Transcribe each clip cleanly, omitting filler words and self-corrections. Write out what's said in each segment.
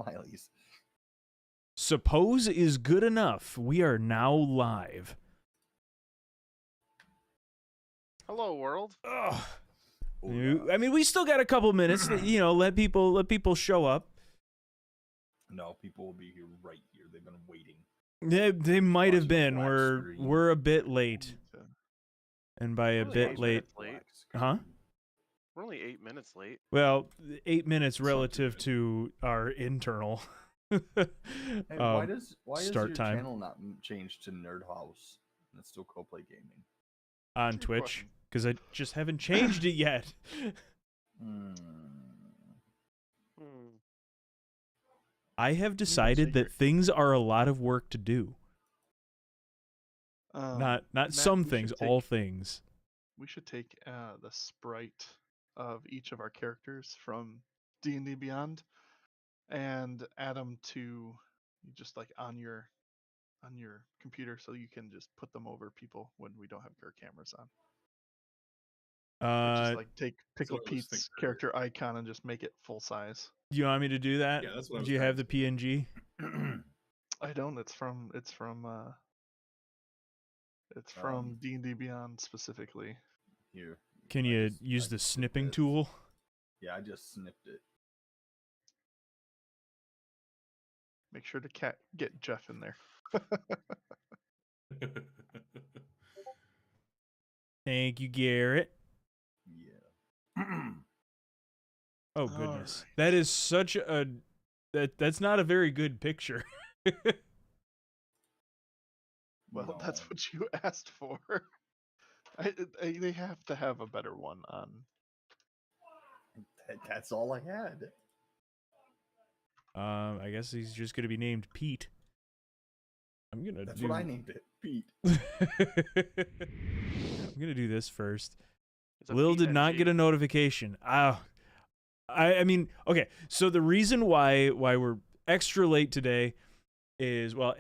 Smileys. Suppose is good enough. We are now live. Hello, world. Ugh. Hola. I mean, we still got a couple minutes. You know, let people show up. No, people will be here right here. They've been waiting. They might have Watching been. black screen. We're a bit late, and by a Really bit 8 late, minutes late. Black huh? screen. We're only 8 minutes late. Well, 8 minutes It's not too relative bad. to our internal. Hey, why does start your time. channel not change to Nerd House? And it's still co-play gaming. On Good Twitch? question. Because I just haven't changed it yet. Hmm. I have decided that things are a lot of work to do. Not Matt, some we things, should all take- things. We should take the sprite of each of our characters from D&D Beyond and add them to just like on your computer, so you can just put them over people when we don't have our cameras on. Like, just like take Pickle what I was Pete's thinking earlier. character icon and just make it full size. Do you want me to do that? Yeah, that's what I was Do you trying have to the PNG? I don't. It's from D&D Beyond specifically. Here. Can I you just- use I the just did snipping this. tool? Yeah, I just snipped it. Make sure to get Jeff in there. Thank you, Garrett. Yeah. Oh goodness, that is such a that's not a very good picture. Well, that's No. what you asked for. They have to have a better one on. That's all I had. I guess he's just gonna be named Pete. I'm gonna That's do. what I named it. Pete. I'm gonna do this first. It's a Lil did not PNG. get a notification. I mean, okay. So the reason why we're extra late today is, well,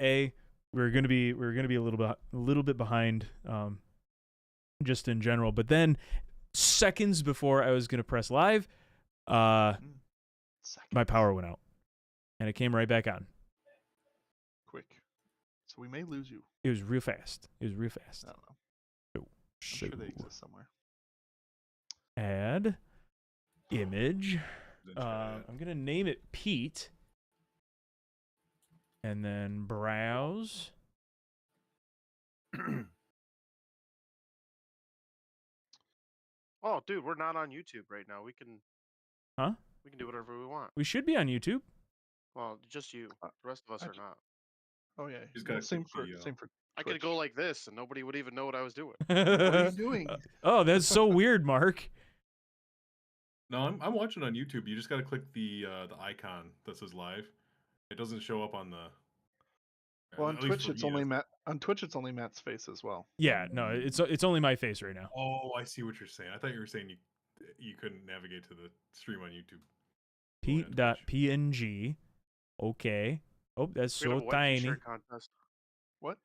we're gonna be a little bit behind, just in general. But then seconds before I was gonna press live, my power went out, and it came right back on. Quick. So we may lose you. It was real fast. I don't know. I'm So sure they exist somewhere. add image. Then try it. I'm gonna name it Pete, and then browse. Oh, dude, we're not on YouTube right now. We can. Huh? We can do whatever we want. We should be on YouTube. Well, just you. The rest of us are not. Oh yeah. He's Well, gotta same click for the, same for. I could Twitch. go like this, and nobody would even know what I was doing. What are you doing? Oh, that's so weird, Mark. No, I'm watching on YouTube. You just gotta click the icon that says live. It doesn't show up on the. Well, on at least Twitch for it's me, only it's- Matt. On Twitch it's only Matt's face as well. Yeah, no, it's only my face right now. Oh, I see what you're saying. I thought you were saying you couldn't navigate to the stream on YouTube. Pete.png. Okay. Oh, that's We could have so a wet tiny. t-shirt contest. What?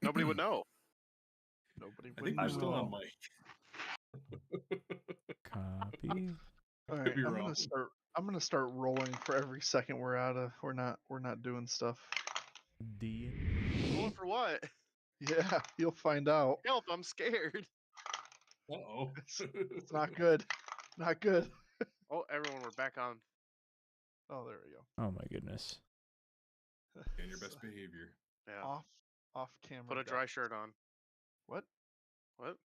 Nobody would know. Nobody. I think would we're still know. on mic. Copy. All Could right, be I'm wrong. gonna start rolling for every second we're not doing stuff. D. Rolling for what? Yeah, you'll find out. Help! I'm scared. Uh-oh. It's not good. Not good. Oh, everyone, we're back on. Oh, there we go. Oh my goodness. And your best behavior. Yeah. Off camera. Put a dry shirt on. What? What?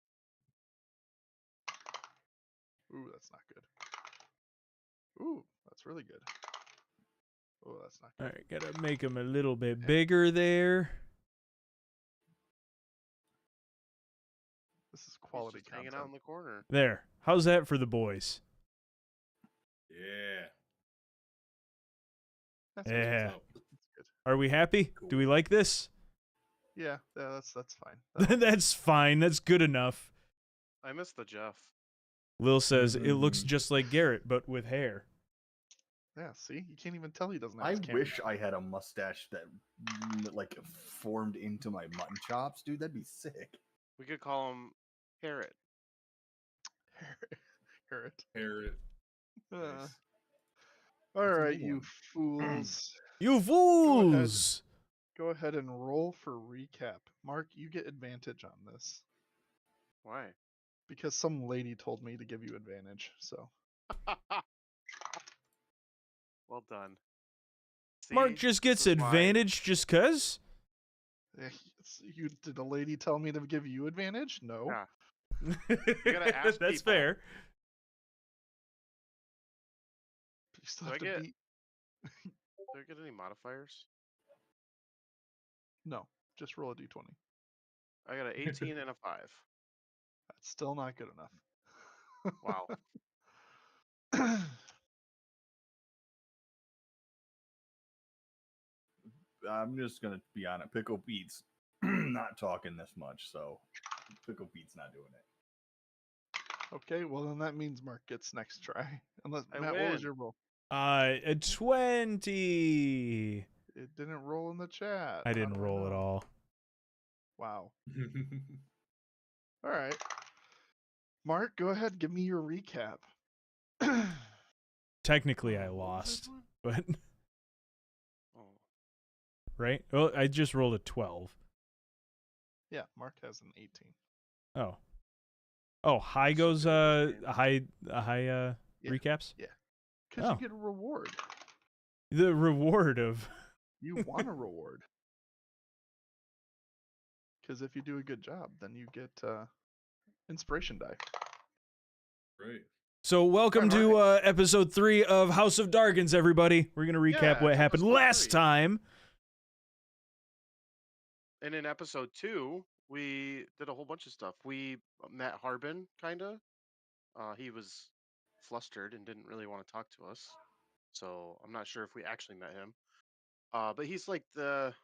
Ooh, that's not good. Ooh, that's really good. Oh, that's not All good. right, gotta make him a little bit bigger there. This is He's quality just hanging content. out in the corner. There. How's that for the boys? Yeah. That's Yeah. good. What's up? That's good. Are we happy? Do we like this? Yeah, that's fine. That'll- That's fine. That's good enough. I miss the Jeff. Lil says it looks just like Garrett, but with hair. yeah, see, you can't even tell he doesn't have I his camera. wish I had a mustache that like formed into my mutton chops, dude. That'd be sick. We could call him Harriet. Hear it. Parrot. Uh, Nice. All That's a right, good you one. fools. You fools! Go ahead and roll for recap. Mark, you get advantage on this Why? because some lady told me to give you advantage. So Well done. Mark See, just this gets is why- advantage just cuz? you did a lady tell me to give you advantage? No. Yeah. gotta ask That's people. fair. You still Do have I to get- beat. Do I get any modifiers? No, just roll a d20. I got an 18 and a 5. That's still not good enough. Wow. I'm just gonna be on it. Pickle Pete's not talking this much, so Pickle Pete's not doing it. Okay, well then that means Mark gets next try. Unless I Matt, what was win. your roll? A 20. It didn't roll in the chat. I How didn't do roll at know? all. Wow. All right. Mark, go ahead. Give me your recap. Technically, I What was lost, doing? but Oh. right? Well, I just rolled a 12. Yeah, Mark has an 18. Oh. Oh, high So goes good at high Yeah. recaps. Because Oh. you get a reward. The reward of You want a reward. Because if you do a good job, then you get inspiration die. Right. So welcome Alright, to episode 3 of House of Dargons, everybody. We're gonna recap Yeah, what it's happened episode last 3. time. And in episode 2, we did a whole bunch of stuff. We met Harbin, kinda. He was flustered and didn't really want to talk to us. So I'm not sure if we actually met him. But he's like the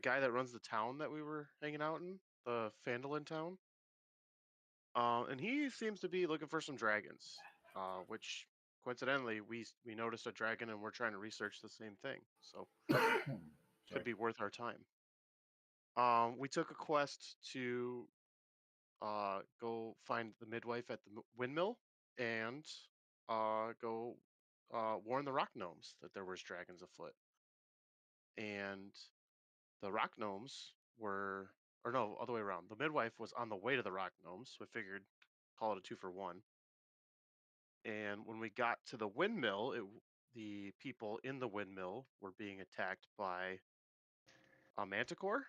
guy that runs the town that we were hanging out in, the Fandolin town. And he seems to be looking for some dragons, which coincidentally we noticed a dragon and we're trying to research the same thing. So could Sorry. be worth our time. We took a quest to go find the midwife at the windmill and go warn the rock gnomes that there was dragons afoot. And the rock gnomes were, or no, other way around. The midwife was on the way to the rock gnomes, so I figured call it a 2-for-1. And when we got to the windmill, the people in the windmill were being attacked by a manticore,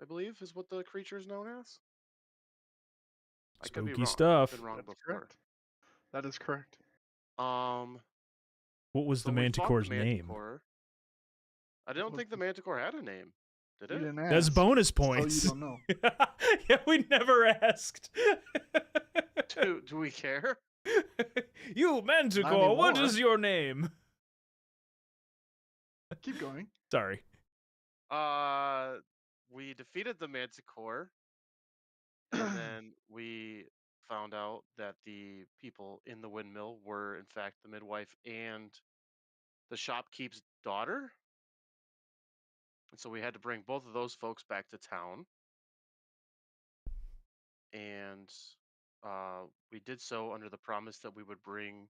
I believe is what the creature is known as. I could be Spooky wrong. stuff. I've been wrong That's before. correct. That is correct. What was So the we fought manticore's the name? manticore. I don't think the manticore had a name. Did You it? didn't ask. That's bonus so points. you don't know. Yeah, we never asked. Do we care? You manticore, what anymore. is your name? Keep going. Sorry. We defeated the manticore, and then we found out that the people in the windmill were, in fact, the midwife and the shopkeep's daughter. And so we had to bring both of those folks back to town. And we did so under the promise that we would bring.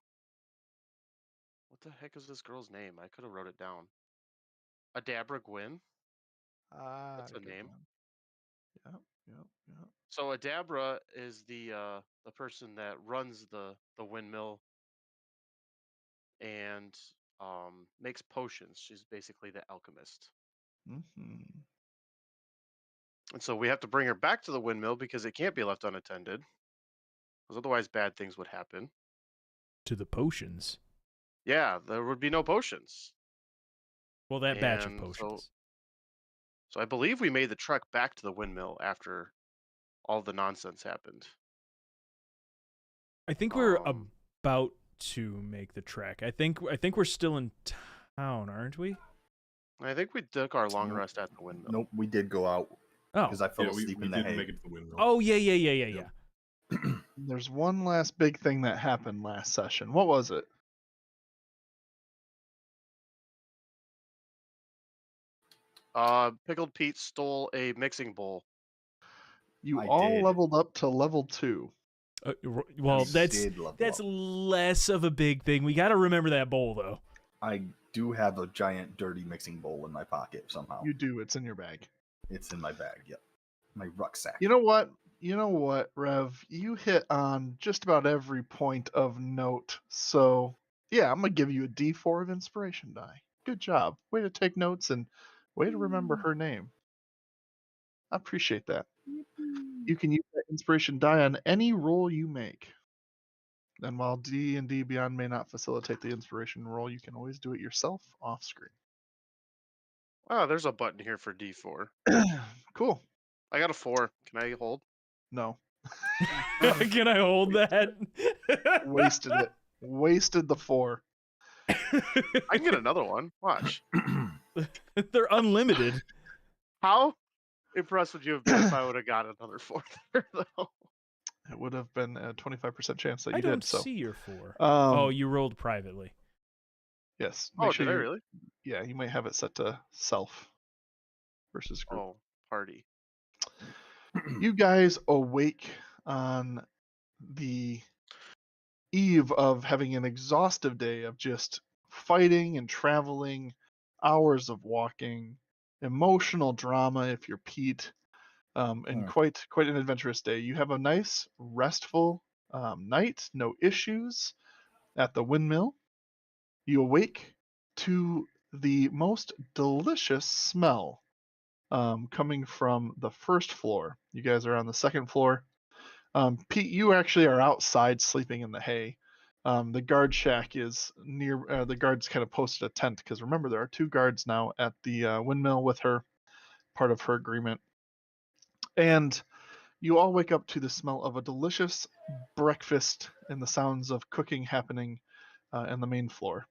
What the heck is this girl's name? I could have wrote it down. Adabra Gwyn. That's a Good name. one. Yep. So Adabra is the person that runs the windmill and makes potions. She's basically the alchemist. Mm-hmm. And so we have to bring her back to the windmill because it can't be left unattended. Because otherwise bad things would happen. To the potions. Yeah, there would be no potions. Well, that batch of And potions. So I believe we made the trek back to the windmill after all the nonsense happened. I think we're about to make the trek. I think we're still in town, aren't we? I think we took our long rest at the windmill. Nope, we did go out Oh. because I fell Yeah, we asleep in the didn't hay. make it to the windmill. Oh, yeah. Yep. There's one last big thing that happened last session. What was it? Pickled Pete stole a mixing bowl. You I all did. leveled up to level 2. Well, He that's did level that's up. less of a big thing. We got to remember that bowl though. I do have a giant dirty mixing bowl in my pocket somehow. You do. It's in your bag. It's in my bag. Yep, my rucksack. You know what? Rev? You hit on just about every point of note. So, yeah, I'm going to give you a D4 of inspiration die. Good job. Way to take notes and way to remember her name. I appreciate that. You can use that inspiration die on any roll you make. And while D&D Beyond may not facilitate the inspiration roll, you can always do it yourself off screen. Wow, there's a button here for D4. Cool. I got a 4. Can I hold? No. Can I hold that? Wasted it. Wasted the 4. I can get another one. Watch. They're unlimited. How impressed would you have been if I would have got another 4 there, though? It would have been a 25% chance that you I don't did. So, see your 4. oh, You rolled privately. yes. Oh, Make sure did I you- really? Yeah, you might have it set to self versus group. Oh, party. You guys awake on the eve of having an exhaustive day of just fighting and traveling, hours of walking, emotional drama if you're Pete, and quite an adventurous day. You have a nice, restful night, no issues at the windmill. You awake to the most delicious smell coming from the first floor. You guys are on the second floor. Pete, you actually are outside sleeping in the hay. The guard shack is near. The guards kind of posted a tent because remember there are 2 guards now at the windmill with her, part of her agreement. And you all wake up to the smell of a delicious breakfast and the sounds of cooking happening in the main floor.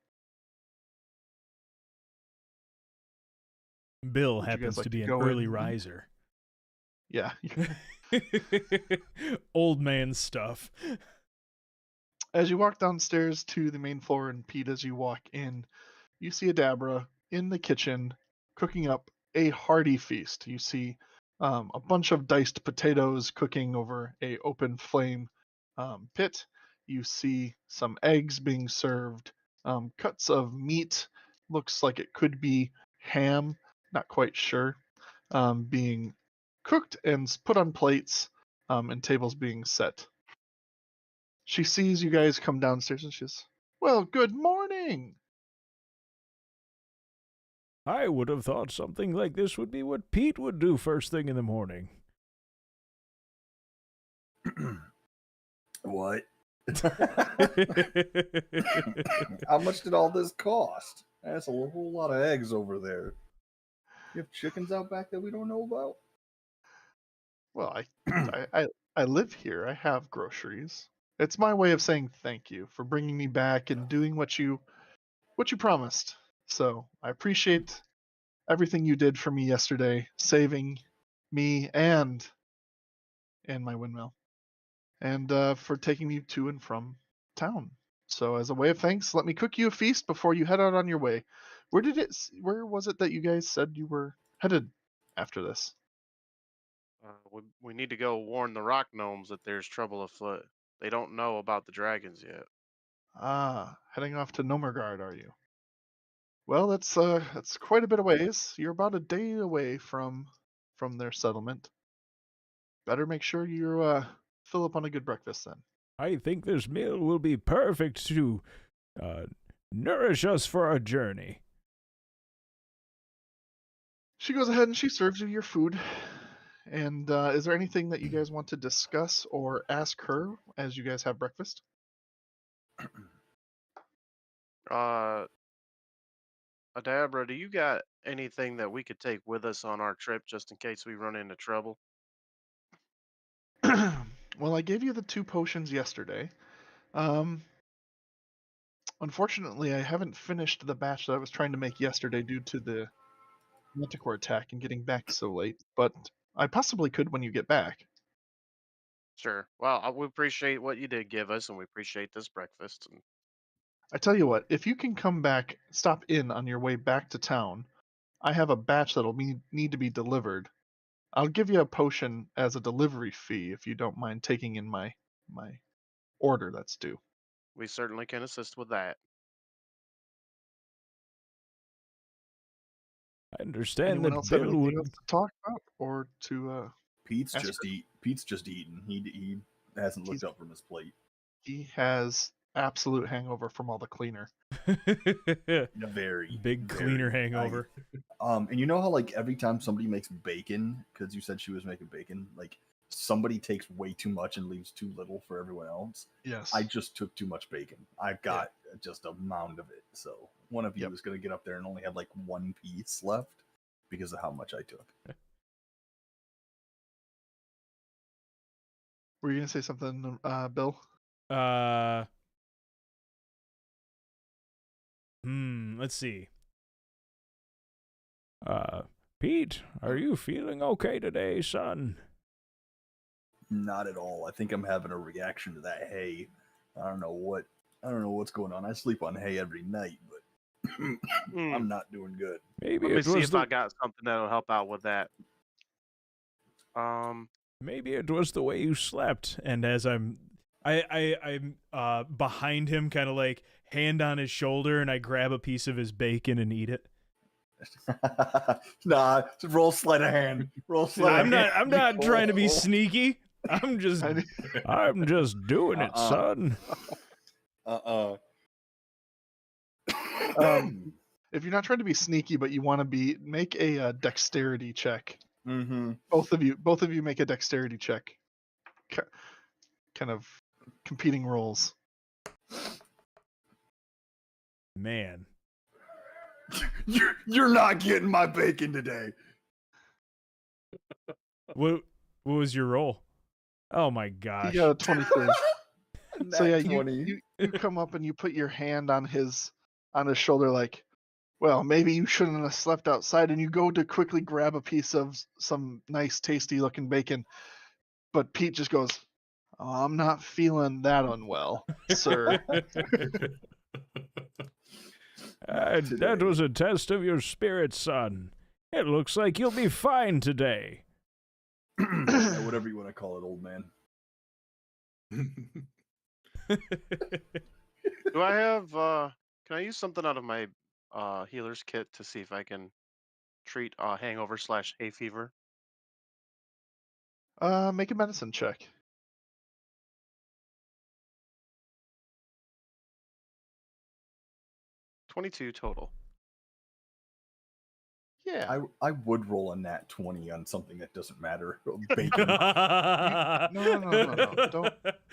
Bill Would you guys happens like to to be an go early in? riser. Yeah. Old man stuff. As you walk downstairs to the main floor, and Pete, as you walk in, you see Adabra in the kitchen cooking up a hearty feast. You see a bunch of diced potatoes cooking over a open flame pit. You see some eggs being served, cuts of meat, looks like it could be ham, not quite sure, being cooked and put on plates, and tables being set. She sees you guys come downstairs and she's, well, good morning. I would have thought something like this would be what Pete would do first thing in the morning. What? How much did all this cost? That's a whole lot of eggs over there. You have chickens out back that we don't know about? Well, I live here. I have groceries. It's my way of saying thank you for bringing me back and doing what you promised. So I appreciate everything you did for me yesterday, saving me and my windmill, and for taking me to and from town. So as a way of thanks, let me cook you a feast before you head out on your way. Where was it that you guys said you were headed after this? We need to go warn the rock gnomes that there's trouble afoot. They don't know about the dragons yet. Ah, heading off to Nomergard, are you? Well, that's quite a bit of ways. You're about a day away from their settlement. Better make sure you fill up on a good breakfast then. I think this meal will be perfect to nourish us for our journey. She goes ahead and she serves you your food. And is there anything that you guys want to discuss or ask her as you guys have breakfast? Adabra, do you got anything that we could take with us on our trip just in case we run into trouble? Well, I gave you the 2 potions yesterday. Unfortunately, I haven't finished the batch that I was trying to make yesterday due to the Manticore attack and getting back so late, but I possibly could when you get back. Sure. Well, we appreciate what you did give us, and we appreciate this breakfast. And I tell you what, if you can come back, stop in on your way back to town, I have a batch that'll need to be delivered. I'll give you a potion as a delivery fee if you don't mind taking in my order that's due. We certainly can assist with that. I understand Anyone that else have Bill anything would. else to talk about or to Pete's ask just her? Pete's just eating. He hasn't looked He's- up from his plate. He has absolute hangover from all the cleaner. Very Big cleaner very. hangover. And you know how like every time somebody makes bacon, because you said she was making bacon, like somebody takes way too much and leaves too little for everyone else. Yes. I just took too much bacon. I've got just a mound of it. So one of you Yep. is going to get up there and only have like one piece left because of how much I took. Were you gonna say something, Bill? Let's see. Pete, are you feeling okay today, son? Not at all. I think I'm having a reaction to that hay. I don't know what's going on. I sleep on hay every night, but I'm not doing good. Maybe Let me it see was if the I got something that'll help out with that. maybe it was the way you slept. And as I'm behind him, kind of like hand on his shoulder, and I grab a piece of his bacon and eat it. Nah, just roll sleight of hand. Roll sleight of hand. I'm not trying to be sneaky. I'm just doing it, son. If you're not trying to be sneaky, but you want to be, make a dexterity check. Mm-hmm. Both of you make a dexterity check. Kind of competing roles. Man. You're not getting my bacon today. What was your roll? Oh my gosh. You got a 23. So yeah, 20. you come up and you put your hand on his shoulder like, well, maybe you shouldn't have slept outside, and you go to quickly grab a piece of some nice tasty looking bacon. But Pete just goes, "Oh, I'm not feeling that unwell, sir." That was a test of your spirit, son. It looks like you'll be fine today. Yeah, whatever you want to call it, old man. Do I have? Can I use something out of my healer's kit to see if I can treat hangover / hay fever? Make a medicine check. 22 total. Yeah. I would roll a nat 20 on something that doesn't matter. Bacon. No.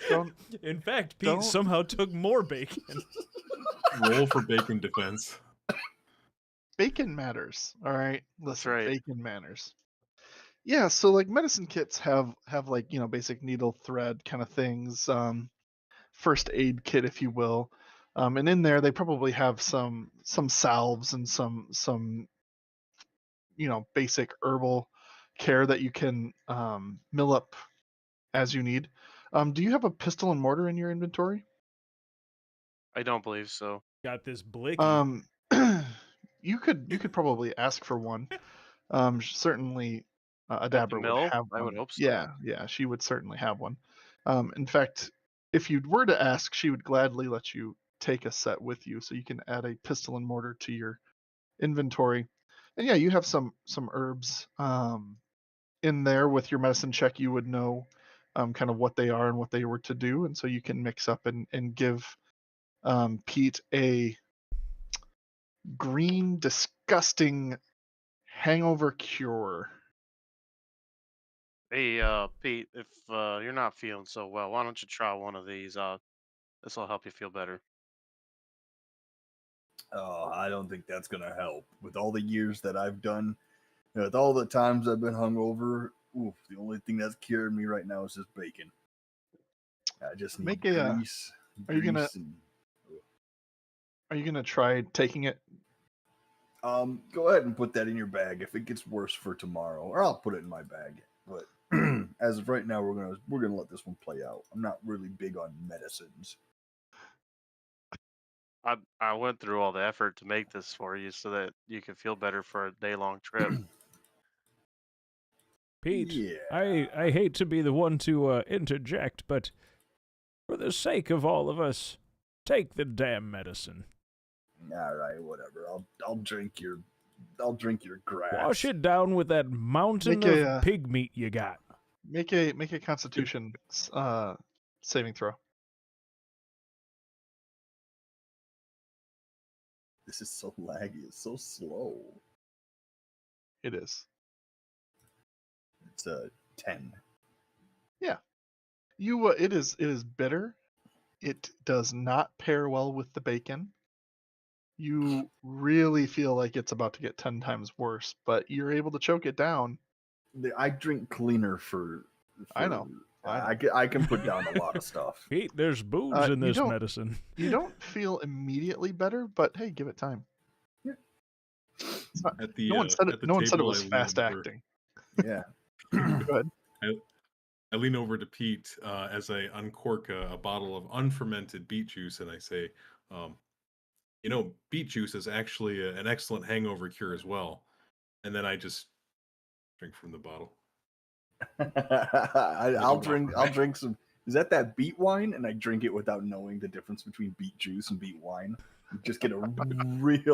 Don't. In fact, Pete don't- somehow took more bacon. Roll for bacon defense. Bacon matters. All right. Listen, right. bacon matters. Yeah, so like medicine kits have like, basic needle thread kind of things, first aid kit if you will. And in there they probably have some salves and some basic herbal care that you can mill up as you need. Do you have a pistol and mortar in your inventory? I don't believe so. Got this blicky. You could probably ask for one. Certainly, Adabra mill? would have one. I would hope so. Yeah, she would certainly have one. In fact, if you were to ask, she would gladly let you take a set with you, so you can add a pistol and mortar to your inventory. And yeah, you have some herbs in there. With your medicine check, you would know kind of what they are and what they were to do, and so you can mix up and give Pete a green, disgusting hangover cure. Hey, Pete, if you're not feeling so well, why don't you try one of these? This will help you feel better. Oh, I don't think that's gonna help. With all the years that I've done, with all the times I've been hungover, oof, the only thing that's curing me right now is just bacon. I just need Make a, grease. are you gonna- grease and- Are you gonna try taking it? Go ahead and put that in your bag. If it gets worse for tomorrow, or I'll put it in my bag. But as of right now, we're gonna let this one play out. I'm not really big on medicines. I went through all the effort to make this for you so that you can feel better for a day-long trip. Pete, Yeah. I hate to be the one to interject, but For the sake of all of us, take the damn medicine. All right, whatever. I'll drink your grass. Wash it down with that mountain Make a, of pig meat you got. Make a Constitution saving throw. This is so laggy. It's so slow. It is. It's a 10. Yeah. You. It is bitter. It does not pair well with the bacon. You really feel like it's about to get 10 times worse, but you're able to choke it down. I drink cleaner for I know. I can put down a lot of stuff. Pete, there's booze in you this don't- medicine. You don't feel immediately better, but hey, give it time. Yeah. It's not, At the no one said at it. the No one said it table, was I lean fast over- acting. Yeah. Go ahead. I lean over to Pete as I uncork a bottle of unfermented beet juice, and I say, beet juice is actually an excellent hangover cure as well. And then I just drink from the bottle. I'll drink some. Is that beet wine? And I drink it without knowing the difference between beet juice and beet wine. Just get a real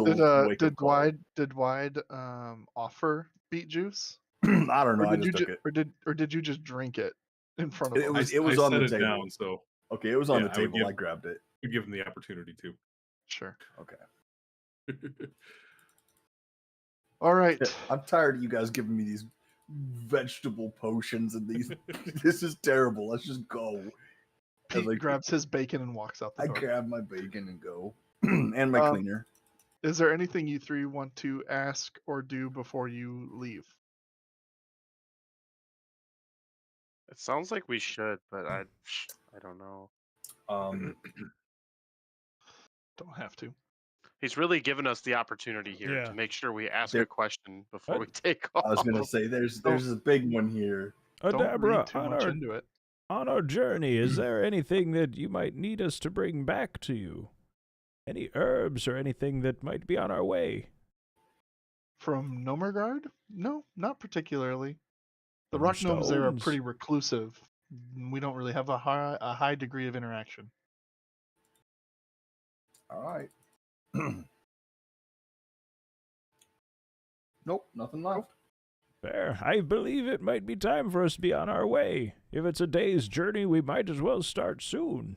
wake up call. Did Wide offer beet juice? I don't know. Or I did just you took it. or did you just drink it in front of It him? was I on set the it table. down, so Okay, it was on Yeah, the I would table. I give- grabbed it. we give him the opportunity to. Sure. Okay. All right. I'm tired of you guys giving me these vegetable potions and these. This is terrible. Let's just go. Pete like- grabs his bacon and walks out the I door. grab my bacon and go, and my cleaner. Is there anything you three want to ask or do before you leave? It sounds like we should, but I don't know. Don't have to. He's really given us the opportunity here Yeah. to make sure we ask There- a question before we What? take off. I was gonna say there's a big one here. Don't Adabra, read too much into it. on our journey, is there anything that you might need us to bring back to you? Any herbs or anything that might be on our way? From Nomergard? No, not particularly. The From rock gnomes there are stones? pretty reclusive. We don't really have a high degree of interaction. All right. Nope, nothing left. Fair. I believe it might be time for us to be on our way. If it's a day's journey, we might as well start soon.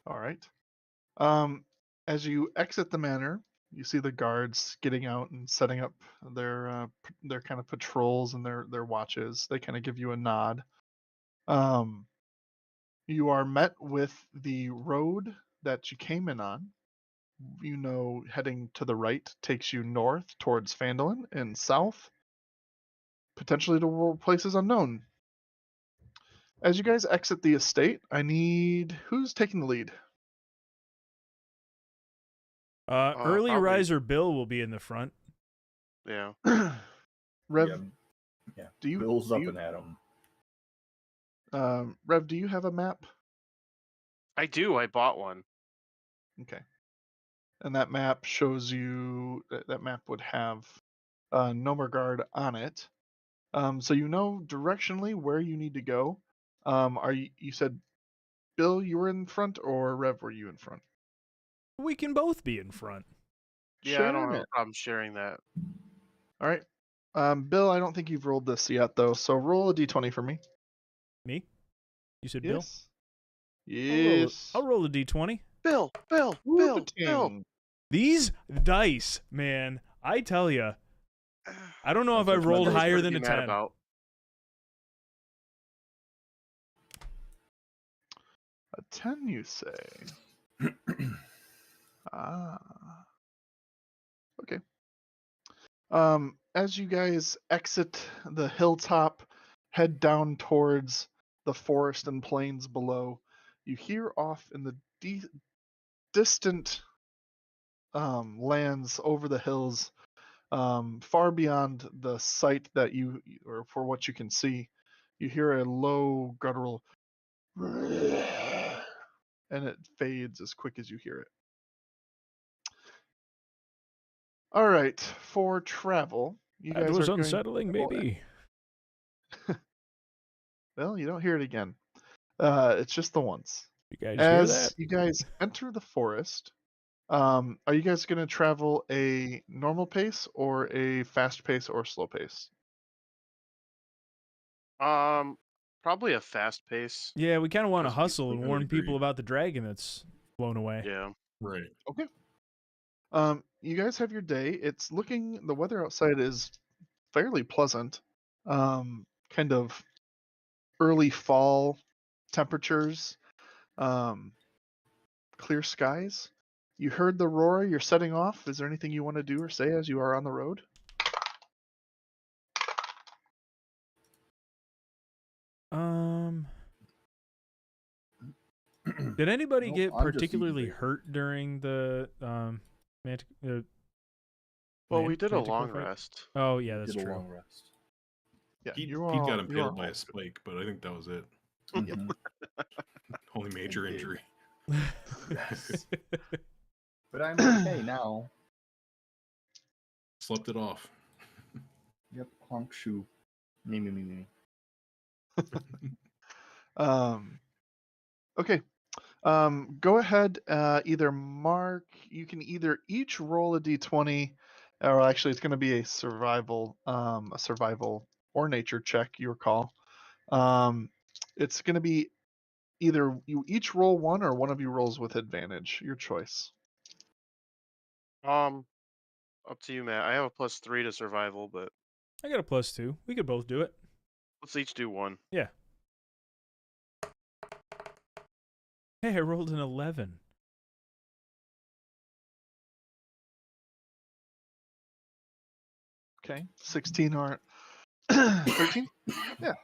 All right. As you exit the manor, you see the guards getting out and setting up their kind of patrols and their watches. They kind of give you a nod. You are met with the road that you came in on. Heading to the right takes you north towards Phandalin and south, potentially to places unknown. As you guys exit the estate, who's taking the lead? Early probably- riser Bill will be in the front. Yeah. Rev, Yeah. do you Bill's do up you- and at him. Rev, do you have a map? I do. I bought one. Okay. And that map shows you that map would have Nomergard on it. So you know directionally where you need to go. You said Bill, you were in front, or Rev, were you in front? We can both be in front. Yeah, I don't Sharing have it. a problem sharing that. All right. Bill, I don't think you've rolled this yet though. So roll a d20 for me. Me? You said Yes. Bill? Yes. I'll roll a d20. Bill. Whoop-a-ting. These dice, man, I tell ya, I don't know if I That's what rolled my dice higher What are than you a mad 10. about? A 10, you say? Ah. Okay. As you guys exit the hilltop, head down towards the forest and plains below, you hear off in the distant lands over the hills, far beyond the sight that or for what you can see, you hear a low guttural and it fades as quick as you hear it. All right, for travel, you That guys was are going. unsettling, maybe. Well, you don't hear it again. It's just the once. You guys hear As that? you guys enter the forest, are you guys going to travel a normal pace or a fast pace or slow pace? Probably a fast pace. Yeah, we kind of want to 'Cause we- hustle and I would warn agree. people about the dragon that's blown away. Yeah. Right. Okay. You guys have your day. It's looking, the weather outside is fairly pleasant. Kind of early fall temperatures, clear skies. You heard the roar, you're setting off. Is there anything you want to do or say as you are on the road? Did anybody Nope, get I'm just eating particularly bacon. hurt during the Well, we did a Manticore long fight? rest. Oh yeah, that's Did a true. long rest. Yeah, Pete, you Pete are got you are impaled by all a spike, but I think that was it. Mhm. Only major did. injury. Yes. But I'm okay now. Slept it off. Yep, honk shoe. Me. Okay. Go ahead. Either mark. You can either each roll a d20, or actually, it's going to be a survival or nature check. Your call. It's going to be either you each roll one, or one of you rolls with advantage. Your choice. Up to you, Matt. I have a +3 to survival, but I got a +2. We could both do it. let's each do one. Yeah. Hey, I rolled an 11. Okay. 16 or 13. Yeah.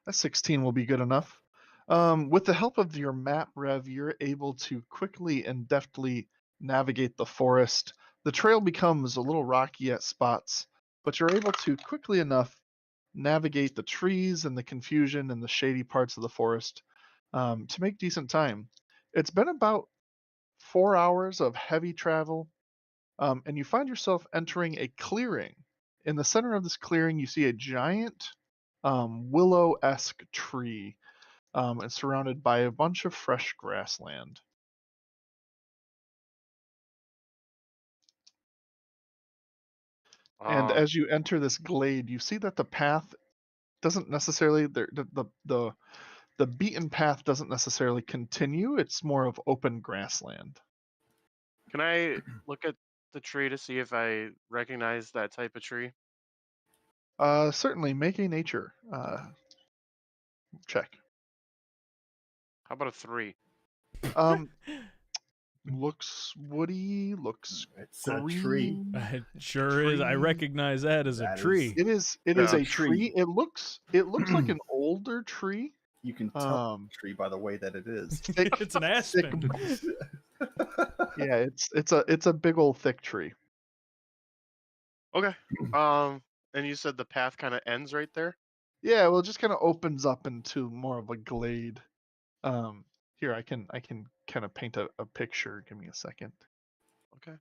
That 16 will be good enough. With the help of your map, Rev, you're able to quickly and deftly navigate the forest. The trail becomes a little rocky at spots, but you're able to quickly enough navigate the trees and the confusion and the shady parts of the forest to make decent time. It's been about 4 hours of heavy travel, and you find yourself entering a clearing. In the center of this clearing, you see a giant willow-esque tree and surrounded by a bunch of fresh grassland. And Um, as you enter this glade, you see that the path doesn't necessarily the beaten path doesn't necessarily continue. It's more of open grassland. can I look at the tree to see if I recognize that type of tree? Certainly, make a nature check. How about a 3? Um, looks woody, looks It's a tree. green. It sure is. I Tree. recognize that as a That is- tree. It is Yeah. a Tree. tree. It looks like an older tree. You can tell the tree by the way that it is. Thick, It's an thick aspen. yeah, it's a big old thick tree. Okay. And you said the path kind of ends right there? Yeah, well, it just kind of opens up into more of a glade. Here I can kind of paint a picture. Give me a second. Okay. I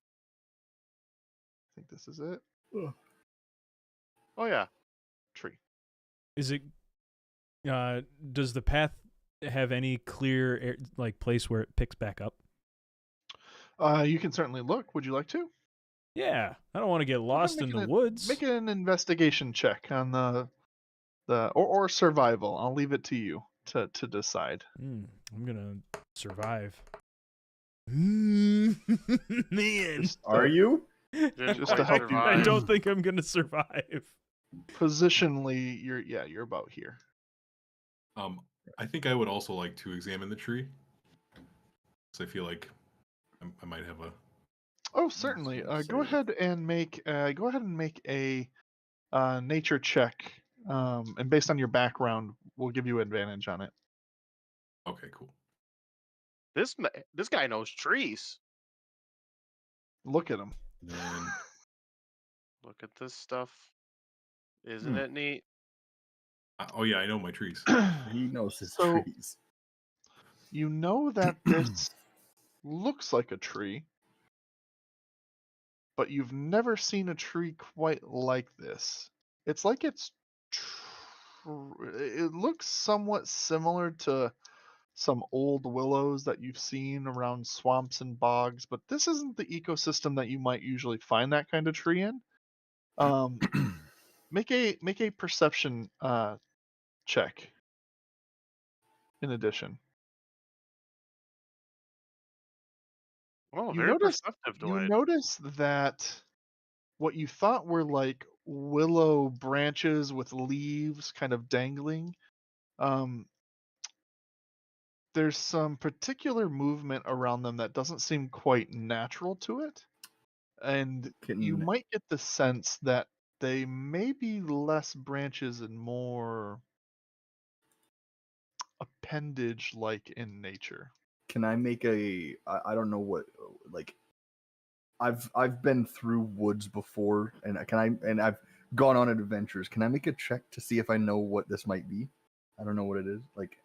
think this is it. Oh yeah. Tree. Is it? Does the path have any clear place where it picks back up? You can certainly look. Would you like to? Yeah, I don't want to get lost in the woods. Make an investigation check on or survival. I'll leave it to you to decide. I'm gonna survive. Man, Are you? Didn't Just to quite help you. I survive. don't think I'm gonna survive. Positionally, you're about here. I think I would also like to examine the tree, because I feel like I might have a. Oh, certainly. gonna Go say- ahead and make a nature check. And based on your background, we'll give you advantage on it. Okay, cool. This guy knows trees. Look at him. And then Look at this stuff. Isn't it neat? oh yeah, I know my trees. He knows his So- trees. You know that this looks like a tree, but you've never seen a tree quite like this. It's like it's It looks somewhat similar to some old willows that you've seen around swamps and bogs, but this isn't the ecosystem that you might usually find that kind of tree in. Make a perception check. In addition, Oh, you very notice perceptive, you Dwight. notice that what you thought were like willow branches with leaves kind of dangling, um, there's some particular movement around them that doesn't seem quite natural to it, and you Can might get the sense that they may be less branches and more appendage like in nature. can I make a? I don't know what like. I've been through woods before, and I've gone on adventures. Can I make a check to see if I know what this might be? I don't know what it is. Like,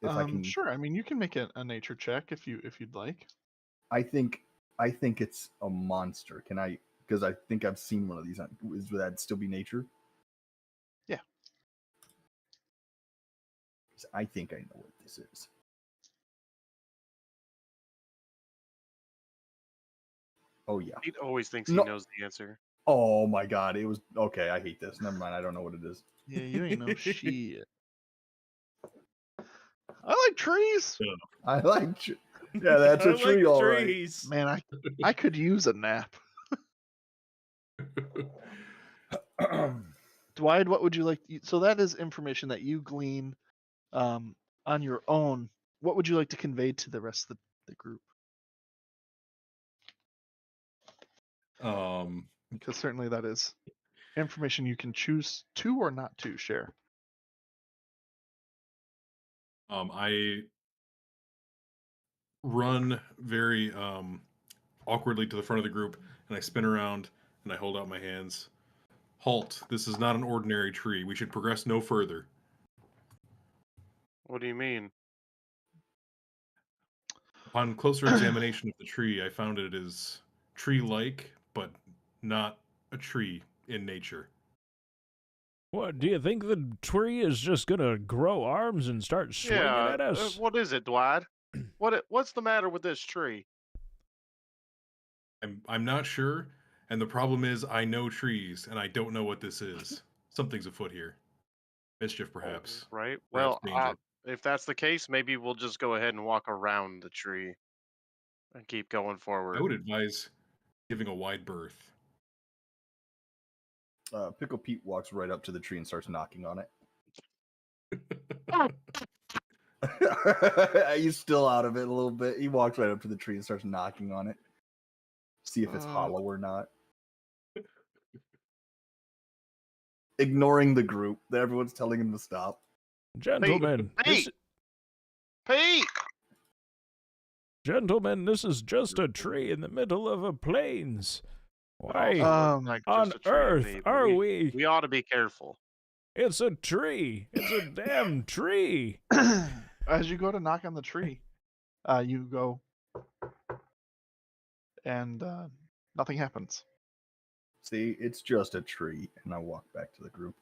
if I can, Sure. I mean, you can make a nature check if you'd like. I think it's a monster. Can I? Because I think I've seen one of these. Would that still be nature? Yeah. 'Cause I think I know what this is. Oh yeah. He always thinks No. he knows the answer. Oh my god, it was okay. I hate this. Never mind. I don't know what it is. Yeah, you ain't no shit. I like trees. I like. Yeah, that's a I tree, like all right. trees. Man, I could use a nap. Dwight, what would you like? So that is information that you glean on your own. What would you like to convey to the rest of the group? Because certainly that is information you can choose to or not to share. I run very awkwardly to the front of the group, and I spin around and I hold out my hands. Halt! This is not an ordinary tree. We should progress no further. What do you mean? Upon closer examination of the tree, I found it is tree-like, but not a tree in nature. What, do you think the tree is just gonna grow arms and start swinging Yeah. at us? What is it, Dwight? What's the matter with this tree? I'm not sure, and the problem is I know trees, and I don't know what this is. Something's afoot here. Mischief, perhaps. Right. Perhaps Well, danger. if that's the case, maybe we'll just go ahead and walk around the tree and keep going forward. I would advise giving a wide berth. Pickle Pete walks right up to the tree and starts knocking on it. He's still out of it a little bit. He walks right up to the tree and starts knocking on it. See if it's hollow or not. Ignoring the group that everyone's telling him to stop. Gentlemen, Pete! Gentlemen, this is just a tree in the middle of a plains. Why Like on just a tree to earth me, but are we? We ought to be careful. It's a tree. It's a damn tree. As you go to knock on the tree, you go, and nothing happens. See, it's just a tree, and I walk back to the group.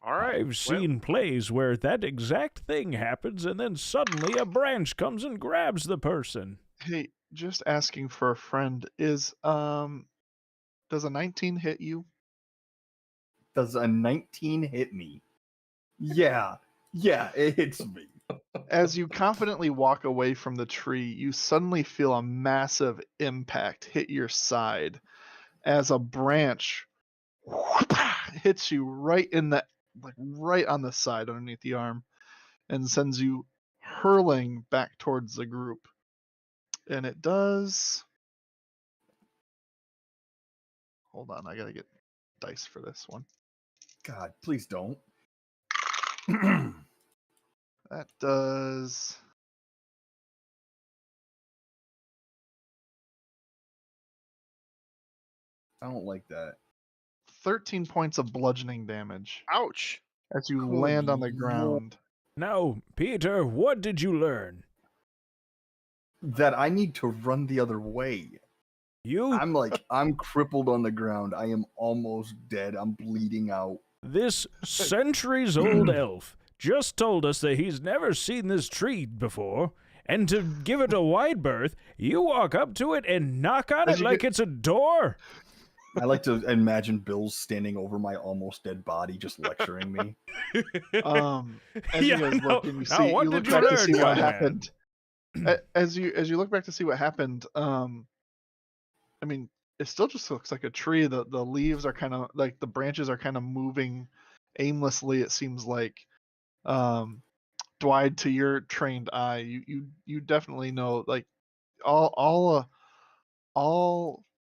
All right. I've seen plays where that exact thing happens and then suddenly a branch comes and grabs the person. Hey, just asking for a friend. Does a 19 hit you? Does a 19 hit me? Yeah, it hits me. As you confidently walk away from the tree, you suddenly feel a massive impact hit your side as a branch hits you right in the right on the side underneath the arm and sends you hurling back towards the group. And it does. Hold on, I gotta get dice for this one. God, please don't. That does. I don't like that. 13 points of bludgeoning damage Ouch. as you Good land on the lord. ground. Now, Peter, what did you learn? That I need to run the other way. You? I'm crippled on the ground. I am almost dead. I'm bleeding out. This centuries-old elf just told us that he's never seen this tree before, and to give it a wide berth, you walk up to it and knock on it like it's a door? I like to imagine Bill standing over my almost dead body, just lecturing me. As you guys look and you see, you look back to see what happened. As you look back to see what happened, I mean, it still just looks like a tree. The leaves are kind of like the branches are kind of moving aimlessly. It seems like, Dwight, to your trained eye, you definitely know, like, all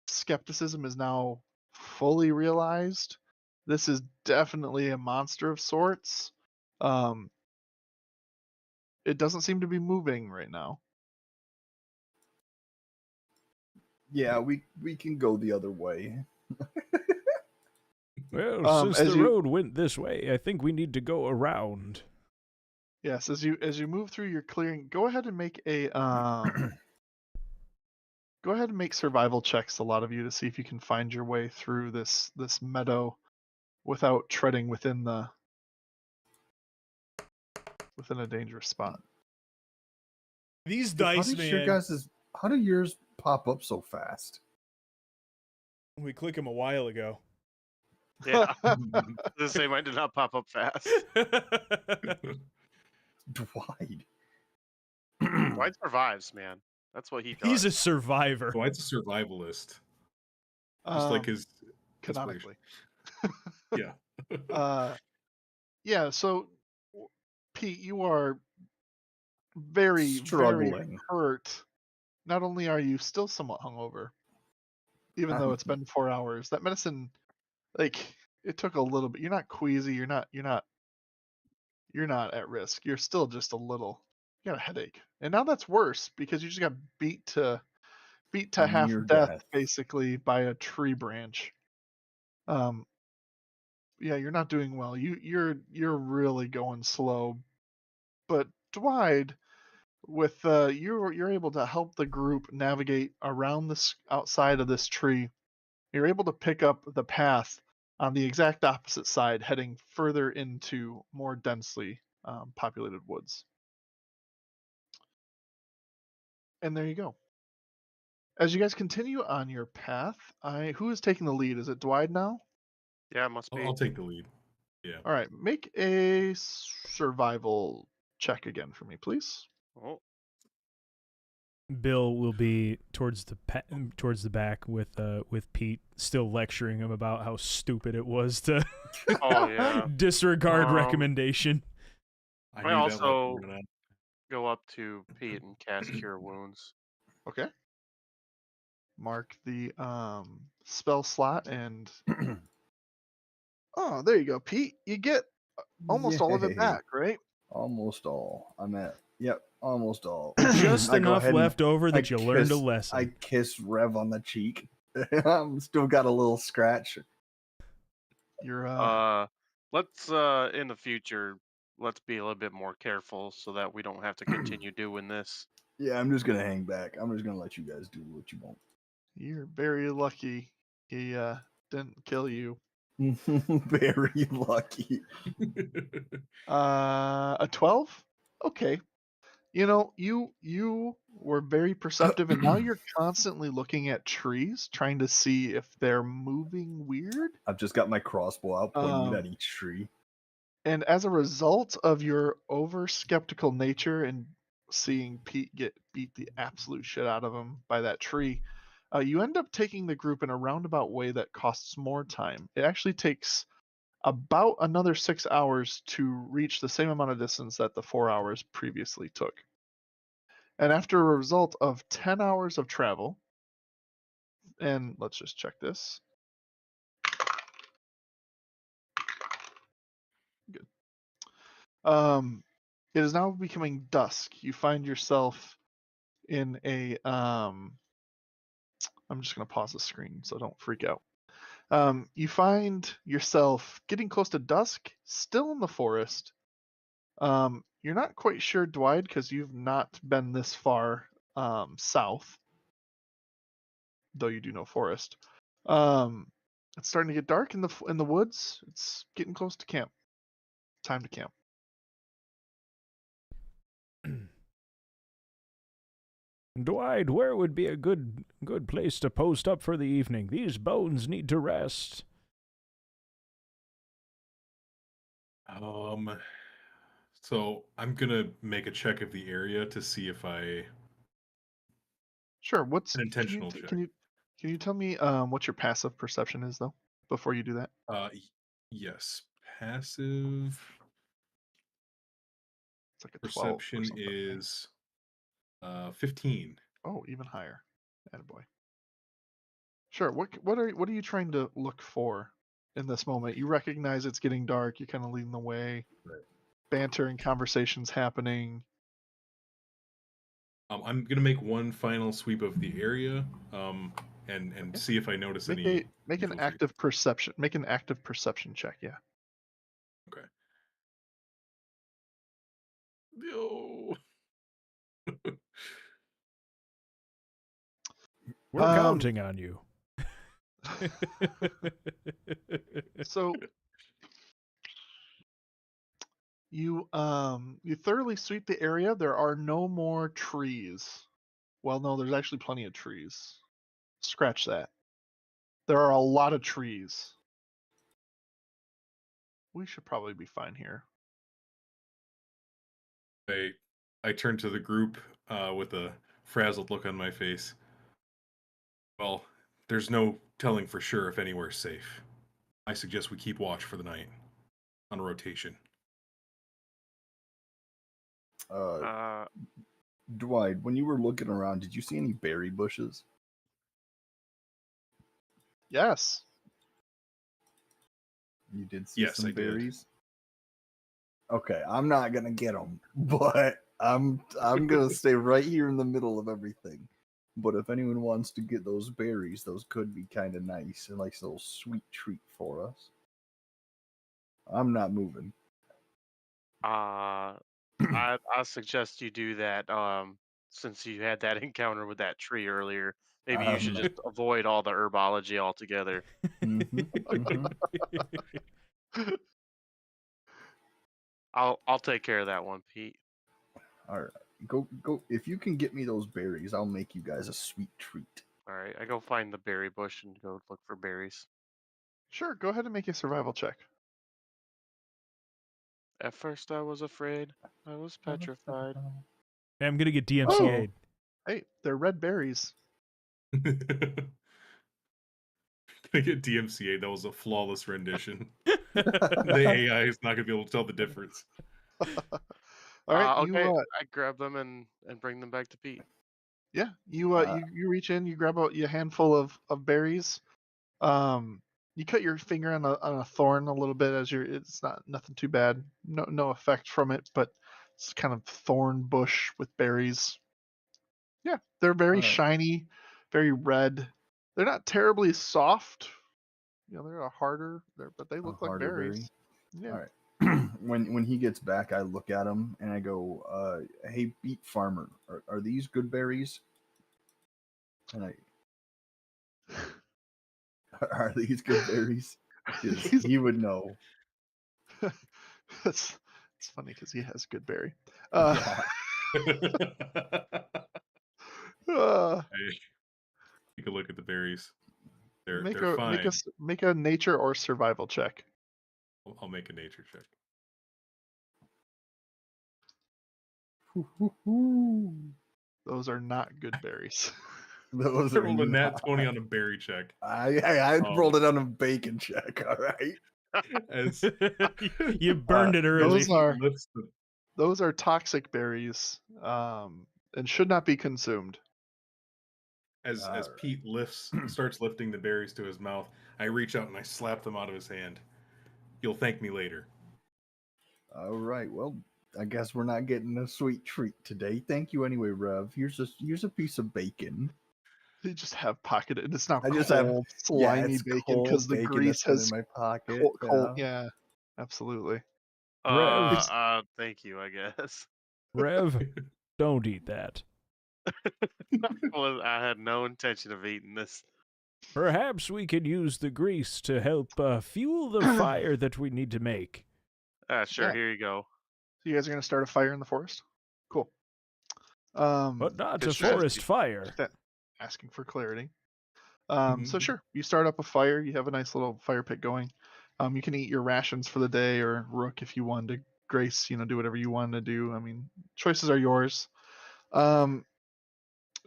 skepticism is now fully realized. This is definitely a monster of sorts. It doesn't seem to be moving right now. Yeah, we can go the other way. Well, since the road went this way, I think we need to go around. Yes, as you move through your clearing, go ahead and make a go ahead and make survival checks, a lot of you, to see if you can find your way through this meadow without treading within a dangerous spot. These dice, man. How do yours pop up so fast? We click them a while ago. Yeah. The same, mine did not pop up fast. Dwight. Dwight survives, man. That's what he does. He's a survivor. Dwight's a survivalist. Just like his canonically. Yeah. Yeah, so Pete, you are very struggling, very hurt. Not only are you still somewhat hungover, even though it's been 4 hours, that medicine, like, it took a little bit. You're not queasy, you're not at risk. You're still just a little, you got a headache. And now that's worse because you just got beat to half death basically by a tree branch. Yeah, you're not doing well. You're really going slow. But Dwight, with you're able to help the group navigate around this outside of this tree. You're able to pick up the path on the exact opposite side, heading further into more densely populated woods. And there you go. As you guys continue on your path, who is taking the lead? Is it Dwight now? Yeah, it must be. I'll take the lead. Yeah. All right, make a survival check again for me, please. Oh. Bill will be towards the back with Pete, still lecturing him about how stupid it was to disregard recommendation. I also go up to Pete and cast Cure Wounds. Okay. Mark the spell slot and oh, there you go, Pete. You get almost all of it back, right? Almost all. Almost all. Just enough left over that you learned a lesson. I kiss Rev on the cheek. I'm still got a little scratch. You're let's in the future, let's be a little bit more careful so that we don't have to continue doing this. Yeah, I'm just gonna hang back. I'm just gonna let you guys do what you want. You're very lucky he didn't kill you. Very lucky. A 12? Okay. You know, you were very perceptive, and now you're constantly looking at trees, trying to see if they're moving weird. I've just got my crossbow out, pointing at each tree. And as a result of your over-skeptical nature and seeing Pete get beat the absolute shit out of him by that tree, you end up taking the group in a roundabout way that costs more time. It actually takes about another 6 hours to reach the same amount of distance that the 4 hours previously took. And after a result of 10 hours of travel, and let's just check this. Good. It is now becoming dusk. You find yourself in a I'm just going to pause the screen so don't freak out. You find yourself getting close to dusk, still in the forest. You're not quite sure, Dwight, because you've not been this far south, though you do know forest. It's starting to get dark in the woods. It's getting close to camp. Time to camp. Dwight, where would be a good place to post up for the evening? These bones need to rest. So I'm gonna make a check of the area to see if an Sure. What's intentional check. Can you tell me what your passive perception is though before you do that? Yes, passive It's like a 12 or perception something. is 15. Oh, even higher. Attaboy. Sure. What are you trying to look for in this moment? You recognize it's getting dark. You're kind of leading the way. Right. Banter and conversations happening. I'm gonna make one final sweep of the area, and Okay. see if I notice Make any. an active perception. Make an active perception check. Yeah. Okay. No. We're counting on you. So you thoroughly sweep the area. There are no more trees. Well, no, there's actually plenty of trees. Scratch that. There are a lot of trees. We should probably be fine here. I turn to the group with a frazzled look on my face. Well, there's no telling for sure if anywhere's safe. I suggest we keep watch for the night, on rotation. Dwight, when you were looking around, did you see any berry bushes? Yes. You did see Yes, some I did. berries? Okay, I'm not gonna get them, but I'm gonna stay right here in the middle of everything. But if anyone wants to get those berries, those could be kind of nice and like a little sweet treat for us. I'm not moving. I suggest you do that. Since you had that encounter with that tree earlier, maybe you should just avoid all the herbology altogether. I'll take care of that one, Pete. All right, go. If you can get me those berries, I'll make you guys a sweet treat. All right, I go find the berry bush and go look for berries. Sure. Go ahead and make a survival check. At first, I was afraid. I was petrified. Hey, I'm gonna get DMCA'd. Hey, they're red berries. Can I get DMCA? That was a flawless rendition. The AI is not going to be able to tell the difference. All right. Okay, I grab them and bring them back to Pete. Yeah, you reach in, you grab a handful of berries. You cut your finger on a thorn a little bit it's not nothing too bad. No effect from it, but it's kind of thorn bush with berries. Yeah, they're very shiny, very red. They're not terribly soft. You know, they're but they look like berries. Yeah. All right. When he gets back, I look at him and I go, "Hey, beet farmer, are these good berries?" And are these good berries? Because he would know. It's funny because he has good berry. Yeah. Take a look at the berries. They're They're fine. Make a nature or survival check. I'll make a nature check. Those are not good berries. Those I are rolled a nat not. 20 on a berry check. I rolled it on a bacon check. All right. As You burned it early. Those are toxic berries, and should not be consumed. As Pete starts lifting the berries to his mouth, I reach out and I slap them out of his hand. You'll thank me later. All right. Well, I guess we're not getting a sweet treat today. Thank you anyway, Rev. Here's a piece of bacon. You just have pocketed. It's now I just cold, slimy it's bacon because the grease has in my pocket. cold. Yeah, absolutely. Thank you, I guess. Rev, don't eat that. Well, I had no intention of eating this. Perhaps we could use the grease to help fuel the fire that we need to make. Sure. Yeah. Here you go. So you guys are gonna start a fire in the forest? Cool. But not a Good strategy. forest fire. Just asking for clarity. Mm-hmm. So sure, you start up a fire. You have a nice little fire pit going. You can eat your rations for the day, or Rook if you want to. Grace, do whatever you want to do. I mean, choices are yours. And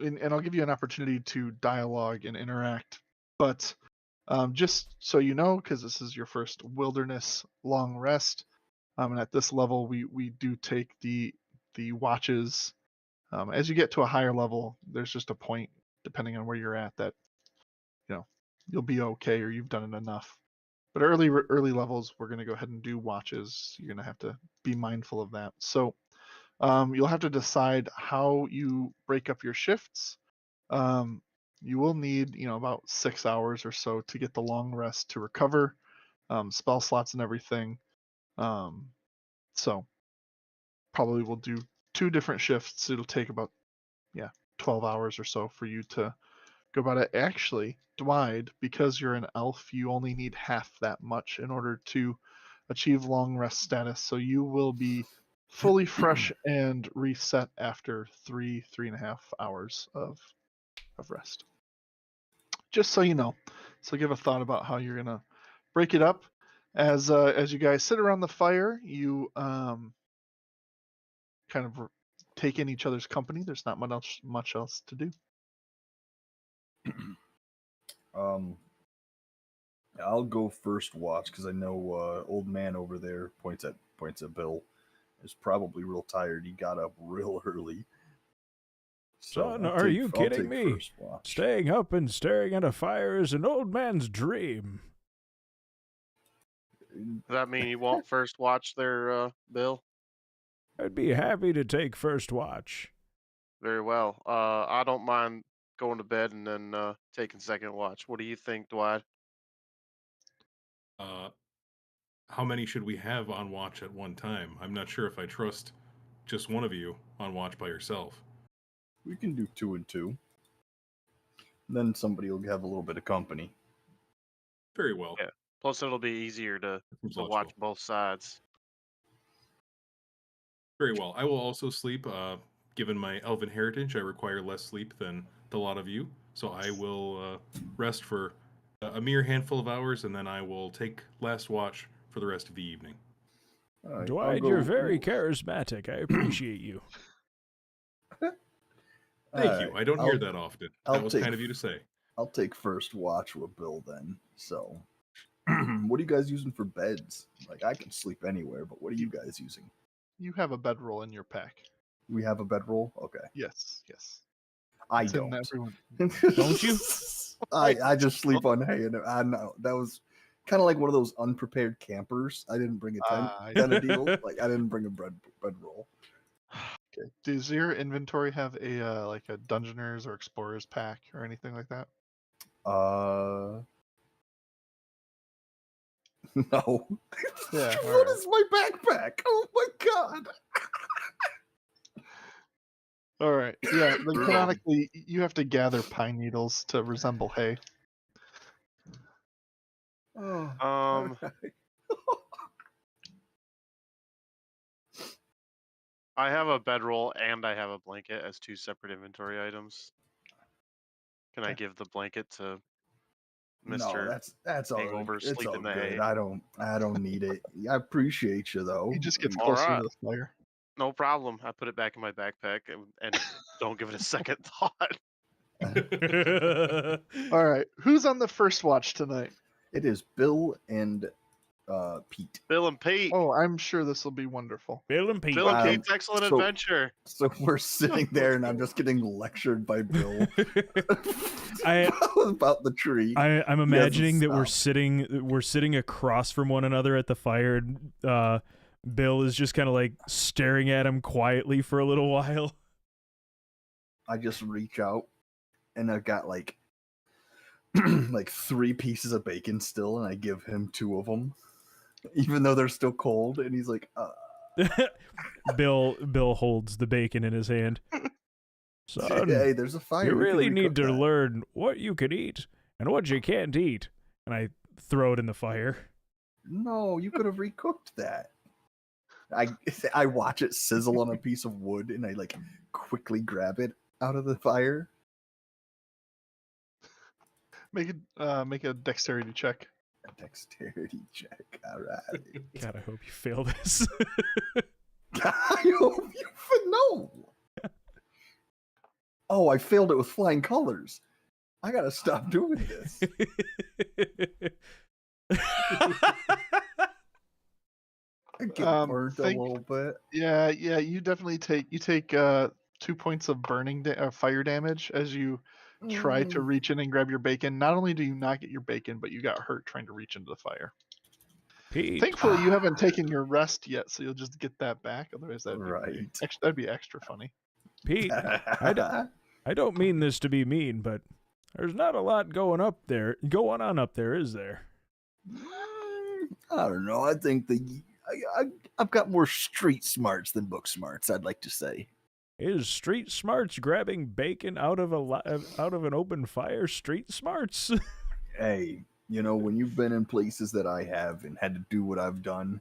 I'll give you an opportunity to dialogue and interact. But just so you know, because this is your first wilderness long rest, and at this level, we do take the watches. As you get to a higher level, there's just a point, depending on where you're at, that you'll be okay or you've done it enough. But early levels, we're going to go ahead and do watches. You're going to have to be mindful of that. So you'll have to decide how you break up your shifts. You will need about 6 hours or so to get the long rest to recover, spell slots and everything. So probably we'll do 2 different shifts. It'll take about 12 hours or so for you to go about it. Actually, Dwight, because you're an elf, you only need half that much in order to achieve long rest status. So you will be fully fresh and reset after 3.5 hours of rest. Just so you know. So give a thought about how you're gonna break it up. As you guys sit around the fire, you kind of take in each other's company. There's not much else to do. I'll go first watch because I know old man over there points at Bill is probably real tired. He got up real early. Son, are you kidding me? Staying up and staring at a fire is an old man's dream. Does that mean you won't first watch there, Bill? I'd be happy to take first watch. Very well. I don't mind going to bed and then taking second watch. What do you think, Dwight? How many should we have on watch at one time? I'm not sure if I trust just one of you on watch by yourself. We can do 2 and 2. Then somebody will have a little bit of company. Very well. Yeah. Plus, it'll be easier to watch both sides. Very well. I will also sleep. Given my elven heritage, I require less sleep than the lot of you. So I will rest for a mere handful of hours, and then I will take last watch for the rest of the evening. Right, Dwight, you're very charismatic. I appreciate you. Thank you. I don't hear that often. That was kind of you to say. I'll take first watch with Bill then. So, what are you guys using for beds? Like, I can sleep anywhere, but what are you guys using? You have a bedroll in your pack. We have a bedroll? Okay. Yes. I It's don't. Don't you? I just sleep on hay, and I know that was kind of like one of those unprepared campers. I didn't bring a tent kind of deal. Like, I didn't bring a bedroll. Okay. Does your inventory have a like a Dungeoners or Explorers pack or anything like that? No. Yeah. What is my backpack? Oh my god. All right. Yeah. Like canonically, you have to gather pine needles to resemble hay. Oh. I have a bedroll and I have a blanket as 2 separate inventory items. Can I give the blanket to Mr. No, that's all. Hangover It's sleep all in the good. hay? I don't need it. I appreciate you though. He just gets All closer right. to the fire. No problem. I put it back in my backpack and don't give it a second thought. All right. Who's on the first watch tonight? It is Bill and Pete. Bill and Pete. Oh, I'm sure this will be wonderful. Bill and Pete. Bill and Pete's excellent so- adventure. So we're sitting there, and I'm just getting lectured by Bill about the tree. I'm imagining that stop. we're sitting across from one another at the fire, and Bill is just kind of like staring at him quietly for a little while. I just reach out, and I've got like 3 pieces of bacon still, and I give him 2 of them, even though they're still cold. And he's like, Bill holds the bacon in his hand. Son, "Hey, there's a fire. you We can really need recook to that." learn what you can eat and what you can't eat. And I throw it in the fire. No, you could have recooked that. I watch it sizzle on a piece of wood, and I like quickly grab it out of the fire. Make a dexterity check. A dexterity check. All right. God, I hope you fail this. I hope you no. Oh, I failed it with flying colors. I gotta stop doing this. I get burnt a little bit. Yeah, you definitely take 2 points of fire damage as you try to reach in and grab your bacon. Not only do you not get your bacon, but you got hurt trying to reach into the fire. Pete. Thankfully, you haven't taken your rest yet, so you'll just get that back. Otherwise, that'd be extra funny. Pete, I don't mean this to be mean, but there's not a lot going on up there, is there? I don't know. I think I've got more street smarts than book smarts, I'd like to say. Is street smarts grabbing bacon out of an open fire street smarts? Hey, when you've been in places that I have and had to do what I've done,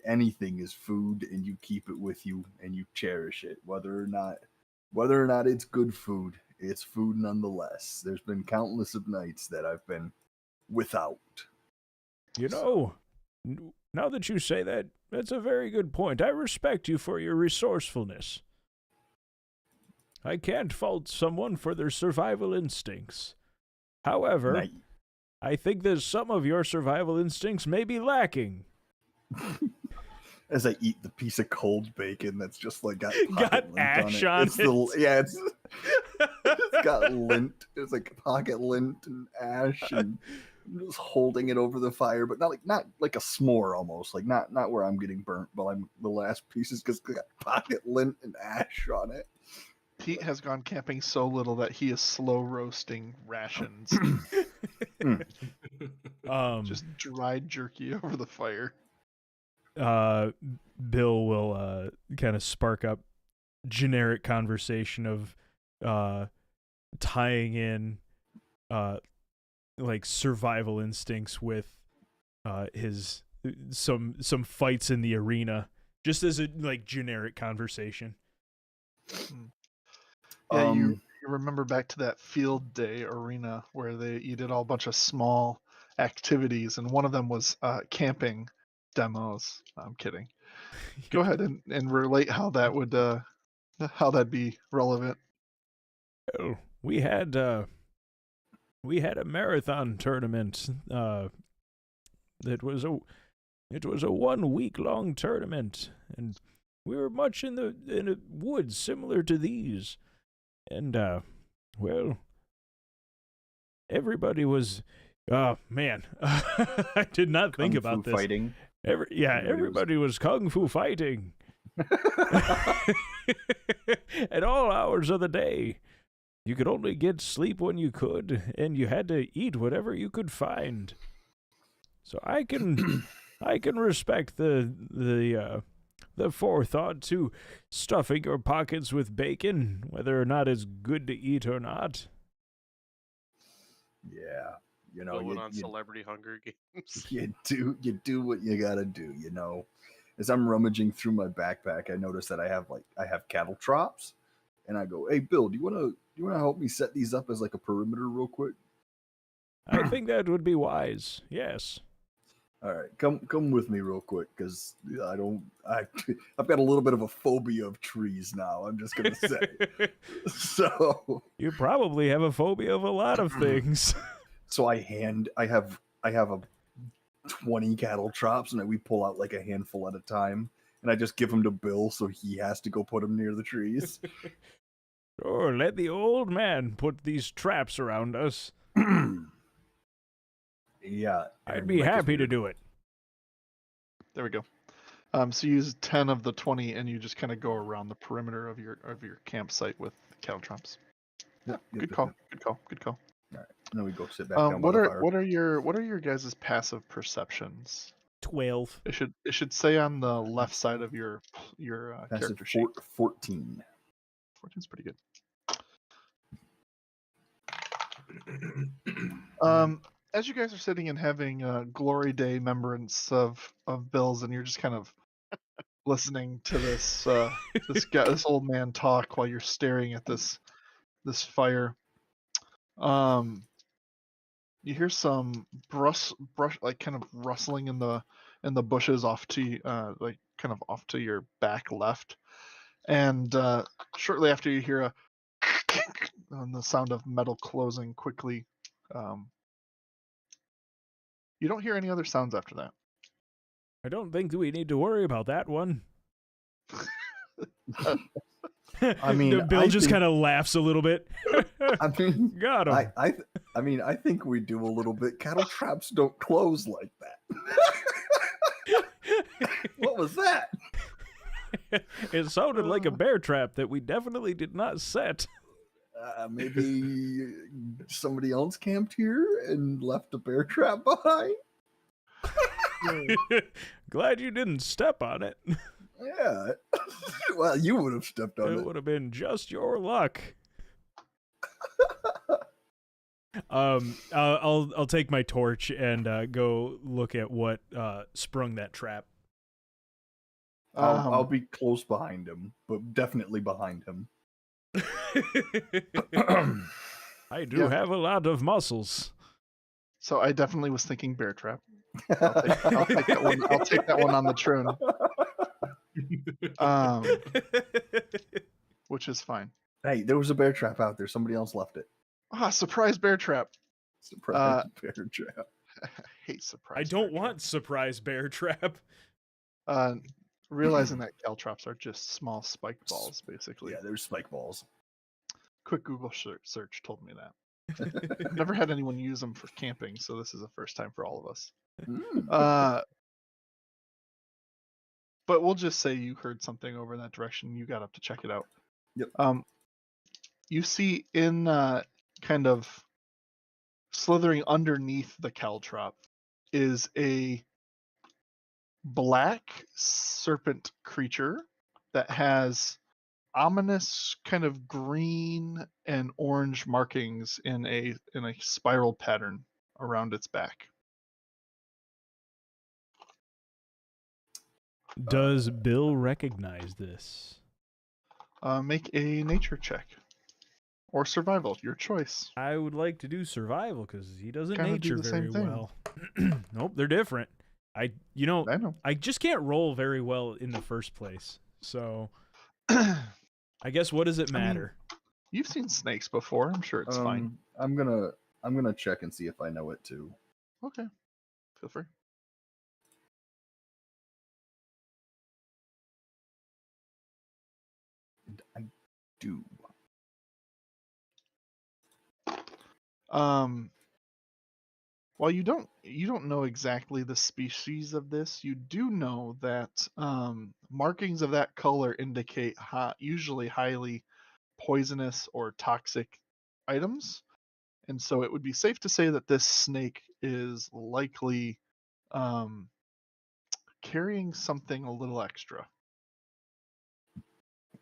anything is food, and you keep it with you and you cherish it, whether or not it's good food. It's food nonetheless. There's been countless of nights that I've been without. Now that you say that, that's a very good point. I respect you for your resourcefulness. I can't fault someone for their survival instincts. However, I think that some of your survival instincts may be lacking. As I eat the piece of cold bacon that's just like got ash on it. It's got lint. It's like pocket lint and ash, and I'm just holding it over the fire, but not like a s'more almost, like not where I'm getting burnt while I'm the last pieces because it's got pocket lint and ash on it. Pete has gone camping so little that he is slow roasting rations. Just dried jerky over the fire. Bill will kind of spark up generic conversation of tying in like survival instincts with his some fights in the arena, just as a like generic conversation. Yeah, you remember back to that field day arena where you did all a bunch of small activities, and one of them was camping demos. I'm kidding. Go ahead and relate how that would how that'd be relevant. Oh, we had a marathon tournament. It was a 1 week long tournament, and we were much in the woods similar to these. And well, everybody was man. I did not think about this. Fighting. Everybody was kung fu fighting. At all hours of the day. You could only get sleep when you could, and you had to eat whatever you could find. So I can respect the forethought to stuffing your pockets with bacon, whether or not it's good to eat or not. Yeah, going on Celebrity Hunger Games. You do what you gotta do. As I'm rummaging through my backpack, I notice that I have cattle traps, and I go, "Hey, Bill, do you wanna help me set these up as like a perimeter real quick?" I think that would be wise. Yes. All right, come with me real quick, because I've got a little bit of a phobia of trees now. I'm just gonna say. So you probably have a phobia of a lot of things. So I have a 20 cattle traps, and we pull out like a handful at a time, and I just give them to Bill, so he has to go put them near the trees. Sure, let the old man put these traps around us. Yeah, I'd be happy to do it. There we go. So you use 10 of the 20, and you just kind of go around the perimeter of your campsite with cattle traps. Yep, Good call. All right, and then we go sit back down by the fire. What are your guys' passive perceptions? 12. It should say on the left side of your Passive character sheet. 14. 14's pretty good. As you guys are sitting and having a glory day remembrance of Bill's, and you're just kind of listening to this this old man talk while you're staring at this fire, you hear some brush like kind of rustling in the bushes off to like kind of off to your back left, and shortly after you hear a and the sound of metal closing quickly. You don't hear any other sounds after that. I don't think we need to worry about that one. I mean, Bill just kind of laughs a little bit. I mean, got him. I mean, I think we do a little bit. Cattle traps don't close like that. What was that? It sounded like a bear trap that we definitely did not set. Maybe somebody else camped here and left a bear trap behind. Glad you didn't step on it. Yeah. Well, you would have stepped on it. It would have been just your luck. I'll take my torch and go look at what sprung that trap. I'll be close behind him, but definitely behind him. I do have a lot of muscles. So I definitely was thinking bear trap. I'll take that one. I'll take that one on the troon. Which is fine. Hey, there was a bear trap out there. Somebody else left it. Surprise bear trap. Surprise bear trap. I hate surprise. I don't want surprise bear trap. Realizing that caltrops are just small spike balls, basically. Yeah, they're spike balls. Quick Google search told me that. I've never had anyone use them for camping, so this is the first time for all of us. But we'll just say you heard something over in that direction. You got up to check it out. Yep. You see in kind of slithering underneath the caltrop is a black serpent creature that has ominous kind of green and orange markings in a spiral pattern around its back. Does Bill recognize this? Make a nature check. Or survival, your choice. I would like to do survival because he doesn't Kinda nature do the very same thing. well. Nope, they're different. I know. I just can't roll very well in the first place. So I guess what does it matter? You've seen snakes before. I'm sure it's fine. I'm gonna check and see if I know it too. Okay. Feel free. And I do. While you don't know exactly the species of this, you do know that markings of that color indicate usually highly poisonous or toxic items, and so it would be safe to say that this snake is likely carrying something a little extra.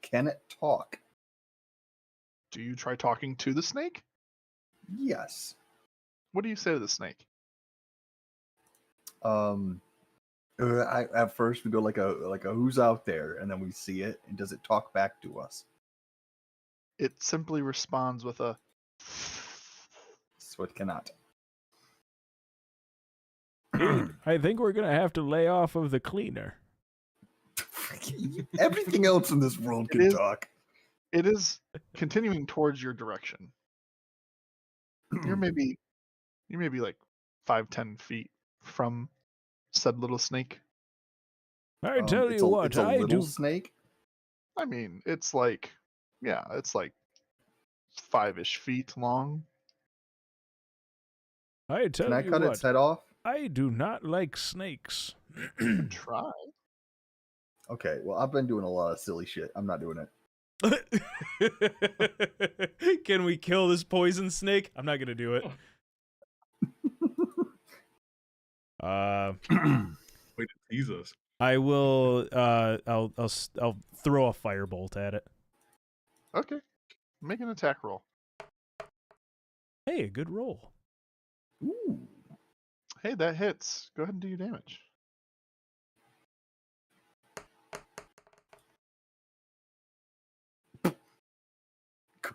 Can it talk? Do you try talking to the snake? Yes. What do you say to the snake? At first we go like a who's out there, and then we see it, and does it talk back to us? It simply responds with a. So it cannot. I think we're gonna have to lay off of the cleaner. Everything else in this world can talk. It is continuing towards your direction. You're maybe like 5-10 feet from said little snake. I tell you what, it's a I little do. snake. I mean, it's like 5-ish feet long. I tell Can I you cut what, its head off? I do not like snakes. Try. Okay, well, I've been doing a lot of silly shit. I'm not doing it. Can we kill this poison snake? I'm not gonna do it. Way to tease us. I will. I'll throw a firebolt at it. Okay. Make an attack roll. Hey, a good roll. Ooh. Hey, that hits. Go ahead and do your damage.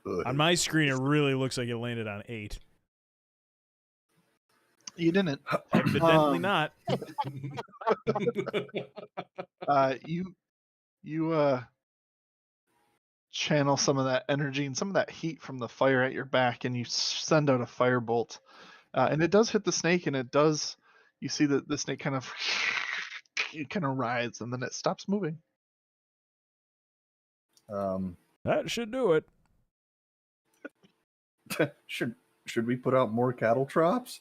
Good. On my screen, it really looks like it landed on 8. You didn't. Evidently not. You channel some of that energy and some of that heat from the fire at your back, and you send out a firebolt, and it does hit the snake, and it does. You see that the snake kind of rides, and then it stops moving. That should do it. Should we put out more cattle traps?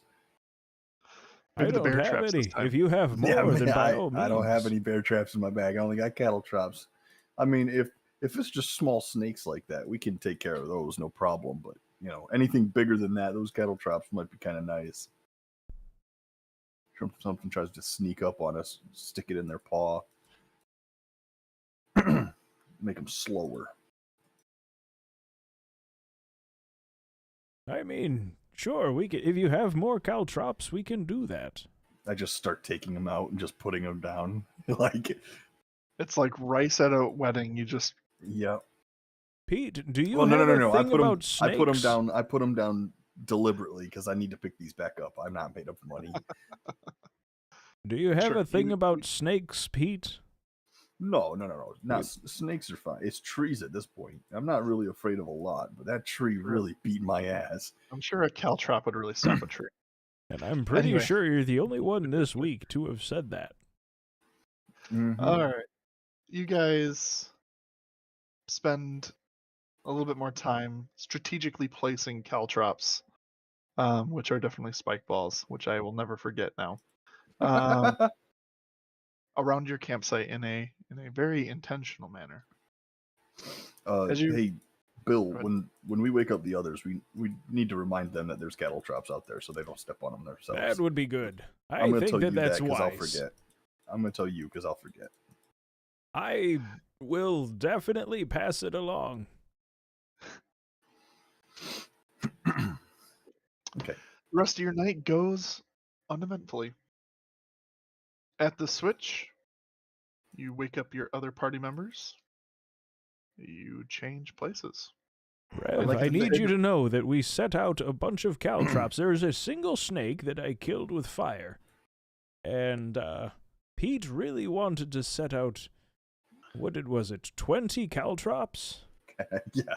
Maybe I the don't bear have traps this any. time. If you have more, Yeah, man, then by all means. I don't have any bear traps in my bag. I only got cattle traps. I mean, if it's just small snakes like that, we can take care of those, no problem. But anything bigger than that, those cattle traps might be kind of nice. Something tries to sneak up on us, stick it in their paw, make them slower. I mean, sure, we can. If you have more caltrops, we can do that. I just start taking them out and just putting them down, like. It's like rice at a wedding. You just Yeah. Pete, do you Well, have no. a thing about snakes? I put them down. I put them down deliberately because I need to pick these back up. I'm not made of money. Do you have Sure, a thing about snakes, Pete? No. Not snakes are fine. It's trees at this point. I'm not really afraid of a lot, but that tree really beat my ass. I'm sure a caltrop would really stop a tree. And I'm pretty Anyway. sure you're the only one this week to have said that. Mhm. All right, you guys spend a little bit more time strategically placing caltrops, which are definitely spike balls, which I will never forget now, around your campsite in a very intentional manner. As you- Hey, Bill, Go ahead. when we wake up the others, we need to remind them that there's cattle traps out there so they don't step on them themselves. That would be good. I I'm going to think tell that you that's that because wise. I'll forget. I'm going to tell you because I'll forget. I will definitely pass it along. Okay. The rest of your night goes uneventfully. At the switch, you wake up your other party members. You change places. Rev, like I to need think- you to know that we set out a bunch of caltrops. There is a single snake that I killed with fire. And Pete really wanted to set out, was it, 20 caltrops? Yeah.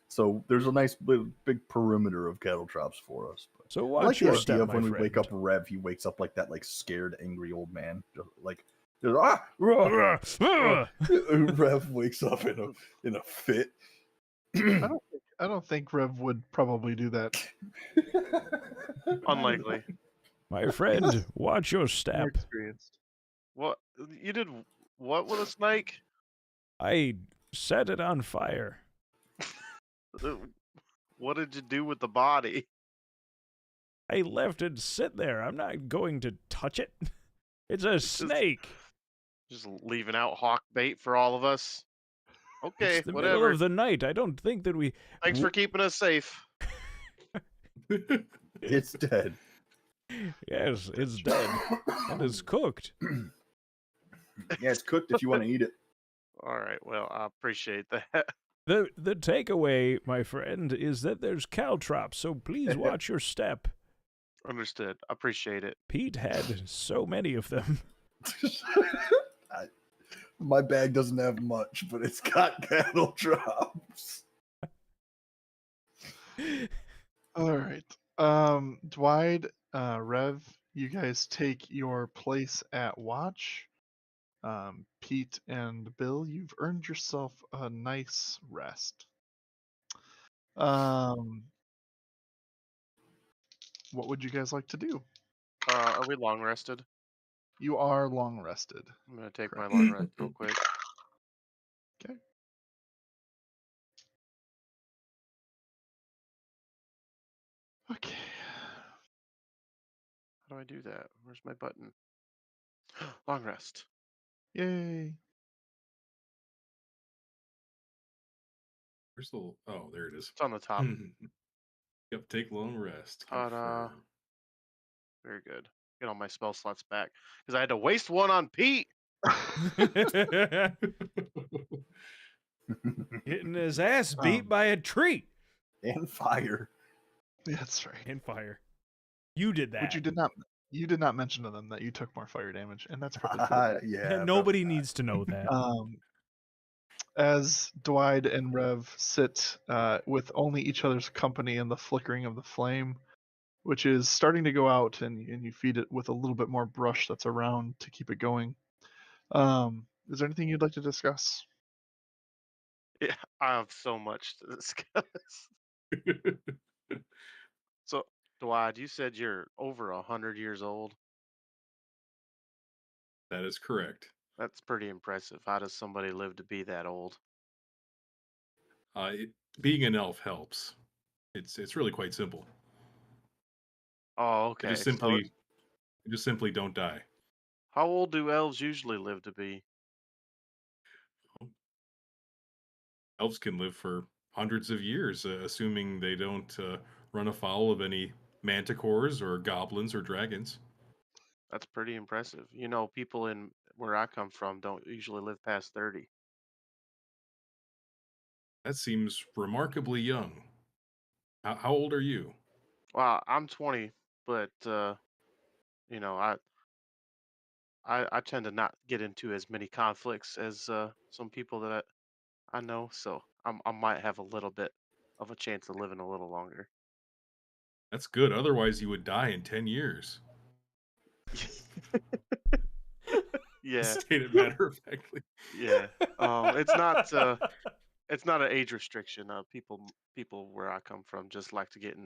So there's a nice big perimeter of cattle traps for us. But So I watch like the your idea step, of my when we friend. wake up Rev, he wakes up like that, like scared, angry old man. Just Rev wakes up in a fit. I don't think Rev would probably do that. Unlikely. My friend, watch your More step. experienced. What you did? What with a snake? I set it on fire. What did you do with the body? I left it sit there. I'm not going to touch it. It's a snake. Just leaving out hawk bait for all of us. Okay, It's the whatever. middle of the night. I don't think that we... Thanks for keeping us safe. It's dead. Yes, it's dead. And it's cooked. Yeah, it's cooked if you want to eat it. All right, well, I appreciate that. The takeaway, my friend, is that there's caltrops, so please watch your step. Understood. I appreciate it. Pete had so many of them. My bag doesn't have much, but it's got cattle traps. All right. Dwight, Rev, you guys take your place at watch. Pete and Bill, you've earned yourself a nice rest. What would you guys like to do? Are we long rested? You are long rested. I'm gonna take Correct. my long rest real quick. Okay. Okay. How do I do that? Where's my button? Long rest. Yay. Where's the? Oh, there it is. It's on the top. Yep. Take long rest. Ta-da. Confirm. Very good. Get all my spell slots back because I had to waste one on Pete. Getting his ass beat Um, by a tree And fire. That's right. and fire. You did that. Which you did not mention to them that you took more fire damage, and that's probably for the best. Yeah. Nobody needs to know that. As Dwight and Rev sit with only each other's company and the flickering of the flame, which is starting to go out, and you feed it with a little bit more brush that's around to keep it going. Is there anything you'd like to discuss? Yeah, I have so much to discuss. So, Dwight, you said you're over 100 years old. That is correct. That's pretty impressive. How does somebody live to be that old? Being an elf helps. It's really quite simple. Oh, I okay. just So, simply don't die. how old do elves usually live to be? Elves can live for hundreds of years, assuming they don't run afoul of any manticores or goblins or dragons. That's pretty impressive. You know, people in where I come from don't usually live past 30. That seems remarkably young. How old are you? Well, I'm 20, but you know, I tend to not get into as many conflicts as some people that I know, so I might have a little bit of a chance of living a little longer. That's good. Otherwise, you would die in 10 years. Yeah, State it matter of factly. yeah. It's not an age restriction. People where I come from just like to get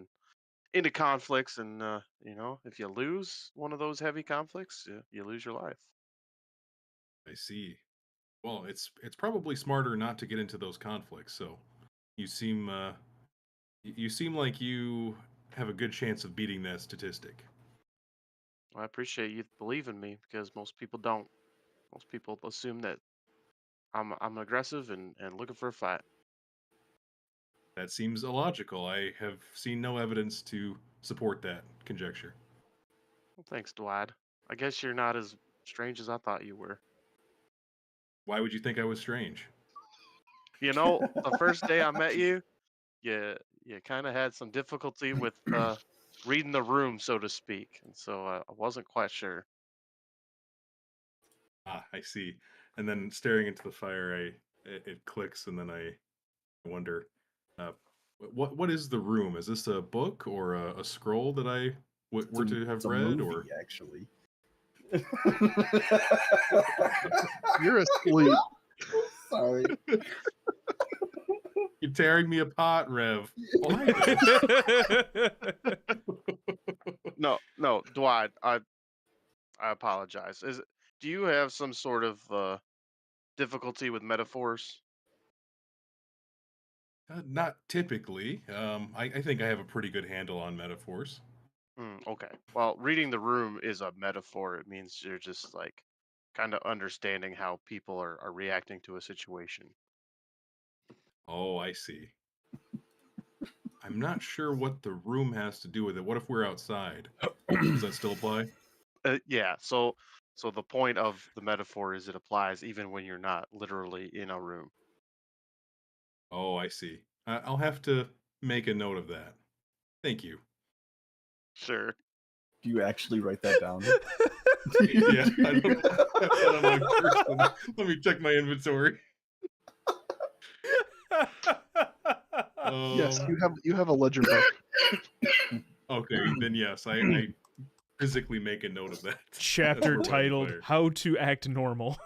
into conflicts, and you know, if you lose one of those heavy conflicts, you lose your life. I see. Well, it's probably smarter not to get into those conflicts. So you seem you seem like you have a good chance of beating that statistic. I appreciate you believing me because most people don't. Most people assume that I'm aggressive and looking for a fight. That seems illogical. I have seen no evidence to support that conjecture. Well, thanks, Dwight. I guess you're not as strange as I thought you were. Why would you think I was strange? You know, the first day I met you, you kind of had some difficulty with reading the room, so to speak, and so I wasn't quite sure. Ah, I see. And then staring into the fire, it clicks, and then I wonder, uh, what is the room? Is this a book or a scroll that I were to have It's a read, movie, or actually. You're asleep. Sorry. you're tearing me apart, Rev? Why this? No, Dwight. I apologize. Do you have some sort of difficulty with metaphors? Not typically. I think I have a pretty good handle on metaphors. Okay. Well, reading the room is a metaphor. It means you're just like kind of understanding how people are reacting to a situation. Oh, I see. I'm not sure what the room has to do with it. What if we're outside? Does that still apply? Yeah. So the point of the metaphor is it applies even when you're not literally in a room. Oh, I see. I'll have to make a note of that. Thank you. Sure. Do you actually write that down? Yeah, I don't have that on my person. Let me check my inventory. Yes, you have a ledger book. Okay, then yes, I physically make a note of that. Chapter That's where we're titled fired. "How to Act Normal."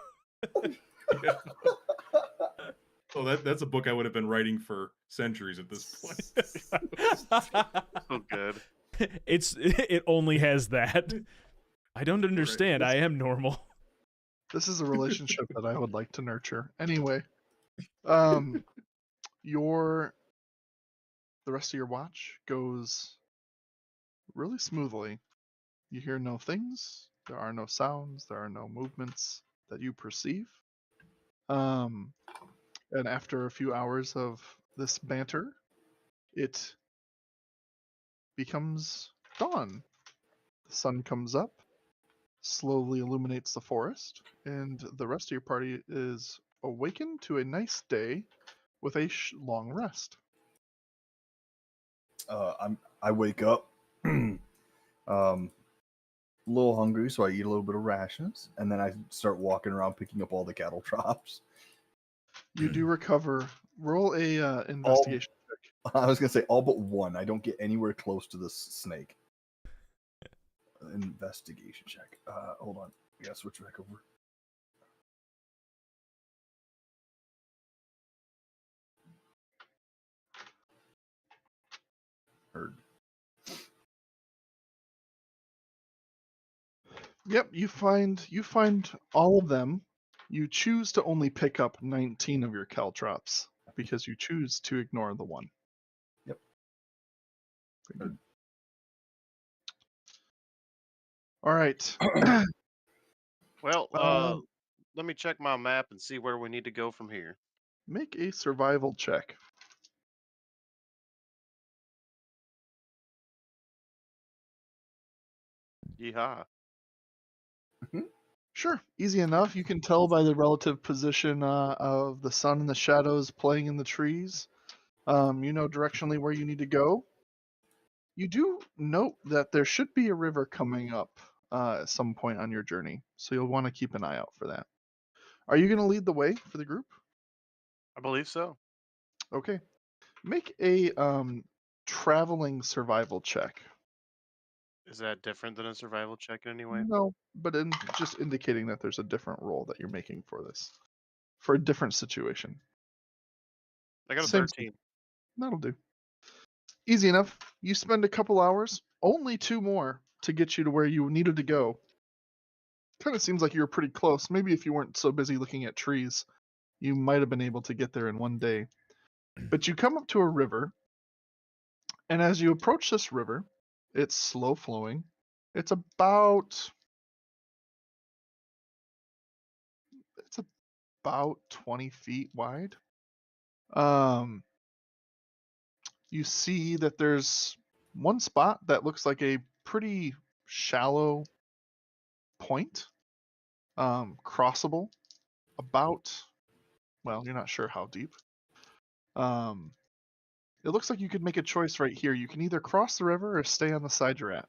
Yeah. Oh, that's a book I would have been writing for centuries at this point. So good. It only has that. I don't understand. I am normal. This is a relationship that I would like to nurture. Anyway, the rest of your watch goes really smoothly. You hear no things. There are no sounds. There are no movements that you perceive. And after a few hours of this banter, it becomes dawn. The sun comes up, slowly illuminates the forest, and the rest of your party is awakened to a nice day with a long rest. I wake up, a little hungry, so I eat a little bit of rations, and then I start walking around picking up all the cattle drops. You do recover. Roll a All, investigation check. I was gonna say all but one. I don't get anywhere close to this snake. Investigation check. Hold on. I gotta switch back over. Heard. Yep, you find all of them. You choose to only pick up 19 of your caltrops because you choose to ignore the one. Yep. Very good. All right. Well, Uh, let me check my map and see where we need to go from here. Make a survival check. Yeehaw. Sure, easy enough. You can tell by the relative position of the sun and the shadows playing in the trees. You know directionally where you need to go. You do note that there should be a river coming up at some point on your journey, so you'll want to keep an eye out for that. Are you going to lead the way for the group? I believe so. Okay. Make a traveling survival check. Is that different than a survival check in any way? No, but just indicating that there's a different roll that you're making for this, for a different situation. I got a Same 13. That'll do. Easy enough. You spend a couple hours, only 2 more to get you to where you needed to go. Kind of seems like you were pretty close. Maybe if you weren't so busy looking at trees, you might have been able to get there in one day. But you come up to a river, and as you approach this river, it's slow flowing. It's about 20 feet wide. You see that there's one spot that looks like a pretty shallow point, crossable, about, well, you're not sure how deep. It looks like you could make a choice right here. You can either cross the river or stay on the side you're at.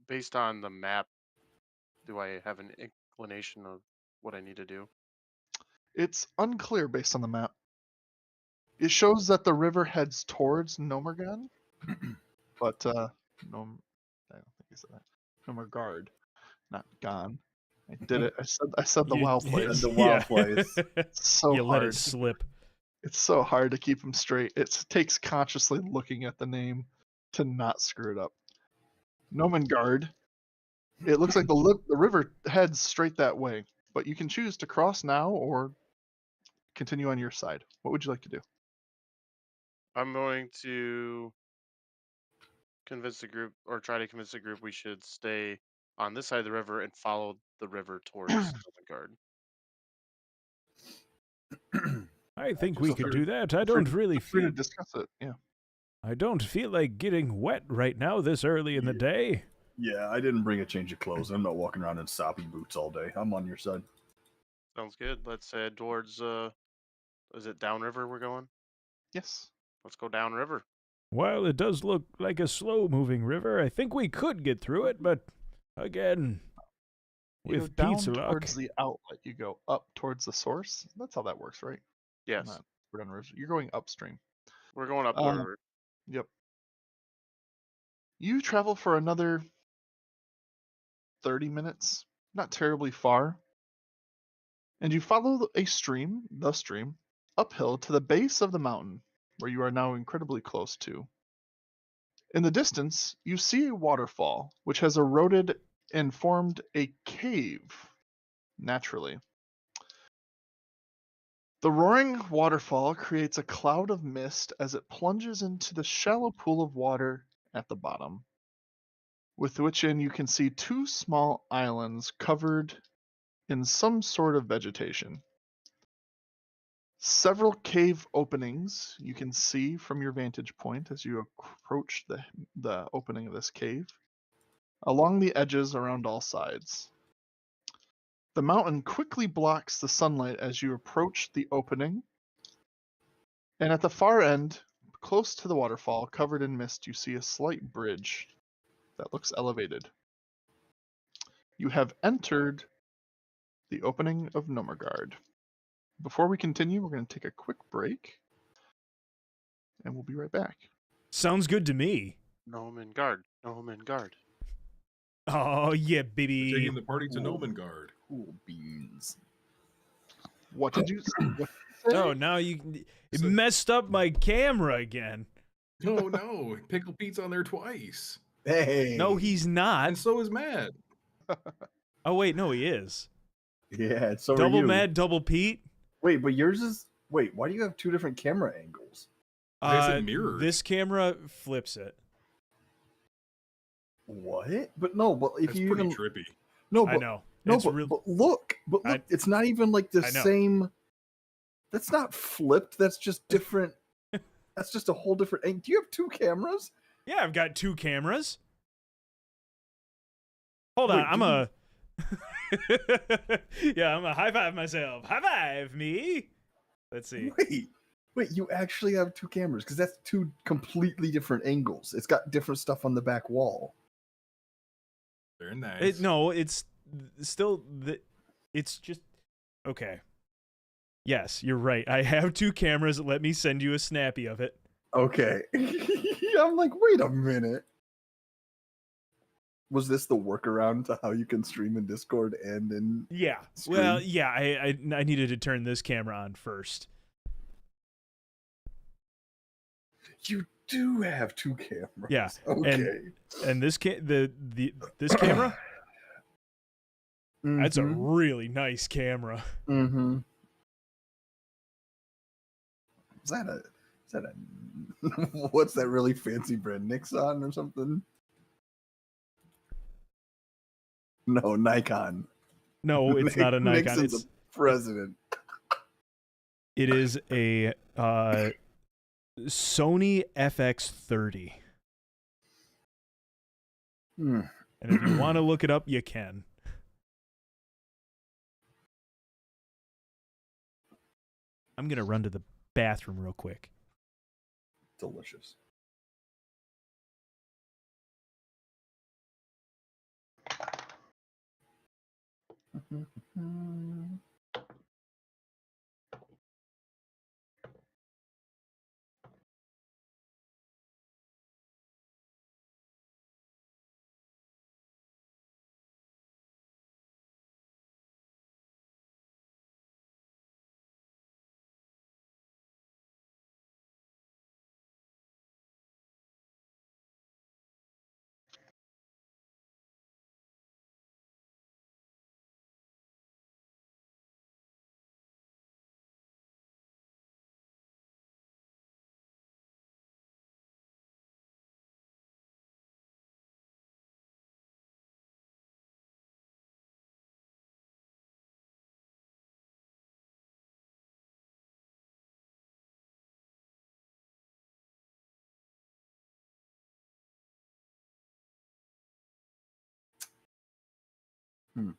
Based on the map, do I have an inclination of what I need to do? It's unclear based on the map. It shows that the river heads towards Nomergan, but I don't think I said that. Nomergard, not Gon. I did it. I said the wild place. The wild place. It's so You let hard. it slip. It's so hard to keep them straight. It takes consciously looking at the name to not screw it up. Nomengard. It looks like the river heads straight that way, but you can choose to cross now or continue on your side. What would you like to do? I'm going to convince the group, or try to convince the group, we should stay on this side of the river and follow the river towards Guard. I think we Feel could free- do that. I feel free- don't really feel free to feel. discuss it. Yeah. I don't feel like getting wet right now this early in the day. Yeah, I didn't bring a change of clothes. I'm not walking around in soppy boots all day. I'm on your side. Sounds good. Let's head towards, is it downriver we're going? Yes. Let's go downriver. While it does look like a slow-moving river, I think we could get through it, but again, You with go down pizza luck, towards the outlet. You go up towards the source. That's how that works, right? Yes. Not down the river. You're going upstream. We're going up the Um, river. Yep. You travel for another 30 minutes, not terribly far, and you follow the stream, uphill to the base of the mountain, where you are now incredibly close to. In the distance, you see a waterfall, which has eroded and formed a cave, naturally. The roaring waterfall creates a cloud of mist as it plunges into the shallow pool of water at the bottom, with which in you can see 2 small islands covered in some sort of vegetation. Several cave openings you can see from your vantage point as you approach the opening of this cave, along the edges around all sides. The mountain quickly blocks the sunlight as you approach the opening, and at the far end, close to the waterfall, covered in mist, you see a slight bridge that looks elevated. You have entered the opening of Nomergard. Before we continue, we're going to take a quick break, and we'll be right back. Sounds good to me. Nomen guard. Nomen guard. Oh yeah, We're baby. taking the party to Cool. Nomengard. Cool beans. What did you say? Oh, now it So- messed up my camera again. No, Pickle Pete's on there twice, Hey. No, he's not. and so is Matt. Oh wait, no, he is. Yeah, so are Double you. Mad, double Pete. Wait, but yours is. Wait, why do you have two different camera angles? Why is it mirrored? This camera flips it. What? But no, but if That's you pretty even trippy. no, I but know. no, It's but, real- but look, it's not even like the I know. same. That's not flipped. That's just different. That's just a whole different. Do you have two cameras? Yeah, I've got two cameras. Hold Wait, on, I'm do a. Yeah, I'm a high five myself. High five me. Let's see. Wait, you actually have two cameras because that's two completely different angles. It's got different stuff on the back wall. Very nice. No, it's still it's just okay. Yes, you're right. I have two cameras. Let me send you a snappy of it. Okay. I'm like, wait a minute. Was this the workaround to how you can stream in Discord and in Yeah. Screen. Well, yeah. I needed to turn this camera on first. You do have two cameras. Yeah, Okay. And this this camera, that's a Mhm, really nice camera. mhm. Is that a what's that really fancy brand? Nixon or something? No, Nikon. No, it's not a Nikon. Nixon's It's a president. it is a Sony FX30. Hmm. And if you want to look it up, you can. I'm gonna run to the bathroom real quick. Delicious. Hmm.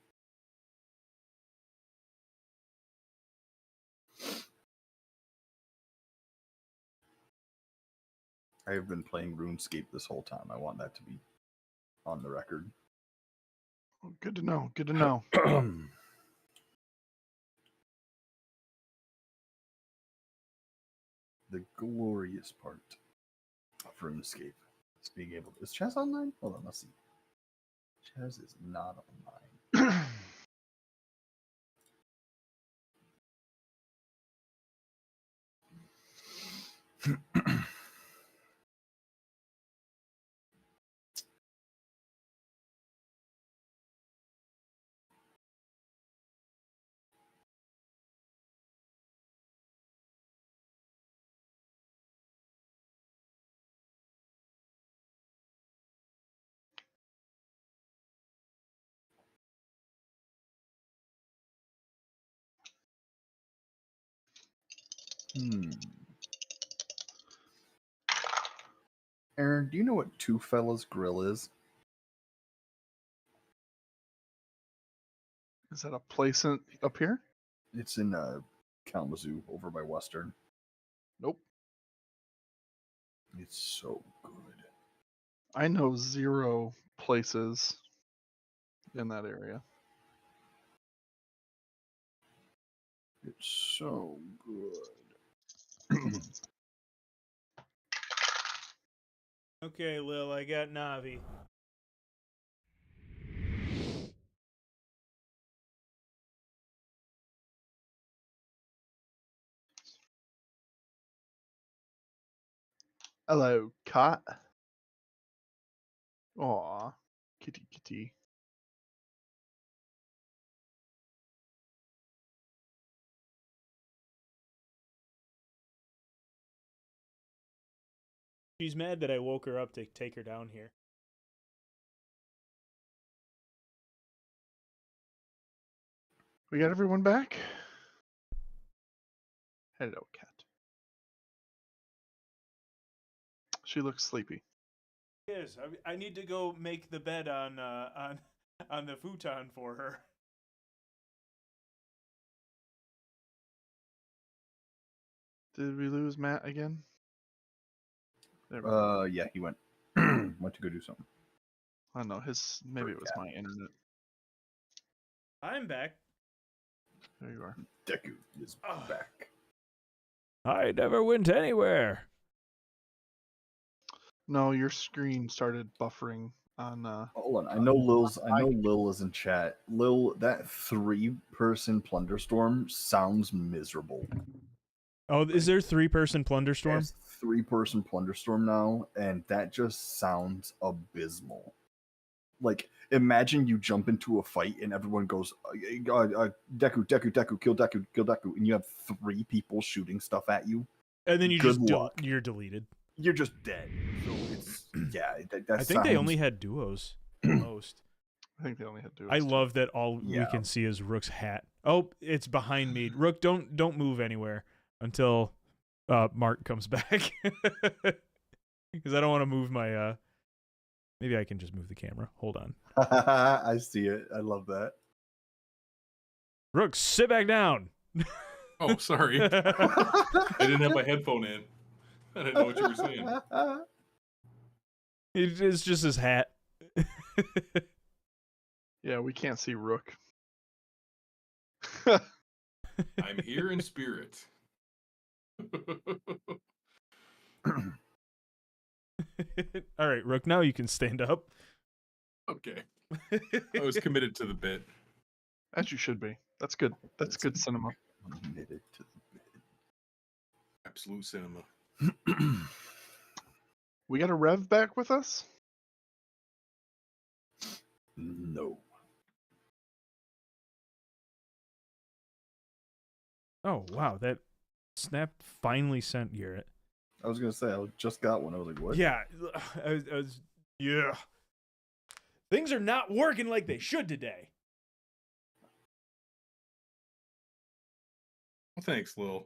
I have been playing RuneScape this whole time. I want that to be on the record. Good to know. Good to know. The glorious part of RuneScape is being able to. Is Chaz online? Hold on, let's see. Chaz is not online. Aaron, do you know what Two Fellas Grill is? Is that a place up here? It's in Kalamazoo, over by Western. Nope. It's so good. I know 0 places in that area. It's so good. Okay, Lil, I got Navi. Hello, cat. Aw, kitty kitty. She's mad that I woke her up to take her down here. We got everyone back? Hello, cat. She looks sleepy. Yes, I need to go make the bed on the futon for her. Did we lose Matt again? There we go. Yeah, he went went to go do something. I don't know. Maybe it was my internet. I'm back. There you are. Deku is back. I never went anywhere. No, your screen started buffering on. Hold on, I know Lil is in chat. Lil, that 3-person plunder storm sounds miserable. Oh, is there 3-person plunder storm? There's 3-person plunder storm now, and that just sounds abysmal. Like, imagine you jump into a fight and everyone goes, Deku, kill Deku, and you have 3 people shooting stuff at you. And then you Good just luck. You're deleted. You're just dead. So it's that I think they only had duos. Most. I think they only had duos. I love that all we can see is Rook's hat. Oh, it's behind me. Rook, don't move anywhere until Mark comes back. Because I don't want to move my maybe I can just move the camera. Hold on. I see it. I love that. Rook, sit back down. Oh, sorry. I didn't have my headphone in. I didn't know what you were saying. It's just his hat. Yeah, we can't see Rook. I'm here in spirit. All right, Rook, now you can stand up. Okay. I was committed to the bit. As you should be. That's good. That's good cinema. Committed to the Absolute cinema. We got a Rev back with us? No. Oh, wow, that Snap finally sent Garrett. I was gonna say I just got one. I was like, what? Yeah, yeah. Things are not working like they should today. Well, thanks, Lil.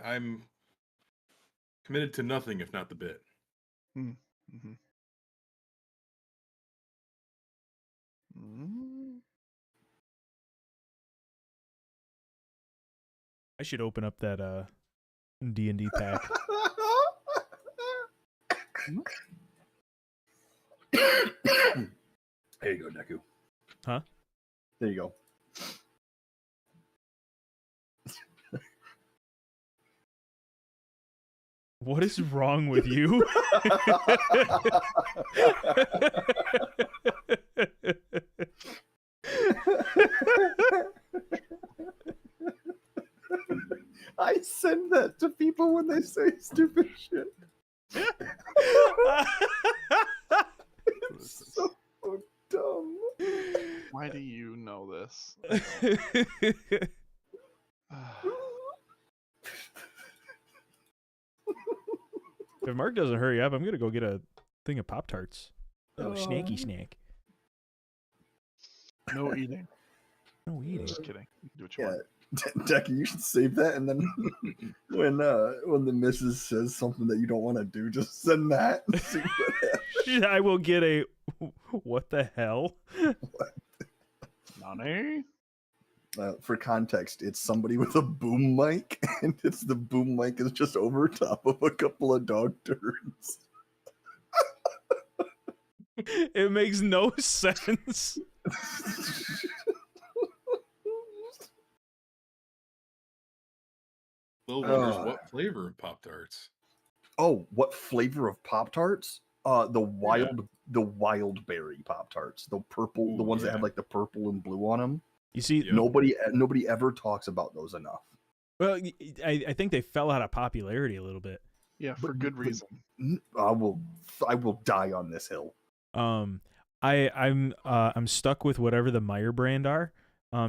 I'm committed to nothing if not the bit. Mm-hmm. I should open up that D&D pack. There you go, Deku. Huh? There you go. What is wrong with you? I send that to people when they say stupid shit. It's so dumb. Why do you know this? If Mark doesn't hurry up, I'm going to go get a thing of Pop-Tarts. Oh, snacky snack. No eating. No eating. Just kidding. You can do what you want. Decky, you should save that, and then when the missus says something that you don't want to do, just send that. And see what happens. I will get a what the hell? Nani? For context, it's somebody with a boom mic, and it's the boom mic is just over top of a couple of dog turds. It makes no sense. Little wonders what flavor of Pop-Tarts. Oh, what flavor of Pop-Tarts? The wild berry Pop-Tarts. The purple, the ones that have like the purple and blue on them. You see, nobody ever talks about those enough. Well, I think they fell out of popularity a little bit. Yeah, for good reason. I will die on this hill. I'm stuck with whatever the Meyer brand are,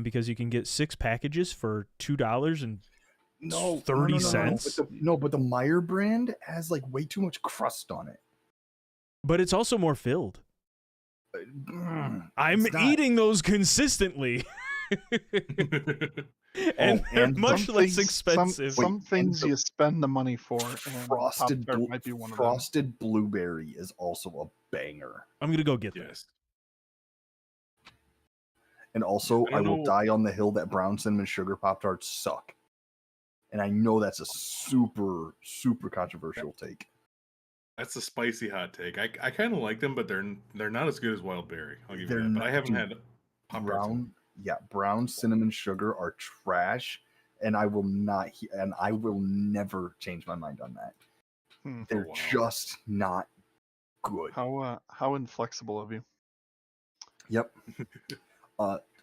because you can get 6 packages for $2.30. But the Meyer brand has like way too much crust on it. But it's also more filled. I'm eating those consistently. and they're much less expensive. Some things you spend the money for, and frosted might be one of frosted blueberry is also a banger. I'm gonna go get Yes. And also, I will die on the hill that brown cinnamon sugar Pop-Tarts suck. And I know that's a super, super controversial take. That's a spicy hot take. I kind of like them, but they're not as good as wild berry. I'll give you that. But I haven't had Pop-Tarts. Brown cinnamon sugar are trash, and I will never change my mind on that. They're just not good. How inflexible of you. Yep.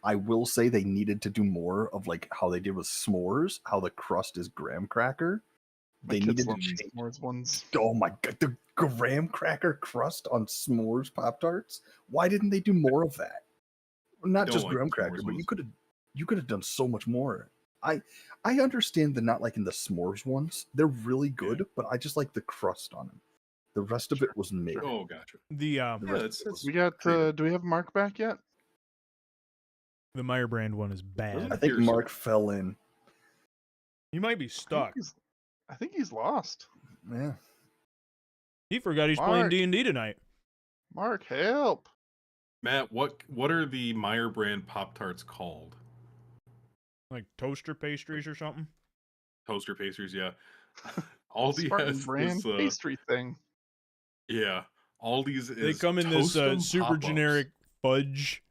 I will say they needed to do more of like how they did with s'mores, how the crust is graham cracker. They needed to change s'mores ones. Oh my god, the graham cracker crust on s'mores Pop-Tarts. Why didn't they do more of that? Not just graham cracker, but you could have done so much more. I understand the not liking the s'mores ones. They're really good, but I just like the crust on them. The rest of it was mid. Oh, gotcha. We got. Do we have Mark back yet? The Meyer brand one is bad. I think Mark fell in. He might be stuck. I think he's lost. Yeah. He forgot he's playing D&D tonight. Mark, help. Matt, what are the Meyer brand Pop-Tarts called? Like toaster pastries or something? Toaster pastries, yeah. Aldi Spartan has brand this, pastry thing. Yeah. Aldi's is they come in this super Pop-Ups. generic fudge.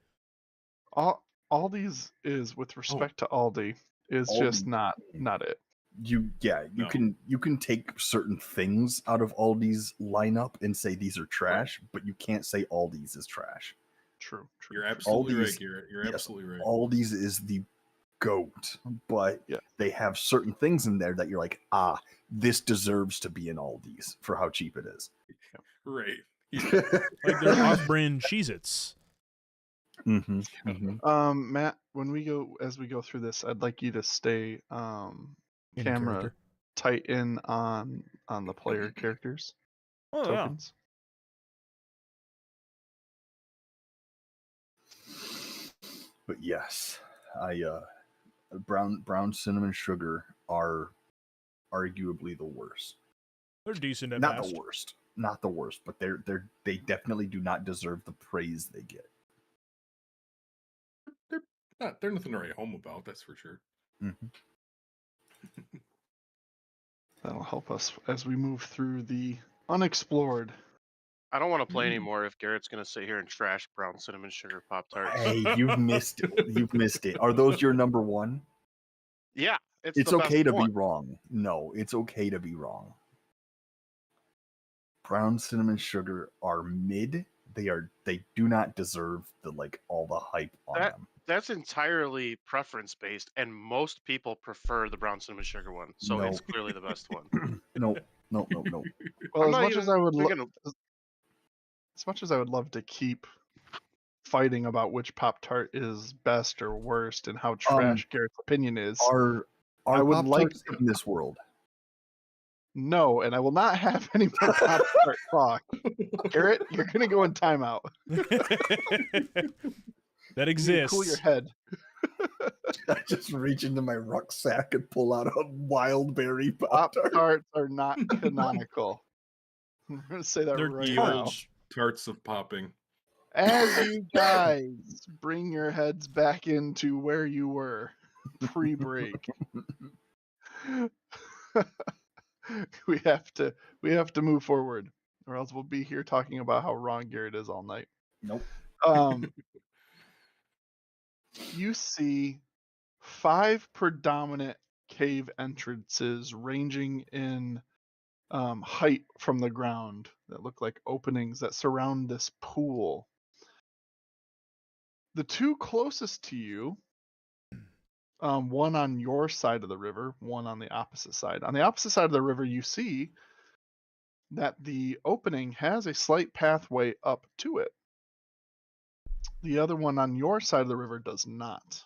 Aldi's is, with respect to Aldi, is Aldi. just not it. You can take certain things out of Aldi's lineup and say these are trash, but you can't say Aldi's is trash. True. You're absolutely Aldi's, right, Garrett. You're absolutely right. Aldi's is the GOAT, but they have certain things in there that you're like, this deserves to be in Aldi's for how cheap it is. Right. Yeah. Like they're off-brand Cheez-Its. Matt, as we go through this, I'd like you to stay camera tight in on the player characters tokens. But yes, brown cinnamon sugar are arguably the worst. They're decent at not best. Not the worst, but they definitely do not deserve the praise they get. They're nothing to write home about, that's for sure. Mm-hmm. That'll help us as we move through the unexplored. I don't want to play anymore if Garrett's going to sit here and trash brown cinnamon sugar Pop-Tarts. Hey, you've missed it. You've missed it. Are those your number one? Yeah, it's okay to be wrong. No, it's okay to be wrong. Brown cinnamon sugar are mid. They do not deserve all the hype on them. That's entirely preference based, and most people prefer the brown cinnamon sugar one, so it's clearly the best one. No. Well, as much as I would love to keep fighting about which Pop-Tart is best or worst and how trash Garrett's opinion is, I would like in this world. No, and I will not have any more Pop-Tart talk. Garrett, you're gonna go in timeout. That exists. Cool your head. I just reach into my rucksack and pull out a wild berry Pop Pop-Tart. Tarts are not canonical. I'm going to say that They're right The now. old tarts of popping. As you guys bring your heads back into where you were pre-break, we have to move forward, or else we'll be here talking about how wrong Garrett is all night. Nope. You see 5 predominant cave entrances ranging in height from the ground that look like openings that surround this pool. The 2 closest to you, one on your side of the river, one on the opposite side. On the opposite side of the river, you see that the opening has a slight pathway up to it. The other one on your side of the river does not.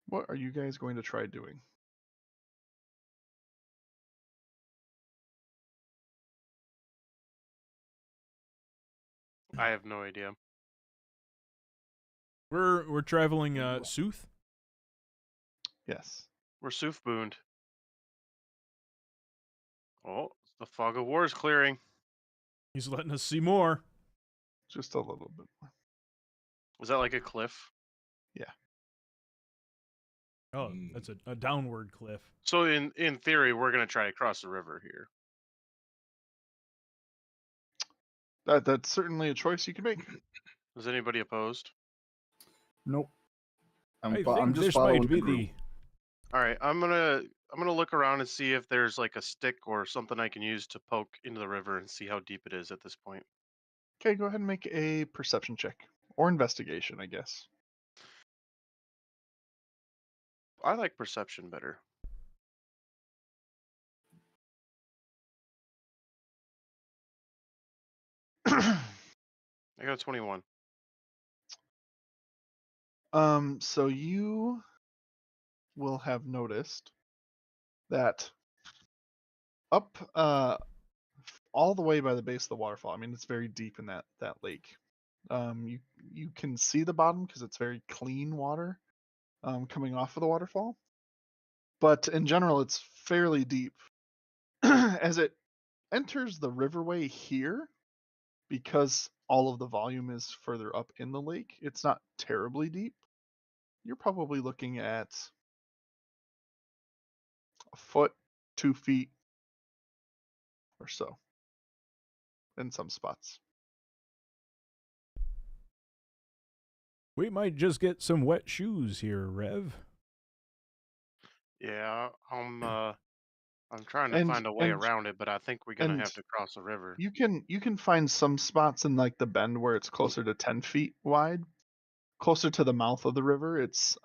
What are you guys going to try doing? I have no idea. We're traveling Sooth. Yes. We're Soothbooned. Oh, the fog of war is clearing. He's letting us see more. Just a little bit more. Is that like a cliff? Oh, that's a downward cliff. So in theory, we're gonna try to cross the river here. That's certainly a choice you can make. Is anybody opposed? Nope. I I'm think just this following might be group. the. All right, I'm gonna look around and see if there's like a stick or something I can use to poke into the river and see how deep it is at this point. Okay, go ahead and make a perception check. Or investigation, I guess. I like perception better. I got a 21. So you will have noticed that up all the way by the base of the waterfall, I mean it's very deep in that lake. You can see the bottom because it's very clean water coming off of the waterfall. But in general it's fairly deep. As it enters the riverway here, because all of the volume is further up in the lake, it's not terribly deep. You're probably looking at a foot, 2 feet or so in some spots. We might just get some wet shoes here, Rev. Yeah, I'm trying to find a way around it, but I think we're gonna have to cross the river. You can find some spots in like the bend where it's closer to 10 feet wide, closer to the mouth of the river. It's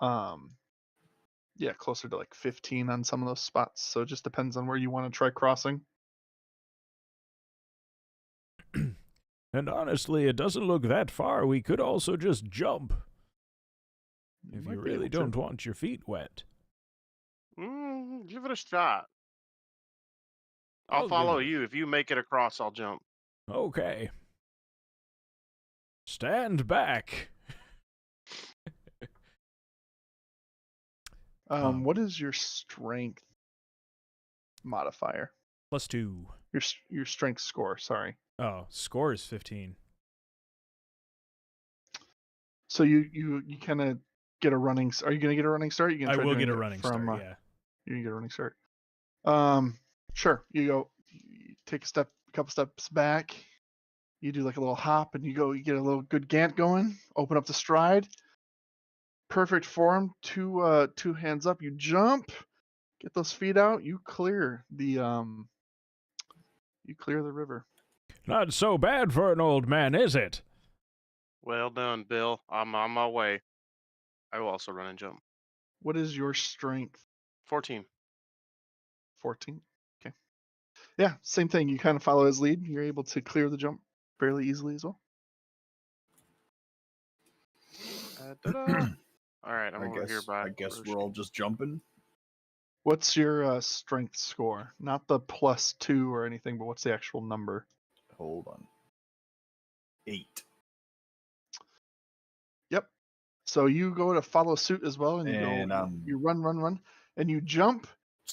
closer to like 15 on some of those spots. So it just depends on where you want to try crossing. And honestly, it doesn't look that far. We could also just jump. If might you be really able to. don't want your feet wet. Give it a shot. I'll give follow it a- you. If you make it across, I'll jump. Okay. Stand back. What is your strength modifier? +2. Your strength score, sorry. Oh, score is 15. So you kind of get a running. Are you gonna get a running start? You I try will doing get a it running from, start, yeah. You're gonna get a running start. Sure. You take a couple steps back. You do like a little hop, and you get a little good gant going. Open up the stride. Perfect form. Two hands up. You jump. Get those feet out. You clear the river. Not so bad for an old man, is it? Well done, Bill. I'm on my way. I will also run and jump. What is your strength? 14. 14. Okay. Yeah, same thing. You kind of follow his lead. You're able to clear the jump fairly easily as well. All right, I'm over here by. I guess we're all just jumping. What's your strength score? Not the +2 or anything, but what's the actual number? Hold on. 8. Yep. So you go to follow suit as well, and you you run, and you jump,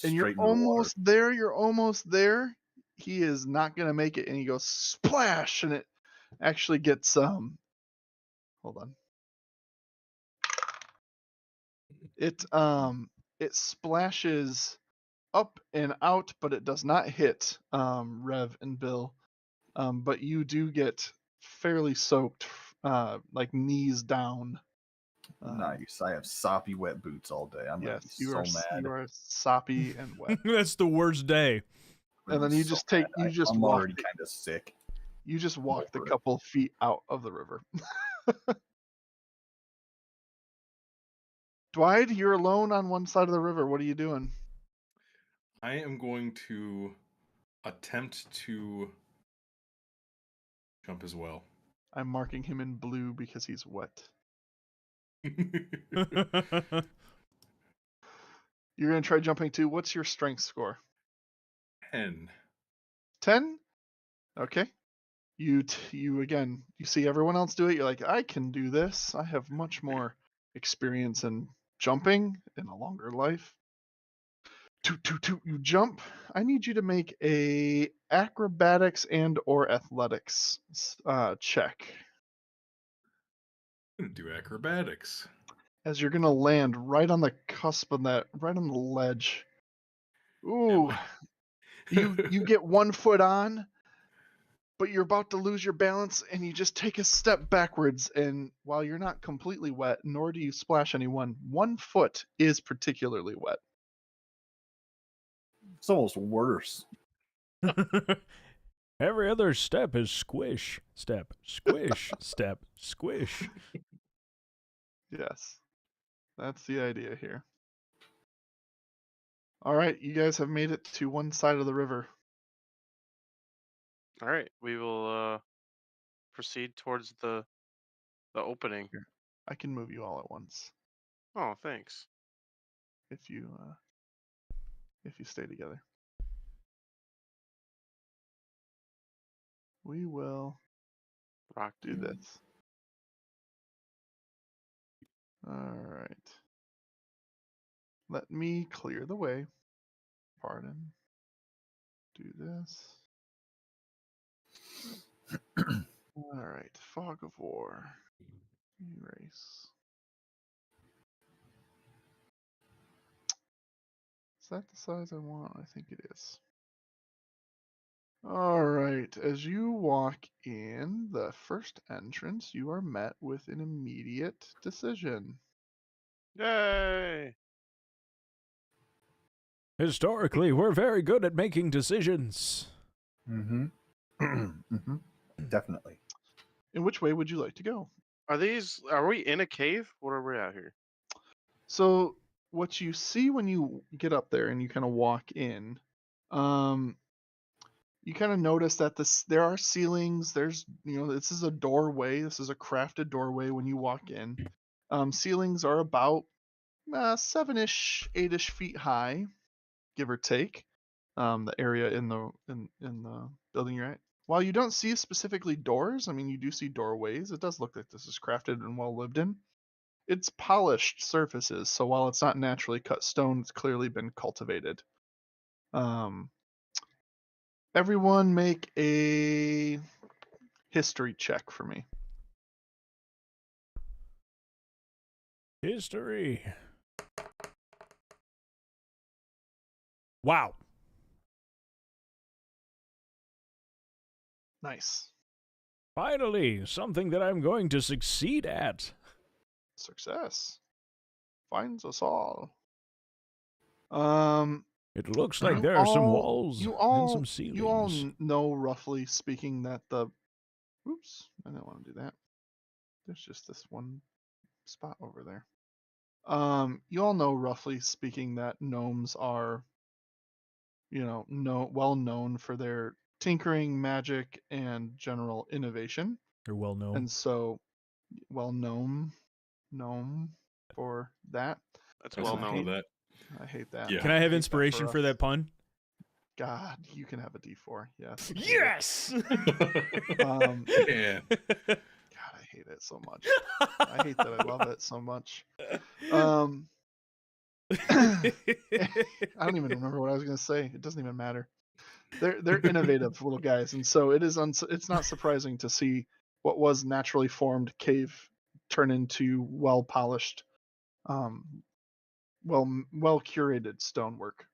and you're straight into the water. almost there. You're almost there. He is not gonna make it, and he goes splash, and it actually gets Hold on. It splashes up and out, but it does not hit Rev and Bill. But you do get fairly soaked, like knees down. Nice. I have soppy wet boots all day. I'm gonna be You so are mad. you are soppy and wet. That's the worst day. And then you just take I'm walk already kind of sick. you just walk the over it. couple feet out of the river. Dwight, you're alone on one side of the river. What are you doing? I am going to attempt to jump as well. I'm marking him in blue because he's wet. You're gonna try jumping too. What's your strength score? 10. 10? Okay. You see everyone else do it. You're like, I can do this. I have much more experience in jumping in a longer life. Toot, you jump. I need you to make a acrobatics and or athletics check. I'm going to do acrobatics. As you're gonna land right on the cusp of that, right on the ledge. Ooh, you get 1 foot on, but you're about to lose your balance, and you just take a step backwards. And while you're not completely wet, nor do you splash anyone, 1 foot is particularly wet. It's almost worse. Every other step is squish, step, squish, step, squish. Yes, that's the idea here. All right, you guys have made it to one side of the river. All right, we will proceed towards the opening. Here, I can move you all at once Oh, thanks. if you stay together. We will Rock do this. All right. Let me clear the way. Pardon. Do this. All right. Fog of War. Erase. Is that the size I want? I think it is. All right. As you walk in the first entrance, you are met with an immediate decision. Yay! Historically, we're very good at making decisions. Mm-hmm. Mm-hmm. Definitely. In which way would you like to go? Are we in a cave? What are we at here? So what you see when you get up there and you kind of walk in, you kind of notice that there are ceilings. There's, this is a doorway. This is a crafted doorway when you walk in. Ceilings are about 7-ish, 8-ish feet high, give or take. The area in the building you're at. While you don't see specifically doors, I mean, you do see doorways. It does look like this is crafted and well lived in. It's polished surfaces, so while it's not naturally cut stone, it's clearly been cultivated. Everyone make a history check for me. History. Wow. Nice. Finally, something that I'm going to succeed at. Success finds us all. It looks like there are some walls and some ceilings. You all know, roughly speaking, that oops, I didn't want to do that. There's just this one spot over there. You all know, roughly speaking, that gnomes are, well known for their tinkering, magic, and general innovation. They're well known. And so, gnome for that. That's well known. That. I hate that. Yeah. Can I have inspiration for that pun? God, you can have a D4. Yes. Yes. Yeah. God, I hate it so much. I hate that I love it so much. I don't even remember what I was going to say. It doesn't even matter. They're innovative little guys, and so it's not surprising to see what was naturally formed cave turn into well polished, well curated stonework.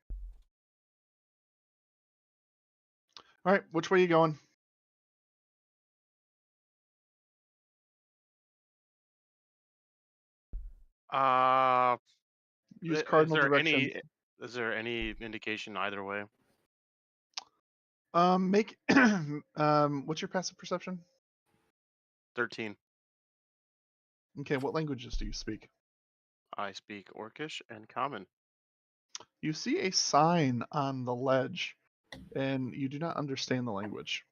All right, which way are you going? Use cardinal direction. Is there any indication either way? Make what's your passive perception? 13. Okay, what languages do you speak? I speak Orcish and Common. You see a sign on the ledge, and you do not understand the language.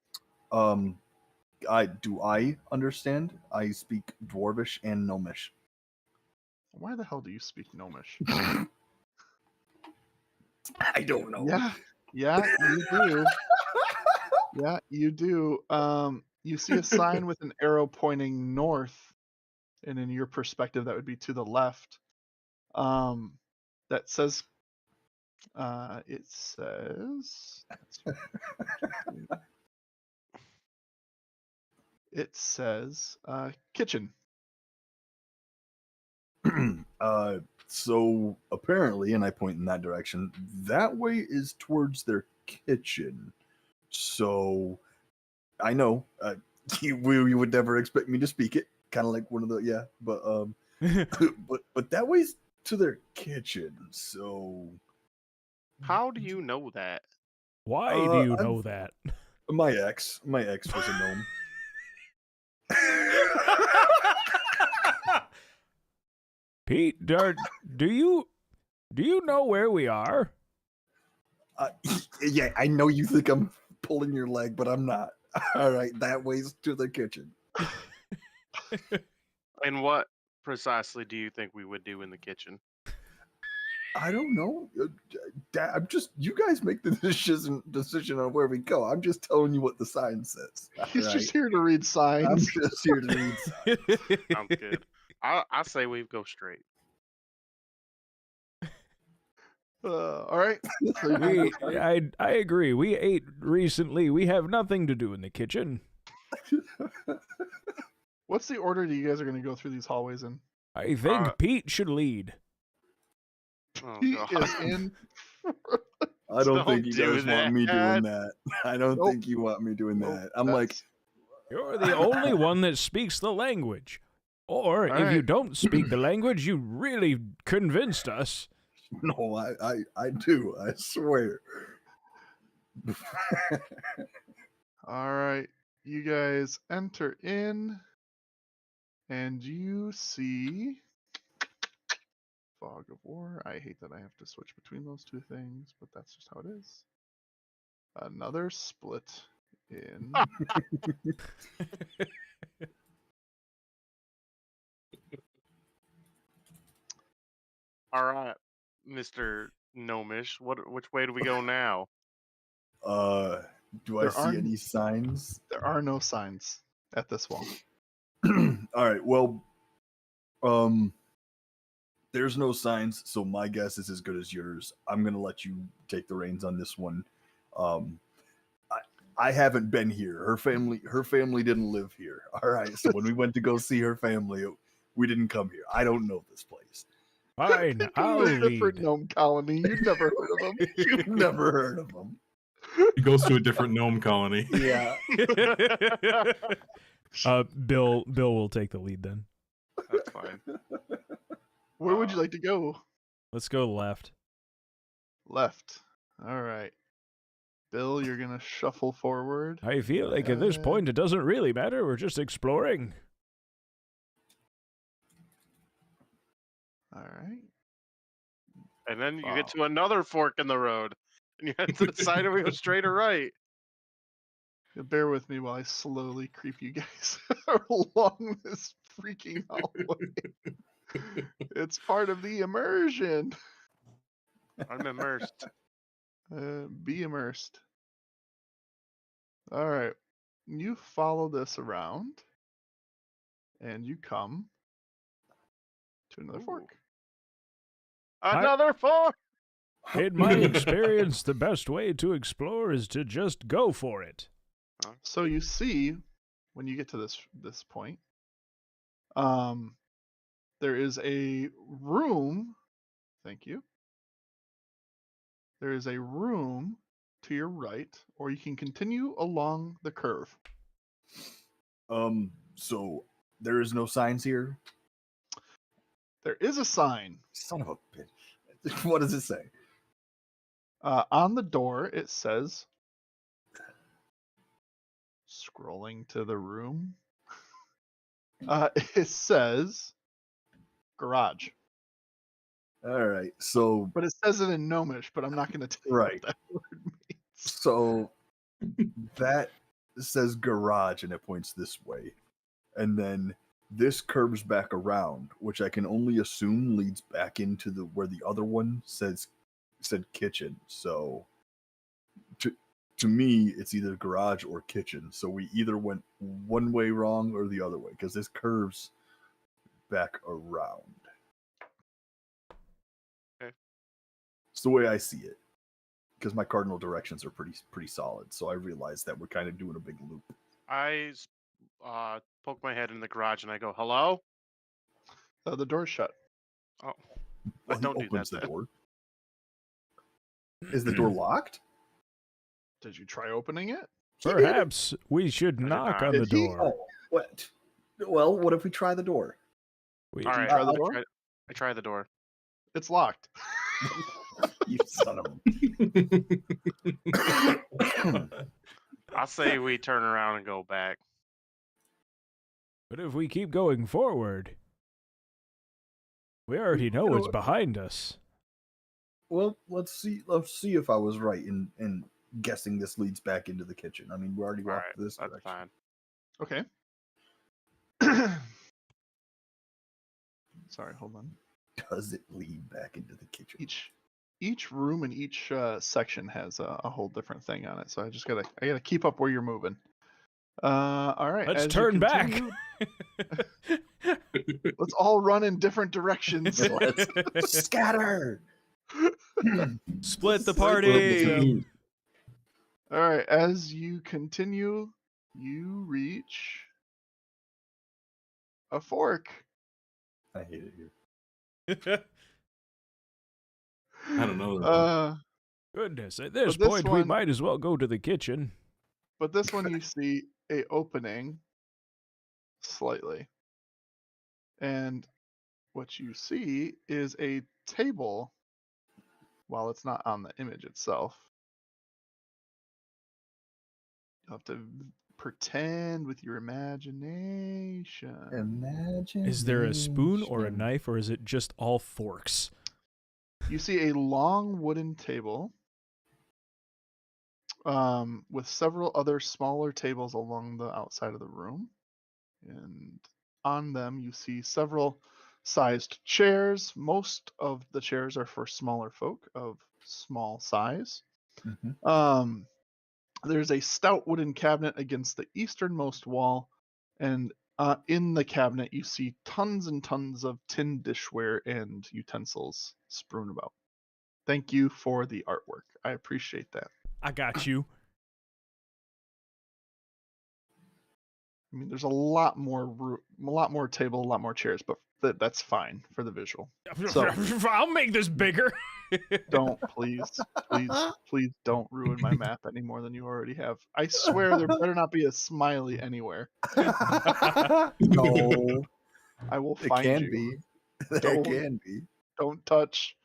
I understand. I speak Dwarvish and Gnomish. Why the hell do you speak Gnomish? I don't know. Yeah, you do. Yeah, you do. You see a sign with an arrow pointing north, and in your perspective, that would be to the left. That says, it says, kitchen. So apparently, and I point in that direction, that way is towards their kitchen. So I know you would never expect me to speak it, kind of like one of the but that way's to their kitchen. So how do you know that? Why do you know that? My ex was a gnome. Pete, do you know where we are? Yeah, I know you think I'm pulling your leg, but I'm not. All right, that way's to the kitchen. And what precisely do you think we would do in the kitchen? I don't know. I'm just, you guys make the decision on where we go. I'm just telling you what the sign says. He's just here to read signs. I'm just here to read signs. Sounds good. I say we go straight. All right. I agree. We ate recently. We have nothing to do in the kitchen. What's the order that you guys are going to go through these hallways in? I think Pete should lead. Oh, He God. is in. I don't think you do guys want me that. doing that. I don't Nope. think you want me doing Nope, that. I'm like, You're the only one that speaks the language. Or All if you right. don't speak the language, you really convinced us. no, I do. I swear. All right. You guys enter in, and you see Fog of War. I hate that I have to switch between those two things, but that's just how it is. Another split in. All right, Mr. Gnomish. Which way do we go now? Do I see any signs? There are no signs at this wall. All right. Well, there's no signs, so my guess is as good as yours. I'm gonna let you take the reins on this one. I haven't been here. Her family didn't live here. All right. So when we went to go see her family, we didn't come here. I don't know this place. Fine, I'll a different lead. gnome colony. You've never heard of them. You've never heard of them. He goes to a different gnome colony. Yeah. Bill will take the lead then. That's fine. Where would you like to go? Let's go left. Left. All right. Bill, you're going to shuffle forward. I feel like at this point it doesn't really matter. We're just exploring. All right. And then you get to another fork in the road, and you have to decide if we go straight or right. Bear with me while I slowly creep you guys along this freaking hallway. It's part of the immersion. I'm immersed. Be immersed. All right. You follow this around, and you come to another Ooh. fork. Another fork. In my experience, the best way to explore is to just go for it. So you see, when you get to this point, there is a room. Thank you. There is a room to your right, or you can continue along the curve. So there is no signs here. There is a sign. Son of a bitch. What does it say? On the door, it says, scrolling to the room, it says garage. All right. So But it says it in Gnomish, but I'm not going to tell you right. what that word means. So that says garage and it points this way. And then this curves back around, which I can only assume leads back into the where the other one said kitchen. So to me, it's either garage or kitchen. So we either went one way wrong or the other way because this curves back around. Okay. It's the way I see it. Because my cardinal directions are pretty solid, so I realize that we're kind of doing a big loop. I poke my head in the garage and I go, "Hello." The door's shut. Oh, Well, don't he do that. opens the Then. door. Is the door locked? Did you try opening it? Perhaps we should did knock not. on the Did he? door. Oh, what? Well, what if we try the door? We, All right, try the door? I try the door. It's locked. You son of a... I say we turn around and go back. But if we keep going forward, we already know it's behind us. Well, let's see if I was right in guessing this leads back into the kitchen. I mean, we already All walked right, this that's direction. fine. Okay. Sorry, hold on. Does it lead back into the kitchen? Each room and each section has a whole different thing on it, so I gotta keep up where you're moving. All right. Let's as you turn back. continue- Let's all run in different directions. Let's scatter. Split the party. All right. As you continue, you reach a fork. I hate it here. I don't know. Goodness, at this this point, we one- might as well go to the kitchen. But this one you see a opening slightly. And what you see is a table, while it's not on the image itself. You have to pretend with your imagination. Imagine. Is there a spoon or a knife, or is it just all forks? You see a long wooden table with several other smaller tables along the outside of the room. And on them, you see several sized chairs. Most of the chairs are for smaller folk of small size. Mm-hmm. There's a stout wooden cabinet against the easternmost wall, and in the cabinet you see tons and tons of tin dishware and utensils strewn about. Thank you for the artwork. I appreciate that. I got you. I mean, there's a lot more table, a lot more chairs, but that's fine for the visual. So- I'll make this bigger. Don't please don't ruin my map any more than you already have. I swear there better not be a smiley anywhere. No, I will it find can you. be. There Don't- can be. Don't touch.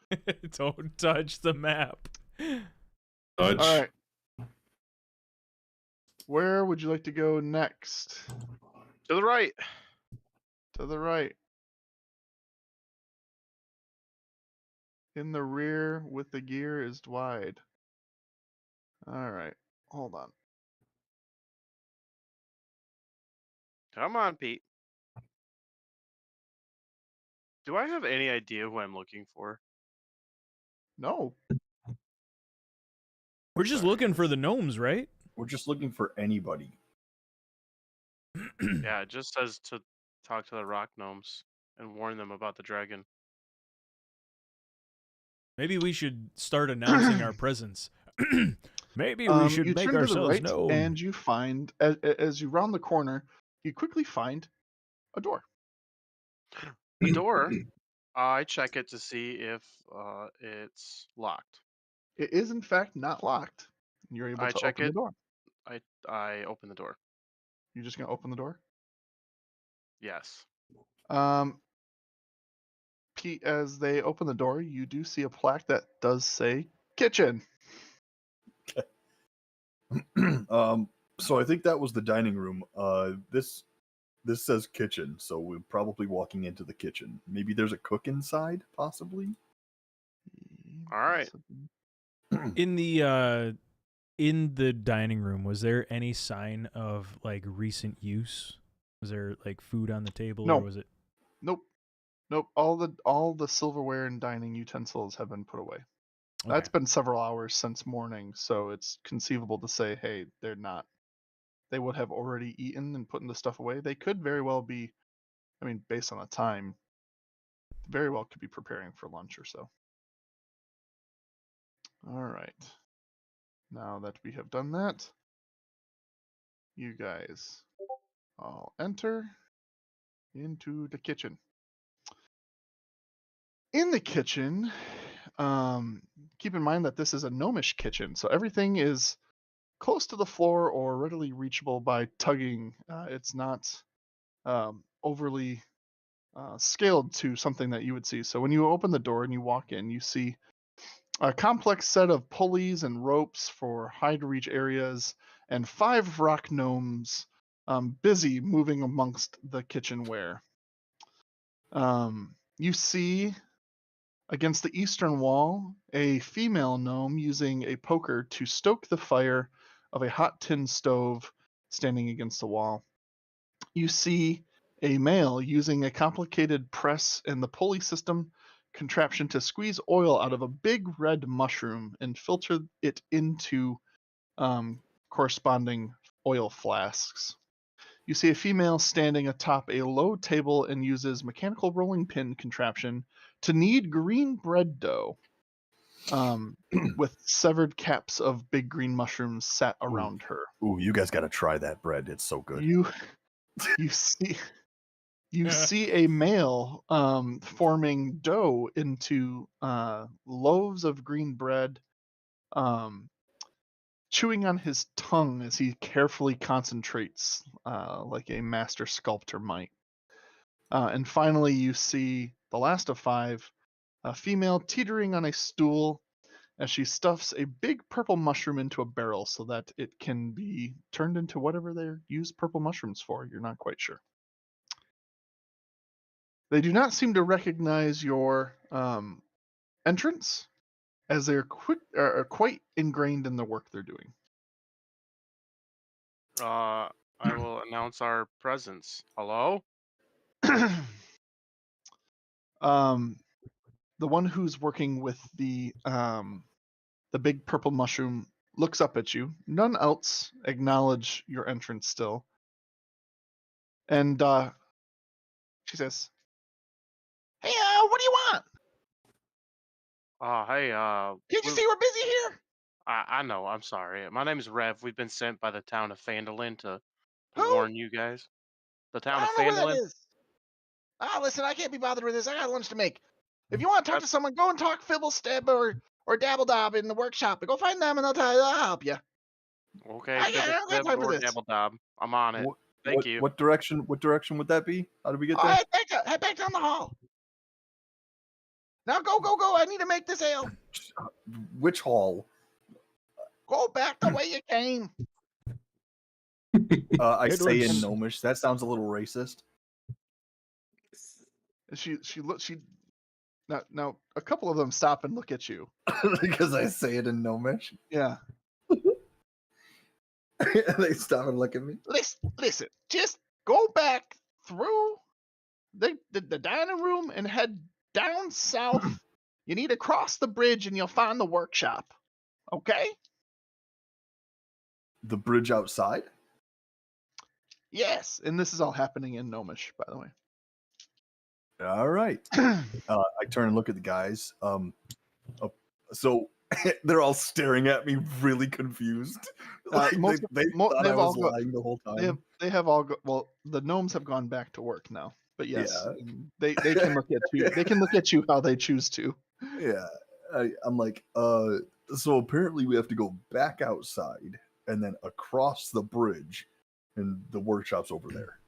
Don't touch the map. Touch. All right. Where would you like to go next? To the right. To the right. In the rear with the gear is wide. All right. Hold on. Come on, Pete. Do I have any idea who I'm looking for? No. We're just looking for the gnomes, right? We're just looking for anybody. Yeah, it just says to talk to the rock gnomes and warn them about the dragon. Maybe we should start announcing our presence. Maybe we should You make turn to the ourselves right, known. and you find, as you round the corner, you quickly find a door. The door, I check it to see if it's locked. It is, in fact, not locked. You're able I to check open the it. door. I open the door. You're just gonna open the door. Yes. Pete, as they open the door, you do see a plaque that does say kitchen. So I think that was the dining room. This says kitchen, so we're probably walking into the kitchen. Maybe there's a cook inside, possibly. All right. In the dining room, was there any sign of like recent use? Was there like food on the table, No. or was it? Nope. All the silverware and dining utensils have been put away. Okay. That's been several hours since morning, so it's conceivable to say, hey, they're not. They would have already eaten and putting the stuff away. They could very well be, I mean, based on the time, very well could be preparing for lunch or so. All right. Now that we have done that, you guys all enter into the kitchen. In the kitchen, keep in mind that this is a gnomish kitchen, so everything is close to the floor or readily reachable by tugging. It's not overly scaled to something that you would see. So when you open the door and you walk in, you see a complex set of pulleys and ropes for high-to-reach areas, and 5 rock gnomes busy moving amongst the kitchenware. You see against the eastern wall a female gnome using a poker to stoke the fire of a hot tin stove standing against the wall. You see a male using a complicated press and the pulley system contraption to squeeze oil out of a big red mushroom and filter it into corresponding oil flasks. You see a female standing atop a low table and uses mechanical rolling pin contraption to knead green bread dough with severed caps of big green mushrooms sat around her. Ooh, you guys got to try that bread. It's so good. You see a male forming dough into loaves of green bread, chewing on his tongue as he carefully concentrates like a master sculptor might. And finally, you see the last of 5, a female teetering on a stool as she stuffs a big purple mushroom into a barrel so that it can be turned into whatever they use purple mushrooms for. You're not quite sure. They do not seem to recognize your entrance, as they're quite ingrained in the work they're doing. I will announce our presence. Hello? The one who's working with the big purple mushroom looks up at you. None else acknowledge your entrance still. And she says, "Hey, what do you want? Hey, Can't you see we're busy here? I know, I'm sorry. My name is Rev. We've been sent by the town of Phandalin to Who? warn you guys. The I town of don't know where that Phandalin? is. Listen, I can't be bothered with this. I got lunch to make. If you want to talk to someone, go and talk Fibble Steb or Dabble Dob in the workshop. Go find them and they'll help you. Okay, I don't got time for this. Dabble Dob. I'm on it. Thank you. What direction would that be? How did we get there? Head back down the hall. Now go. I need to make this ale. Which hall? Go back the way you came. I say in Edwards. Gnomish. That sounds a little racist. Now a couple of them stop and look at you. Because I say it in Gnomish. Yeah. They stop and look at me. Listen, just go back through the dining room and head down south. You need to cross the bridge and you'll find the workshop. Okay? The bridge outside? Yes, and this is all happening in Gnomish, by the way. All right. I turn and look at the guys. So they're all staring at me, really confused. Like most they mo- thought I they've all was got- lying the whole They have time. they have all well, the gnomes have gone back to work now. But yes, Yeah. they can look at you. They can look at you how they choose to. Yeah. I'm like, so apparently we have to go back outside and then across the bridge, and the workshop's over there.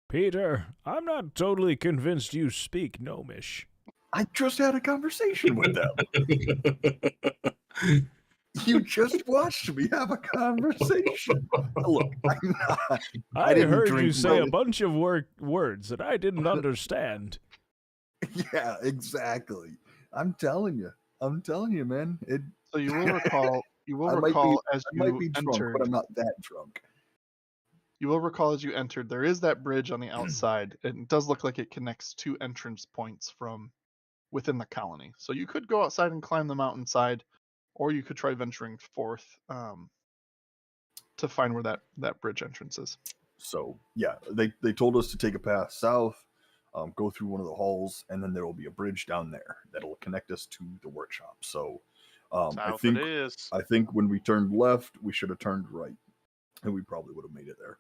Peter, I'm not totally convinced you speak Gnomish. I just had a conversation with them. You just watched me have a conversation. Look, I'm not. I didn't heard you drink say a milk. bunch of words that I didn't understand. Yeah, exactly. I'm telling you, man. So you will recall. You will I recall as might you be drunk, entered. but I'm not that drunk. You will recall as you entered. There is that bridge on the outside. And it does look like it connects 2 entrance points from within the colony. So you could go outside and climb the mountainside, or you could try venturing forth to find where that bridge entrance is. So yeah, they told us to take a path south, go through one of the halls, and then there will be a bridge down there that'll connect us to the workshop. So South it is. I think when we turned left, we should have turned right, and we probably would have made it there.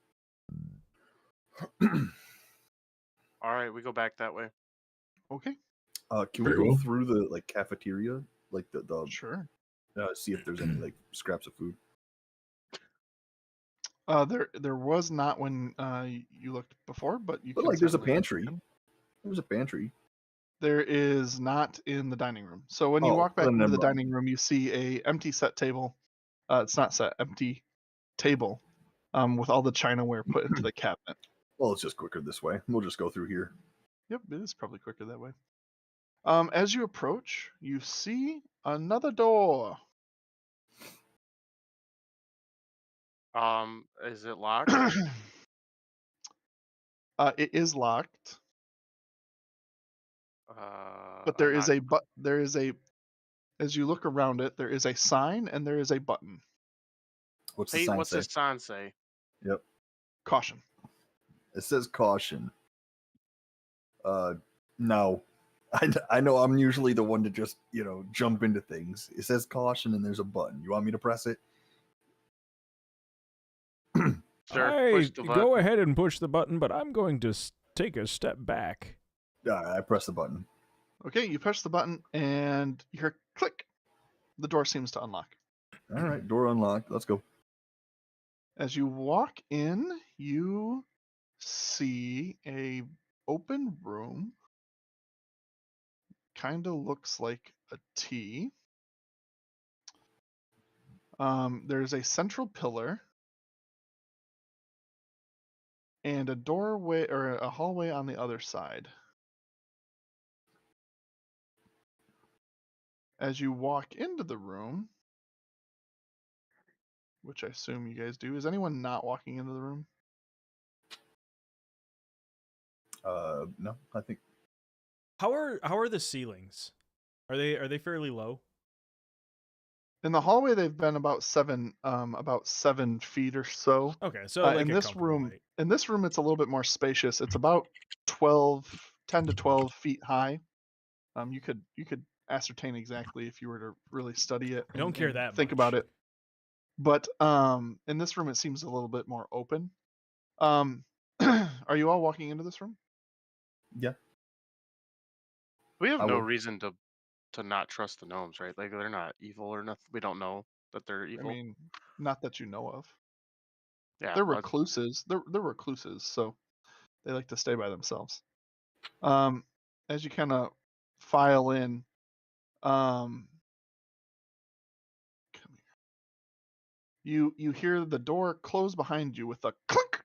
All right, we go back that way. Okay, Can we Very go well. through the cafeteria, like the sure. see if there's any like scraps of food? There was not when you looked before, but you But can like, there's a certainly look pantry. again. There's a pantry. There is not in the dining room. So when you Oh, walk back then into the never mind. dining room, you see a empty set table. It's not set, empty table, with all the chinaware put into the cabinet. Well, it's just quicker this way. We'll just go through here. Yep, it is probably quicker that way. As you approach, you see another door. Is it locked? It is locked, but I'm not- there is a as you look around it, there is a sign and there is a button. What's the Hey, sign what's say? this sign say? Yep. Caution. It says caution. No. I know I'm usually the one to just, jump into things. It says caution and there's a button. You want me to press it? Sure, push the button. Go ahead and push the button, but I'm going to take a step back. I press the button. Okay, you push the button and you hear click. The door seems to unlock. All right, door unlocked. Let's go. As you walk in, you see a open room. Kind of looks like a T. There's a central pillar and a doorway or a hallway on the other side. As you walk into the room, which I assume you guys do, is anyone not walking into the room? No, I think How are the ceilings? Are they fairly low? In the hallway, they've been about 7 feet or so. Okay, so like in a this comfortable room, height. it's a little bit more spacious. It's about 10 to 12 feet high. You could ascertain exactly if you were to really study it. I don't care and that think much. about it. But in this room, it seems a little bit more open. Are you all walking into this room? yeah. We have I no would. reason to not trust the gnomes, right? Like they're not evil or nothing. We don't know that they're evil. I mean, not that you know of. yeah, They're recluses. They're recluses, so they like to stay by themselves. As you kind of file in, come here. You hear the door close behind you with a click,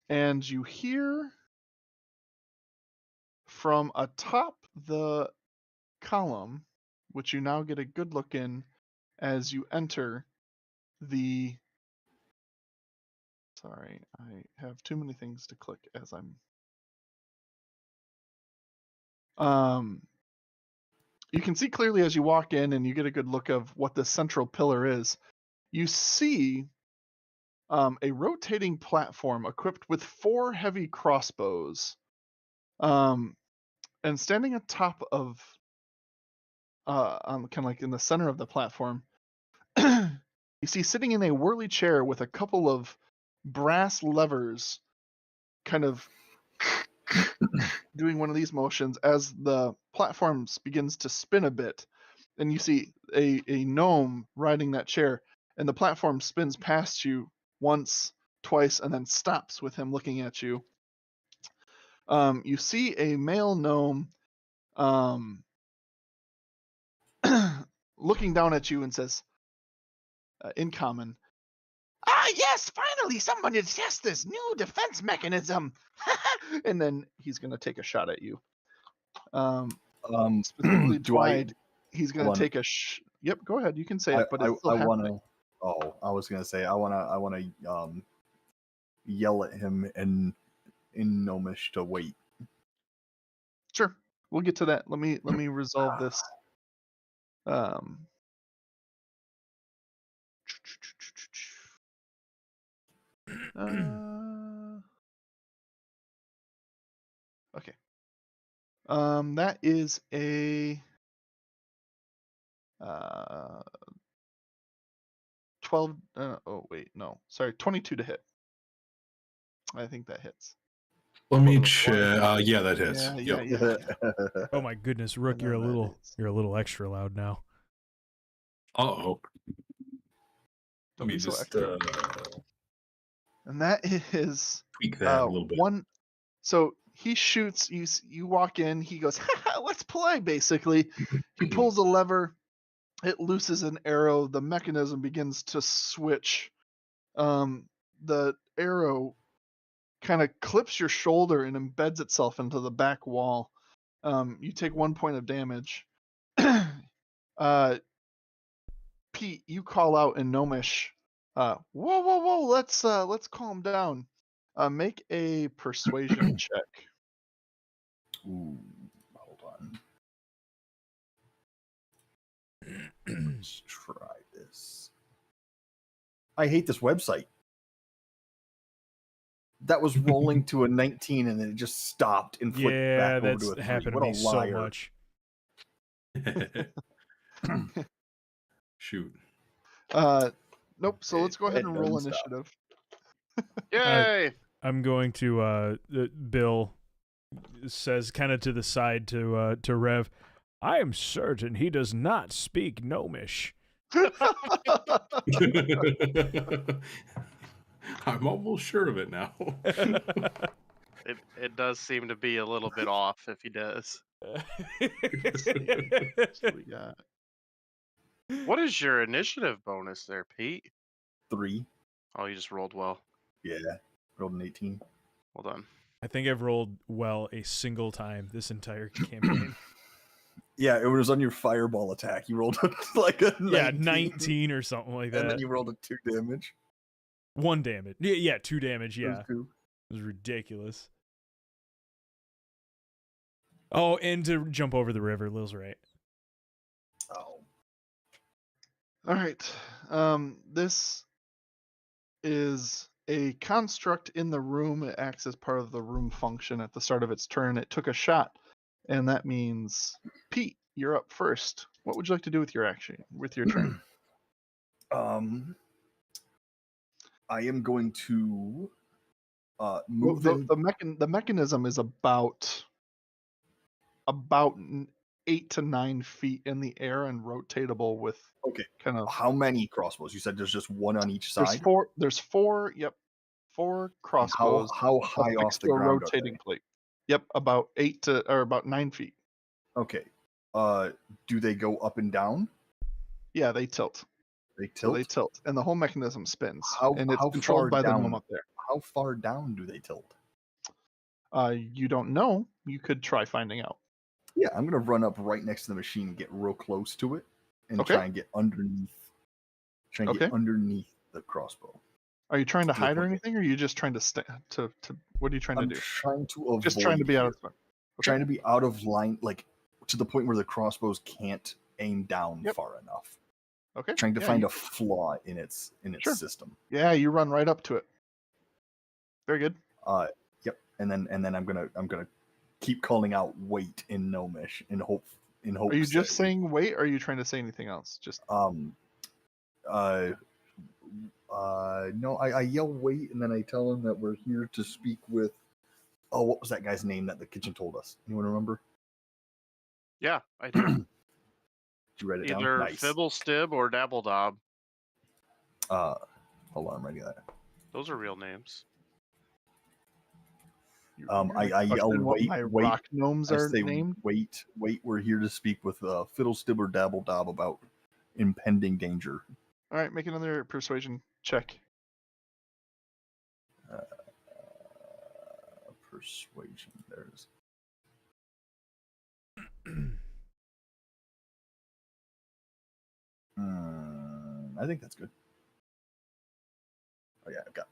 and you hear from atop the column, which you now get a good look in as you enter the. Sorry, I have too many things to click as I'm. You can see clearly as you walk in and you get a good look of what the central pillar is. You see a rotating platform equipped with 4 heavy crossbows. And standing atop of, kind of like in the center of the platform, you see sitting in a whirly chair with a couple of brass levers, kind of doing one of these motions as the platform begins to spin a bit, and you see a gnome riding that chair, and the platform spins past you once, twice, and then stops with him looking at you. You see a male gnome looking down at you and says, in common, "Ah, yes, finally somebody tests this new defense mechanism." And then he's going to take a shot at you. Specifically Twide, he's going to take a Yep, go ahead. You can say it, but it's still happening. I was going to say, I want to yell at him in Gnomish to wait. Sure. We'll get to that. Let me resolve this. Okay. That is a 12. Oh wait, no, sorry, 22 to hit. I think that hits. Let me check. Yeah, that hits. Yeah. Oh my goodness, Rook, you're a little extra loud now. Uh-oh. Don't Let me be so just extra. And that is tweak that a little bit. one. So he shoots. You walk in. He goes, "Let's play." Basically, he pulls a lever. It looses an arrow. The mechanism begins to switch. The arrow kind of clips your shoulder and embeds itself into the back wall. You take 1 point of damage. Pete, you call out in Gnomish, whoa, let's calm down. Make a persuasion check. Ooh, hold on. Let's try this. I hate this website. That was rolling to a 19 and then it just stopped and flipped back over to a 3. Happened What to me a so liar. much. Shoot. Nope. So let's go ahead and roll initiative. Yay! I'm going to Bill says kind of to the side to Rev, "I am certain he does not speak Gnomish." I'm almost sure of it now. It does seem to be a little bit off if he does. So we got What is your initiative bonus there, Pete? 3. Oh, you just rolled well. Yeah, rolled an 18. Well done. I think I've rolled well a single time this entire campaign. Yeah, it was on your fireball attack. You rolled like a 19. Yeah, 19 or something like that. And then you rolled a 2 damage. 1 damage. Yeah, 2 damage. Yeah, It was ridiculous. Oh, and to jump over the river, Lil's right. Oh. All right. This is a construct in the room. It acts as part of the room function at the start of its turn. It took a shot, and that means Pete, you're up first. What would you like to do with your action, with your turn? I am going to move the mechanism is about 8 to 9 feet in the air and rotatable with kind of. How many crossbows? You said there's just one on each side. There's 4. Yep, 4 crossbows. How high off the ground? Rotating plate. Yep, about 9 feet. Okay. Do they go up and down? Yeah, they tilt. They tilt. So they tilt, and the whole mechanism spins. And it's how controlled by the gnome up there. How far down do they tilt? You don't know. You could try finding out. Yeah, I'm gonna run up right next to the machine and get real close to it, and try and get underneath. Get underneath the crossbow. Are you trying to hide or anything, or are you just trying to what are you trying to do? Trying to avoid. Just trying to be out of. Trying to be out of line, like to the point where the crossbows can't aim down far enough. Okay. trying to yeah, find you- a flaw in its Sure. system. Yeah, you run right up to it. Very good. Yep. And then I'm gonna keep calling out wait in Gnomish in hopes Are you just that saying wait, or are you trying to say anything else? Just no, I yell wait, and then I tell him that we're here to speak with. Oh, what was that guy's name that the kitchen told us? Anyone remember? Yeah, I do. Did you write it down? Either Nice. Fibble Stib or Dabbledob. Hold on, I'm writing that. Those are real names. you're I gonna yell question what wait, my wait. rock gnomes I are say named. wait. We're here to speak with Fiddlestib or Dabbledob about impending danger. All right, make another persuasion check. Persuasion. There it is. I think that's good. Oh yeah, I've got.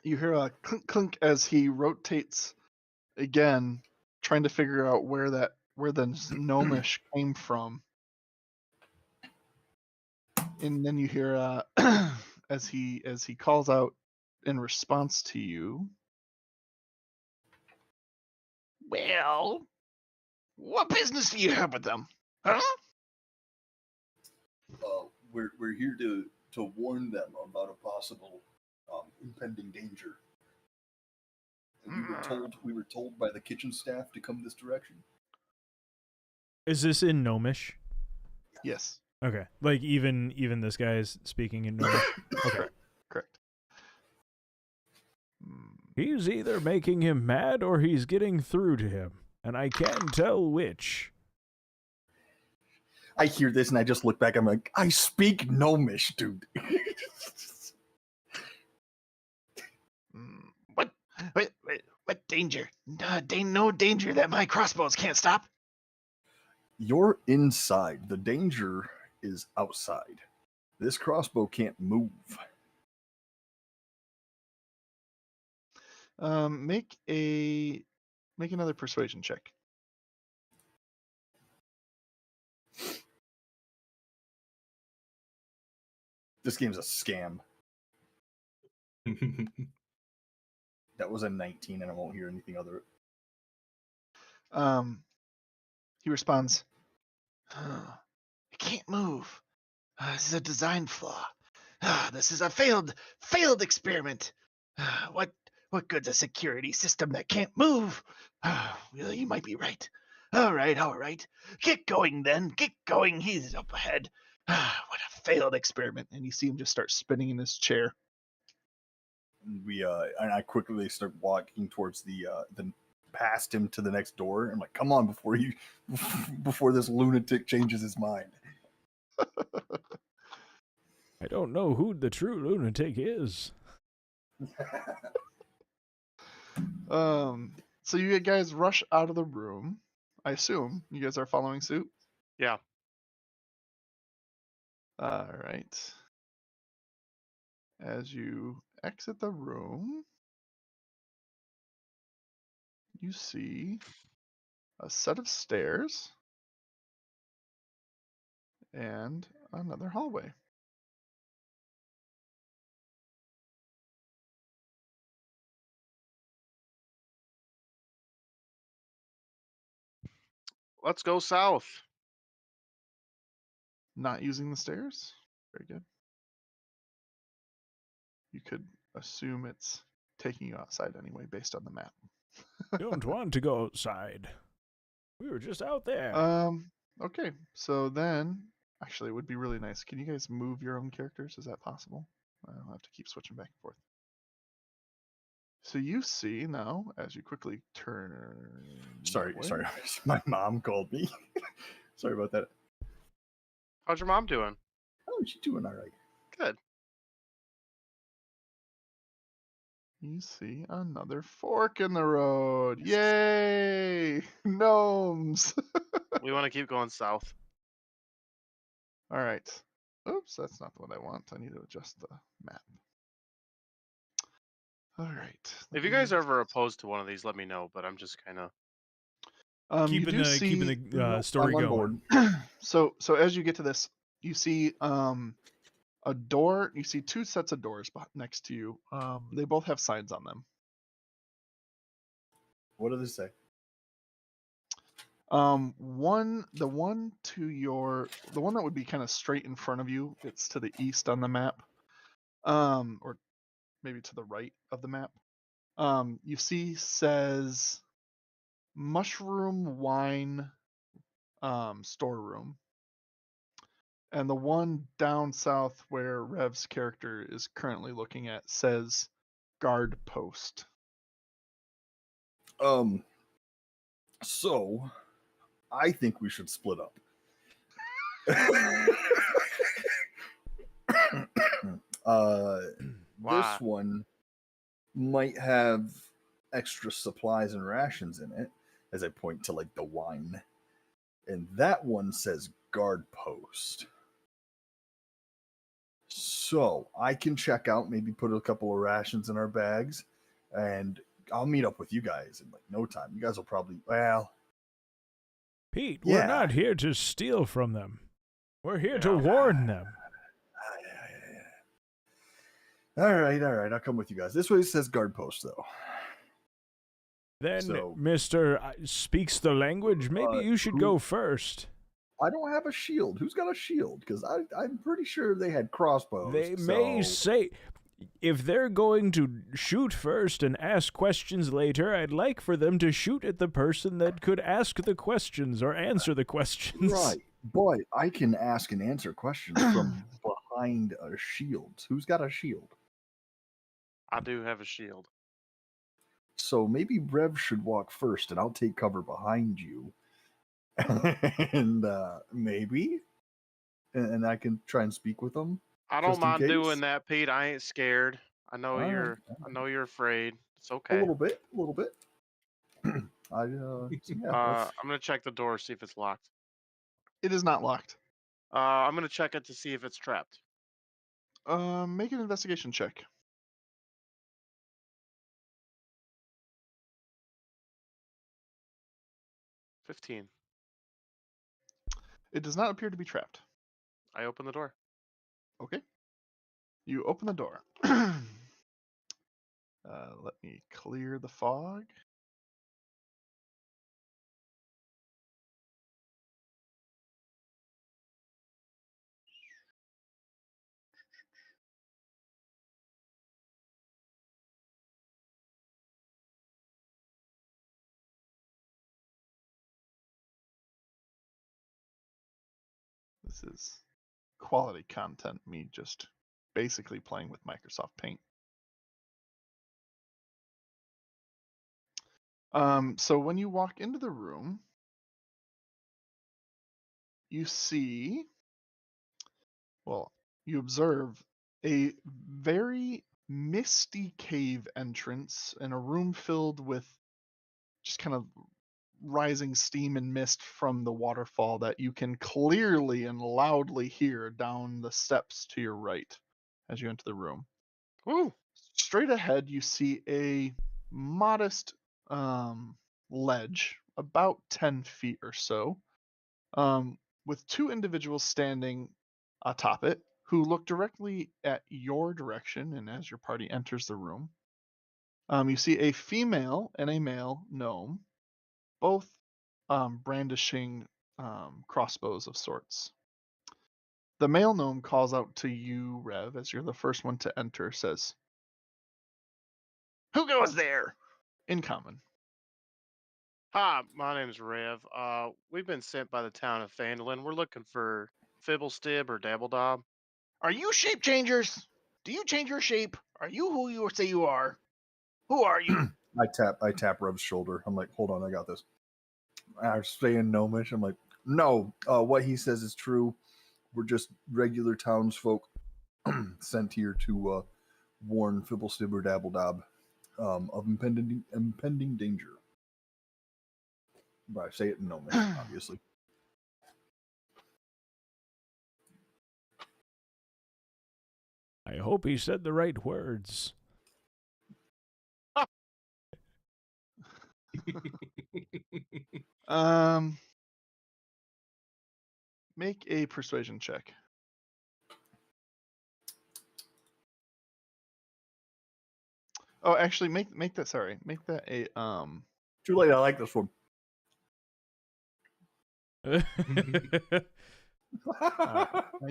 You hear a clunk clunk as he rotates again, trying to figure out where the gnomish came from. And then you hear as he calls out in response to you. Well, what business do you have with them? Huh? We're here to warn them about a possible impending danger. And we were told by the kitchen staff to come this direction. Is this in Gnomish? Yes. Okay. Like even this guy is speaking in Gnomish. Okay. Correct. He's either making him mad or he's getting through to him, and I can't tell which. I hear this and I just look back. I'm like, I speak Gnomish, dude. What danger? No danger that my crossbows can't stop. You're inside. The danger is outside. This crossbow can't move. Make another persuasion check. This game's a scam. That was a 19, and I won't hear anything other. He responds, It can't move. This is a design flaw. This is a failed experiment. What good's a security system that can't move? Well, you might be right. All right. Get going then. Get going. He's up ahead. What a failed experiment. and you see him just start spinning in his chair. And I quickly start walking towards the past him to the next door. I'm like, come on, before this lunatic changes his mind. I don't know who the true lunatic is. So you guys rush out of the room. I assume you guys are following suit. Yeah. All right. As you exit the room, you see a set of stairs and another hallway. Let's go south. Not using the stairs. Very good. You could assume it's taking you outside anyway, based on the map. Don't want to go outside. We were just out there. Okay. So then, actually, it would be really nice. Can you guys move your own characters? Is that possible? I'll have to keep switching back and forth. So you see now, as you quickly turn. Sorry. that way- My mom called me. Sorry about that. How's your mom doing? Oh, she's doing all right. Good. You see another fork in the road. Yay! Gnomes! We want to keep going south. All right. Oops, that's not what I want. I need to adjust the map. All right. If you guys are ever opposed to one of these, let me know. But I'm just kind of. You keeping do the see, keeping the story I'm on going. board. so as you get to this, you see a door. You see two sets of doors next to you. They both have signs on them. What do they say? The one that would be kind of straight in front of you. It's to the east on the map, or maybe to the right of the map. You see says mushroom wine storeroom, and the one down south where Rev's character is currently looking at says guard post. So I think we should split up. Why? This one might have extra supplies and rations in it, as I point to like the wine. And that one says guard post. So I can check out, maybe put a couple of rations in our bags, and I'll meet up with you guys in like no time. You guys will probably, well, Pete, Yeah. we're not here to steal from them. We're here to Yeah. warn them. all right. I'll come with you guys. This way it says guard post, though. Then, So- Mr. Speaks the language, maybe you should who- go first. I don't have a shield. Who's got a shield? Because I'm pretty sure they had crossbows. They may so- say, if they're going to shoot first and ask questions later, I'd like for them to shoot at the person that could ask the questions or answer the questions. Right, but I can ask and answer questions from behind a shield. Who's got a shield? I do have a shield. So maybe Rev should walk first, and I'll take cover behind you. And maybe, and I can try and speak with them. I don't Just in mind case? doing that, Pete. I ain't scared. I know All right. I know you're afraid. It's A okay. little bit. So yeah, I'm gonna check the door, see if it's locked. It is not locked. I'm gonna check it to see if it's trapped. Make an investigation check. $15. It does not appear to be trapped. I open the door. Okay. You open the door. Let me clear the fog. This is quality content, me just basically playing with Microsoft Paint. So when you walk into the room, you see, well, you observe a very misty cave entrance in a room filled with just kind of rising steam and mist from the waterfall that you can clearly and loudly hear down the steps to your right as you enter the room. Woo! Straight ahead, you see a modest ledge, about 10 feet or so, with two individuals standing atop it who look directly at your direction. And as your party enters the room, you see a female and a male gnome, both brandishing crossbows of sorts. The male gnome calls out to you, Rev, as you're the first one to enter, says, "Who goes there?" In common. Hi, my name's Rev. We've been sent by the town of Phandalin. We're looking for Fibblestib or Dabbledob. Are you shape changers? Do you change your shape? Are you who you say you are? Who are you? I tap Rev's shoulder. I'm like, hold on, I got this. I stay in gnomish. I'm like, no, what he says is true. We're just regular townsfolk sent here to warn Fibblestib or Dabbledob of impending danger. But I say it in gnomish, obviously. I hope he said the right words. Make a persuasion check. Oh, actually, make that. Sorry, make that a Too late. I like this one. I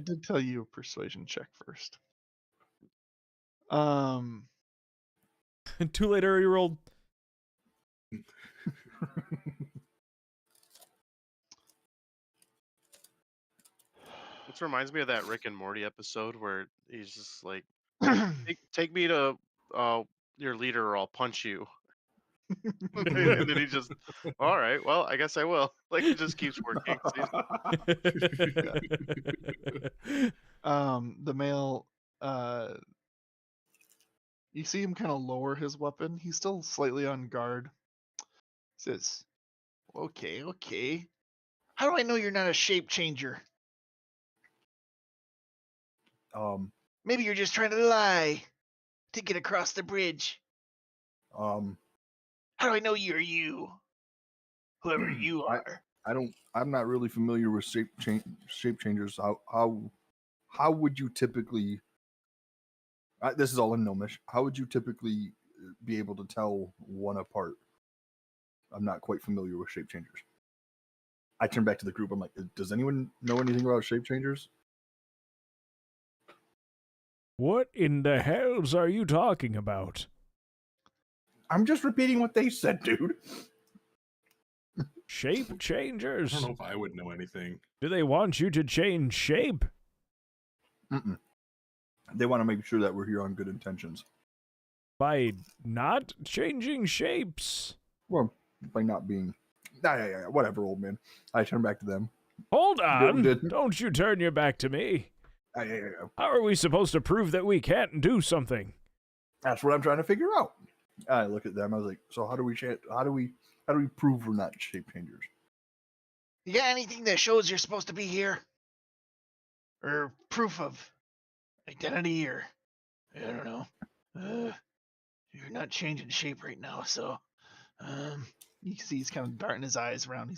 did tell you a persuasion check first. Too late, already rolled. This reminds me of that Rick and Morty episode where he's just like, take me to your leader or I'll punch you. And then he just, all right, well, I guess I will. Like, it just keeps working. The male, you see him kind of lower his weapon. He's still slightly on guard. Says, Okay. How do I know you're not a shape changer? Maybe you're just trying to lie to get across the bridge. How do I know you're you? Whoever you are. I'm not really familiar with shape changers. How would you typically? This is all in Gnomish. How would you typically be able to tell one apart? I'm not quite familiar with shape changers. I turn back to the group. I'm like, does anyone know anything about shape changers? What in the hells are you talking about? I'm just repeating what they said, dude. Shape I changers? don't know if I would know anything. Do they want you to change shape? Mm-mm. They want to make sure that we're here on good intentions. By not changing shapes? Well, by not being... Yeah, whatever, old man. I turn back to them. Hold on! Didn't- Don't you turn your back to me. Yeah. How are we supposed to prove that we can't do something? That's what I'm trying to figure out. I look at them. I was like, so how do we prove we're not shape changers? You got anything that shows you're supposed to be here? Or proof of identity or I don't know. You're not changing shape right now, so you can see he's kind of darting his eyes around.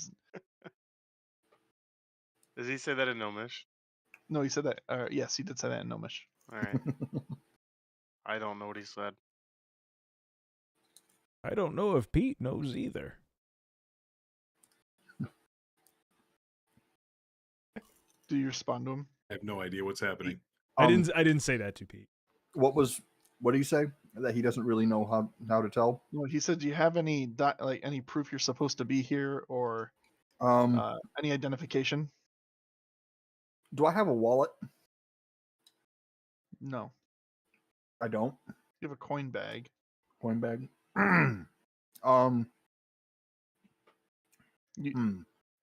Does he say that in Gnomish? No, he said that. Yes, he did say that in Gnomish. All right. I don't know what he said. I don't know if Pete knows either. Do you respond to him? I have no idea what's happening. I didn't say that to Pete. What did he say? That he doesn't really know how to tell? No, he said, do you have any any proof you're supposed to be here or any identification? Do I have a wallet? No. I don't. You have a coin bag. Coin bag.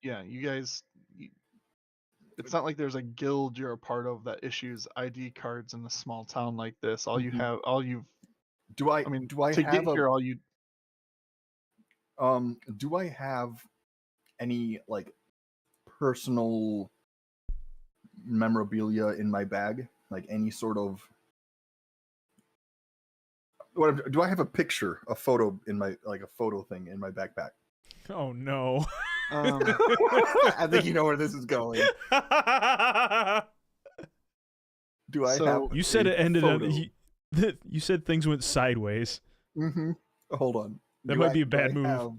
Yeah, you guys. It's not like there's a guild you're a part of that issues ID cards in a small town like this. All you have, Do I to have get here, all you. Do I have any like personal memorabilia in my bag? Like any sort of do I have a picture, a photo in my a photo thing in my backpack? Oh no. I think you know where this is going. Do I have? You said it ended photo? up. You said things went sideways. Mm-hmm. Hold on. That might be a bad move.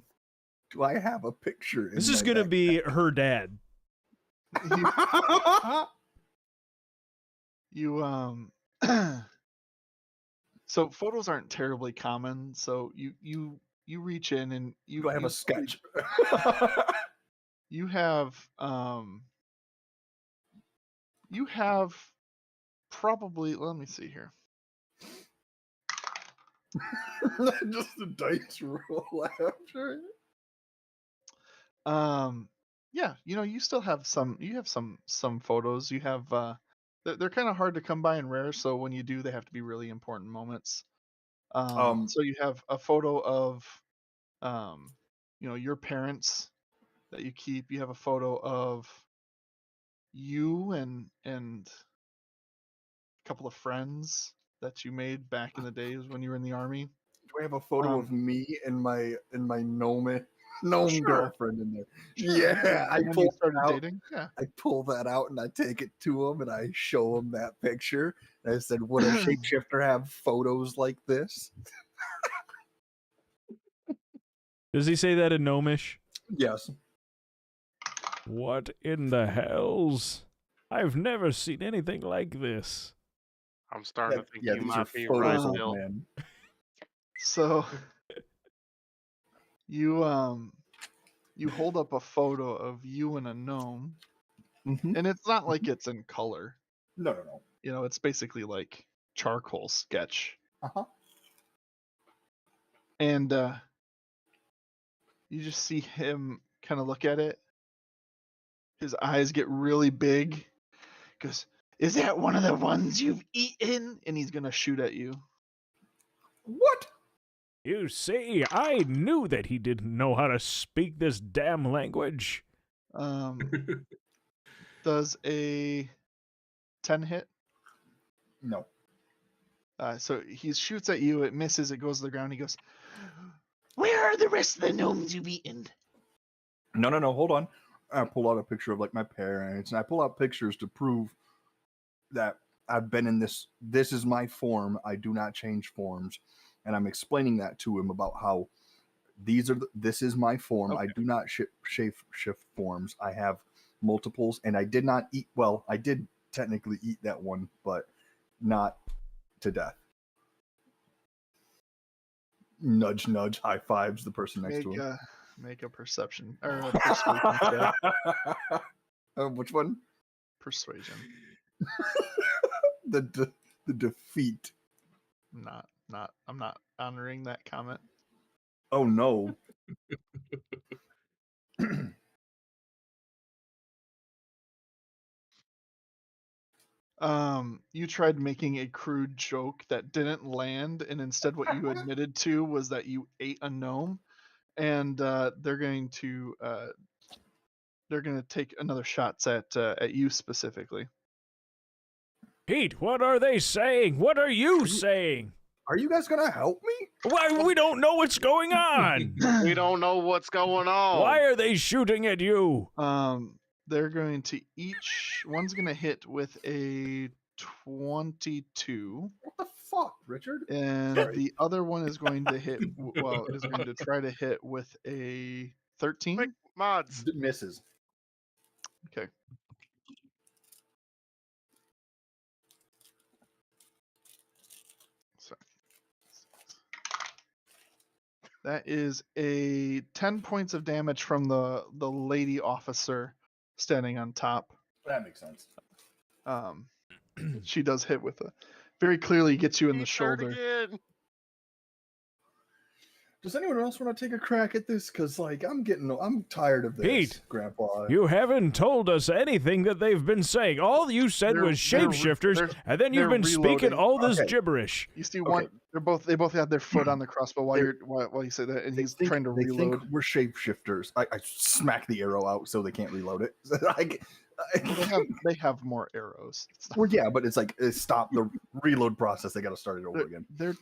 Do I have a picture? This is gonna be her dad. You So photos aren't terribly common. So you reach in and you. Do I have a sketch? You have probably. Let me see here. Just the dice roll after. Yeah, you still have some. You have some photos. You have they're kind of hard to come by and rare. So when you do, they have to be really important moments. So you have a photo of your parents that you keep. You have a photo of you and a couple of friends that you made back in the days when you were in the army. Do I have a photo of me and my gnome Sure. girlfriend in there? Sure, Yeah, I and you pull started out. dating. Yeah. I pull that out and I take it to him and I show him that picture. And I said, "Would a shapeshifter have photos like this?" Does he say that in Gnomish? Yes. What in the hells? I've never seen anything like this. I'm starting to think Yeah, you these are might be photos, right, old Bill. man. So you hold up a photo of you and a gnome, Mhm. and it's not like it's in color. No. You know, it's basically like charcoal sketch. Uh-huh. And you just see him kind of look at it. His eyes get really big. Goes, "Is that one of the ones you've eaten?" And he's gonna shoot at you. What? You see, I knew that he didn't know how to speak this damn language. Does a 10 hit? No. So he shoots at you. It misses. It goes to the ground. He goes, "Where are the rest of the gnomes you've eaten?" No. Hold on. I pull out a picture of like my parents, and I pull out pictures to prove that I've been in this. This is my form. I do not change forms, and I'm explaining that to him about how this is my form. Okay. I do not shift forms. I have multiples, and I did not eat. Well, I did technically eat that one, but not to death. Nudge, nudge, high fives the person next to him. Make a perception or a persuasion check. Which one? Persuasion. The defeat. I'm not honoring that comment. Oh no. You tried making a crude joke that didn't land, and instead what you admitted to was that you ate a gnome, and they're going to take another shots at you specifically. Pete, what are they saying? What are you saying? Are you guys gonna help me? Why, we don't know what's going on. We don't know what's going on. Why are they shooting at you? They're going to one's going to hit with a 22. What the fuck, Richard? And Sorry. the other one is going to hit, is going to try to hit with a 13. Quick, mods. Misses. Okay. Sorry. That is a 10 points of damage from the lady officer standing on top. That makes sense. She does hit with very clearly gets you in the shoulder. Again. Does anyone else want to take a crack at this? Because, like, I'm tired of this, Pete, Grandpa. You haven't told us anything that they've been saying. All you said was shapeshifters, and then you've been speaking all this gibberish. You see, they both have their foot on the crossbow while you say that, and he's trying to reload. They think we're shapeshifters. I smack the arrow out so they can't reload it. They have more arrows. Well, yeah, but it's like stop the reload process. They got to start it over again. They're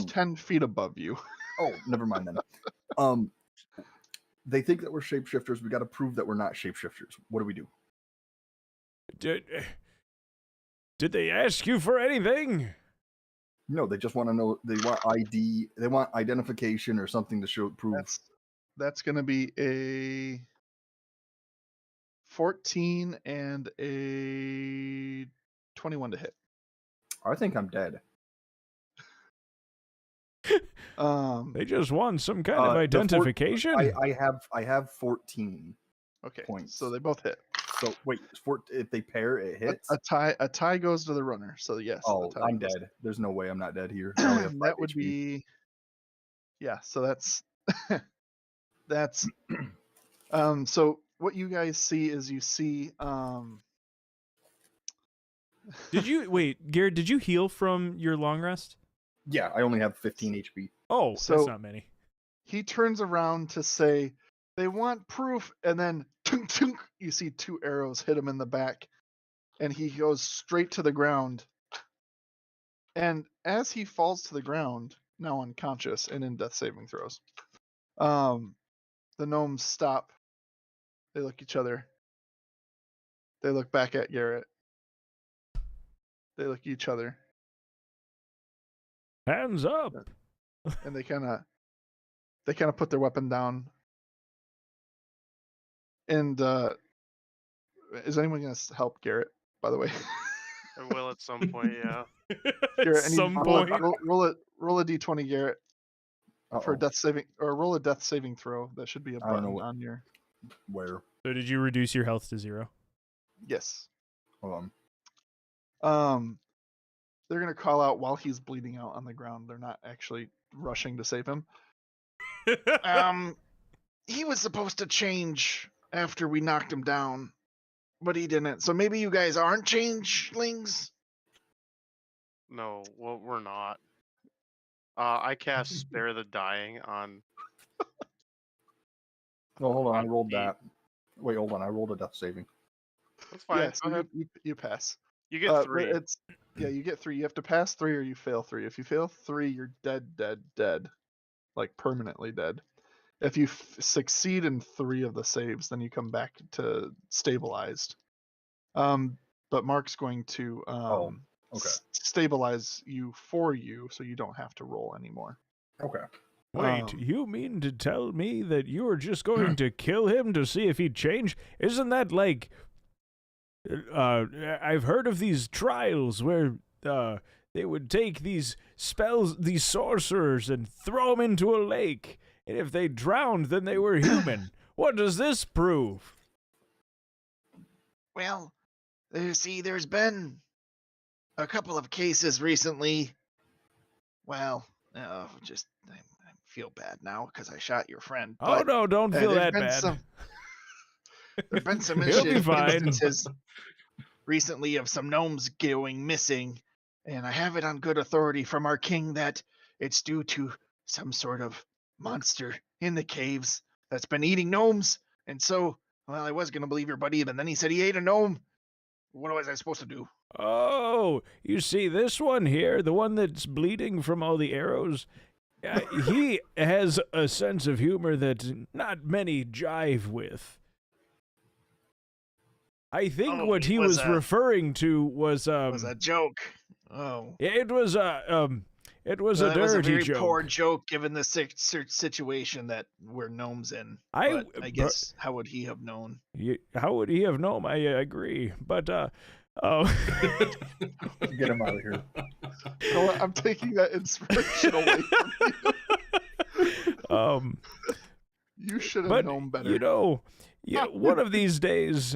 10 feet above you. Oh, never mind then. They think that we're shapeshifters. We got to prove that we're not shapeshifters. What do we do? Did they ask you for anything? No, they just want to know. They want ID. They want identification or something to prove. That's going to be a 14 and a 21 to hit. I think I'm dead. They just want some kind of identification. I have 14. Okay, points. So they both hit. So wait, if they pair, it hits. A tie goes to the runner. So yes. Oh, I'm dead. There's no way I'm not dead here. That would be. Yeah. So that's. So what you guys see is Did you wait, Garrett? Did you heal from your long rest? Yeah, I only have 15 HP. Oh, so that's not many. He turns around to say, "They want proof," and then you see 2 arrows hit him in the back, and he goes straight to the ground. And as he falls to the ground, now unconscious and in death saving throws, the gnomes stop. They look at each other. They look back at Garrett. They look at each other. Hands up. And they kind of put their weapon down. And is anyone going to help Garrett, by the way? I will at some point, yeah. Garrett, At some point. roll a d20, Garrett, for Uh-oh. death saving, or roll a death saving throw. That should be a I don't know button what- on your. Where? So did you reduce your health to 0? Yes. Hold on. They're gonna call out while he's bleeding out on the ground. They're not actually rushing to save him. He was supposed to change after we knocked him down, but he didn't. So maybe you guys aren't changelings? No, well, we're not. I cast Spare the Dying on. No, hold on. I on rolled Pete. that. Wait, hold on. I rolled a death saving. That's fine. Yeah, Go so ahead. you pass. You get But 3. you get 3. You have to pass 3 or you fail 3. If you fail 3, you're dead. Like permanently dead. If you succeed in 3 of the saves, then you come back to stabilized. But Mark's going to Okay. stabilize you for you, so you don't have to roll anymore. Okay. Wait, you mean to tell me that you were just going to kill him to see if he'd change? Isn't that like... I've heard of these trials where they would take these spells, these sorcerers, and throw them into a lake. And if they drowned, then they were human. What does this prove? Well, see, there's been a couple of cases recently. Well, I feel bad now because I shot your friend. Oh, But, no, don't feel there's that been bad. There've been some He'll be fine. instances recently of some gnomes going missing, and I have it on good authority from our king that it's due to some sort of monster in the caves that's been eating gnomes. And so, well, I was going to believe your buddy, but then he said he ate a gnome. What was I supposed to do? Oh, you see this one here, the one that's bleeding from all the arrows? He has a sense of humor that not many jive with. I think Oh, what it he was was a- referring to was It was a joke. Oh. it was a Well, dirty that was a very joke. poor joke given the situation that we're gnomes in. I- But I guess, how would he have known? How would he have known? I agree, but Get him out of here. You know what? I'm taking that inspiration away from you. You should have but known better. you know, one of these days,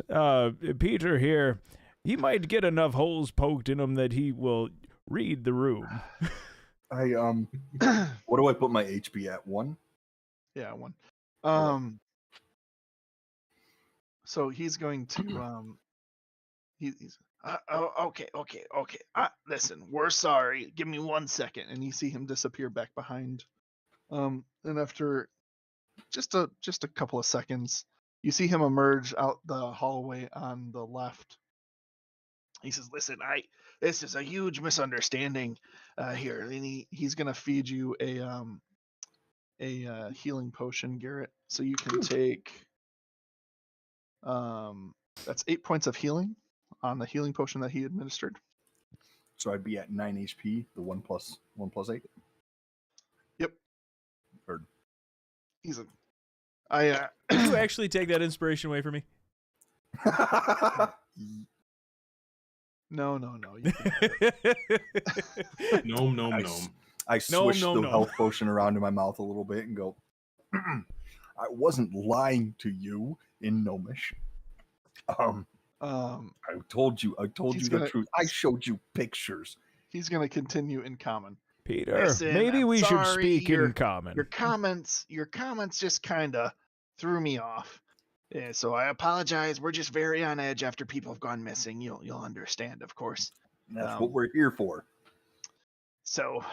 Peter here, he might get enough holes poked in him that he will read the room. I what do I put my HP at? 1? Yeah, 1. So he's going to he's Okay. Listen, we're sorry. give me 1 second, and you see him disappear back behind. And after just a couple of seconds, you see him emerge out the hallway on the left. He says, "Listen, this is a huge misunderstanding here." And He's gonna feed you a healing potion, Garrett. So you can take that's 8 points of healing on the healing potion that he administered. So I'd be at 9 HP. The 1 plus 8. Yep. Heard. He's a Did you actually take that inspiration away from me? No. Gnome. I swish no. the health potion around in my mouth a little bit and go, I wasn't lying to you in Gnomish. I told you He's the gonna- truth. I showed you pictures. He's gonna continue in common. Peter, Listen, maybe I'm we should sorry, speak your- in common. your comments just kind of threw me off. Yeah, so I apologize. We're just very on edge after people have gone missing. You'll understand, of course. That's what we're here for. So,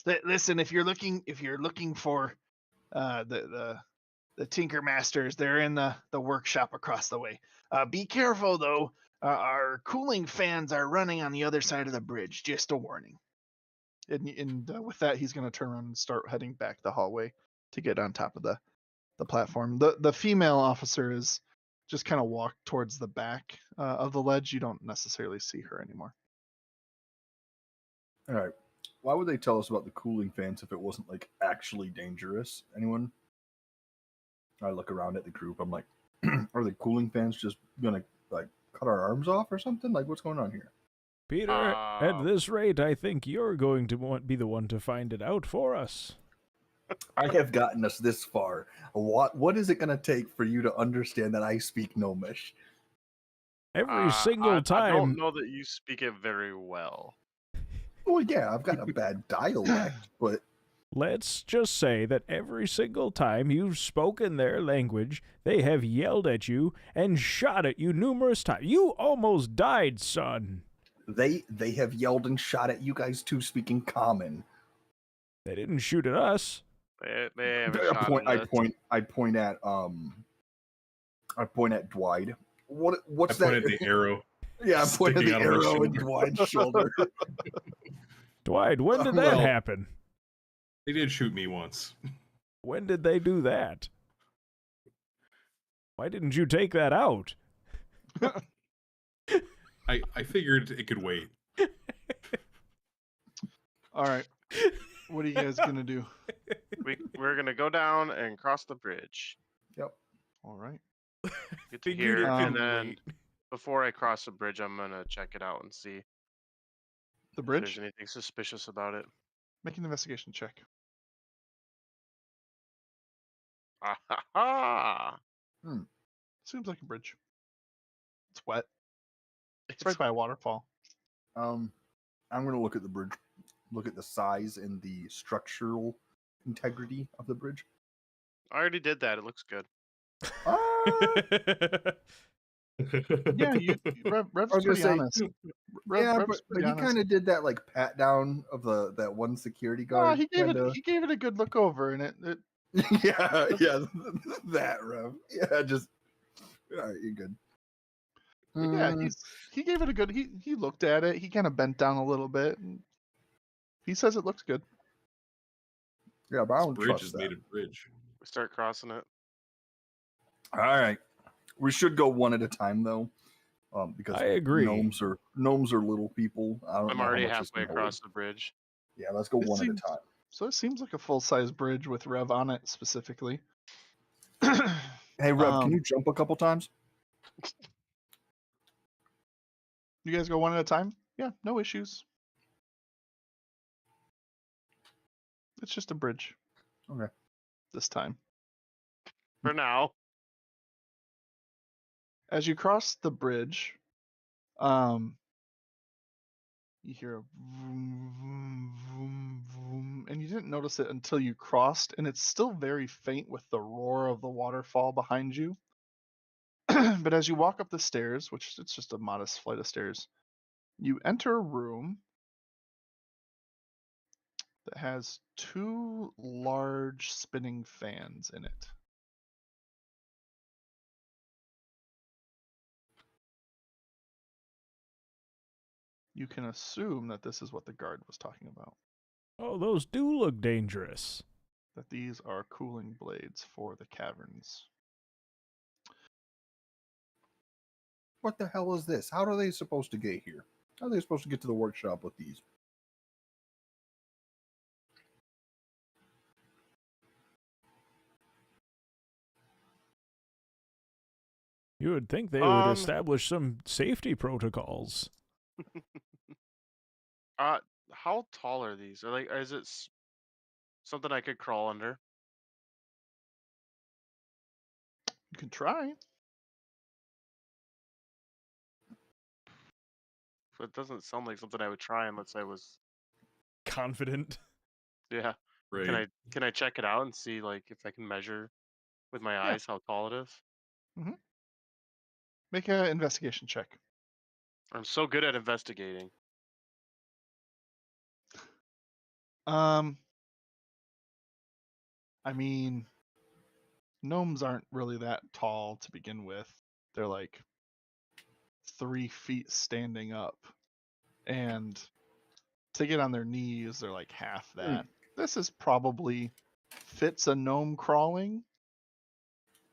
listen, if you're looking for the Tinker Masters, they're in the workshop across the way. Be careful though. Our cooling fans are running on the other side of the bridge. Just a warning. And with that, he's going to turn around and start heading back the hallway to get on top of the platform. The female officer is just kind of walked towards the back of the ledge. You don't necessarily see her anymore. All right. Why would they tell us about the cooling fans if it wasn't like actually dangerous? Anyone? I look around at the group. I'm like, are the cooling fans just gonna like cut our arms off or something? Like, what's going on here? Peter, at this rate, I think you're going to be the one to find it out for us. I have gotten us this far. What is it gonna take for you to understand that I speak Gnomish? Every single time. I don't know that you speak it very well. Well, yeah, I've got a bad dialect, but Let's just say that every single time you've spoken their language, they have yelled at you and shot at you numerous times. You almost died, son. they have yelled and shot at you guys too, speaking common. They didn't shoot at us. They haven't shot at us. I point at Dwight. What's I that? pointed the arrow. Yeah, I pointed sticking the out of my arrow at shoulder. Dwight's shoulder. Dwight, when did that Well- happen? They did shoot me once. When did they do that? Why didn't you take that out? I figured it could wait. All right. What are you guys going to do? We're gonna go down and cross the bridge. All right. Get to Figured here, it and could then wait. before I cross the bridge, I'm gonna check it out and see The if bridge? there's anything suspicious about it. Make an investigation check. Ah ha ha! Seems like a bridge. It's wet. It's It's right by a waterfall. I'm gonna look at the bridge, look at the size and the structural integrity of the bridge. I already did that. It looks good. Yeah, Rev's I was gonna pretty say, honest. yeah, Rev's but pretty he honest. kind of did that like pat down of that one security No, guard. he gave kinda. it. He gave it a good look over, and it yeah, that Rev. Yeah, just all right, you're good. yeah, he gave it a good. He looked at it. He kind of bent down a little bit. And he says it looks good. Yeah, but I This don't bridge trust is that. made of bridge. We start crossing it. All right, we should go one at a time though, because I agree. Gnomes are little people. I don't I'm know how already much this halfway can hold. across the bridge. Yeah, let's go It one seems- at a time. So it seems like a full size bridge with Rev on it specifically. Hey, Rev, can you jump a couple times? You guys go one at a time? Yeah, no issues. It's just a bridge. Okay. This time. For now. As you cross the bridge, you hear a vroom, vroom, vroom, vroom, and you didn't notice it until you crossed, and it's still very faint with the roar of the waterfall behind you. But as you walk up the stairs, which it's just a modest flight of stairs, you enter a room that has two large spinning fans in it. You can assume that this is what the guard was talking about. Oh, those do look dangerous. That these are cooling blades for the caverns. What the hell is this? How are they supposed to get here? How are they supposed to get to the workshop with these? You would think they would establish some safety protocols. How tall are these? Is it something I could crawl under? You can try. It doesn't sound like something I would try unless I was. Confident. Yeah. Right. Can I check it out and see like if I can measure with my eyes how tall it is? Make an investigation check. I'm so good at investigating. I mean, gnomes aren't really that tall to begin with. They're like 3 feet standing up. And to get on their knees, they're like half that. This is probably fits a gnome crawling,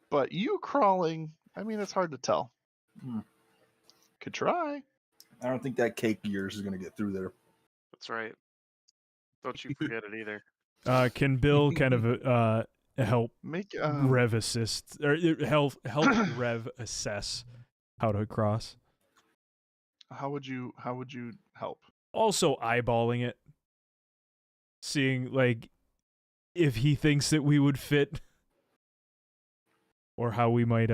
but you crawling, I mean, it's hard to tell. Hmm. Could try. I don't think that cake of yours is going to get through there. That's right. Don't you forget it either. Can Bill kind of help Make Rev assist or help Rev assess how to cross? how would you help? Also eyeballing it, seeing like if he thinks that we would fit, or how we might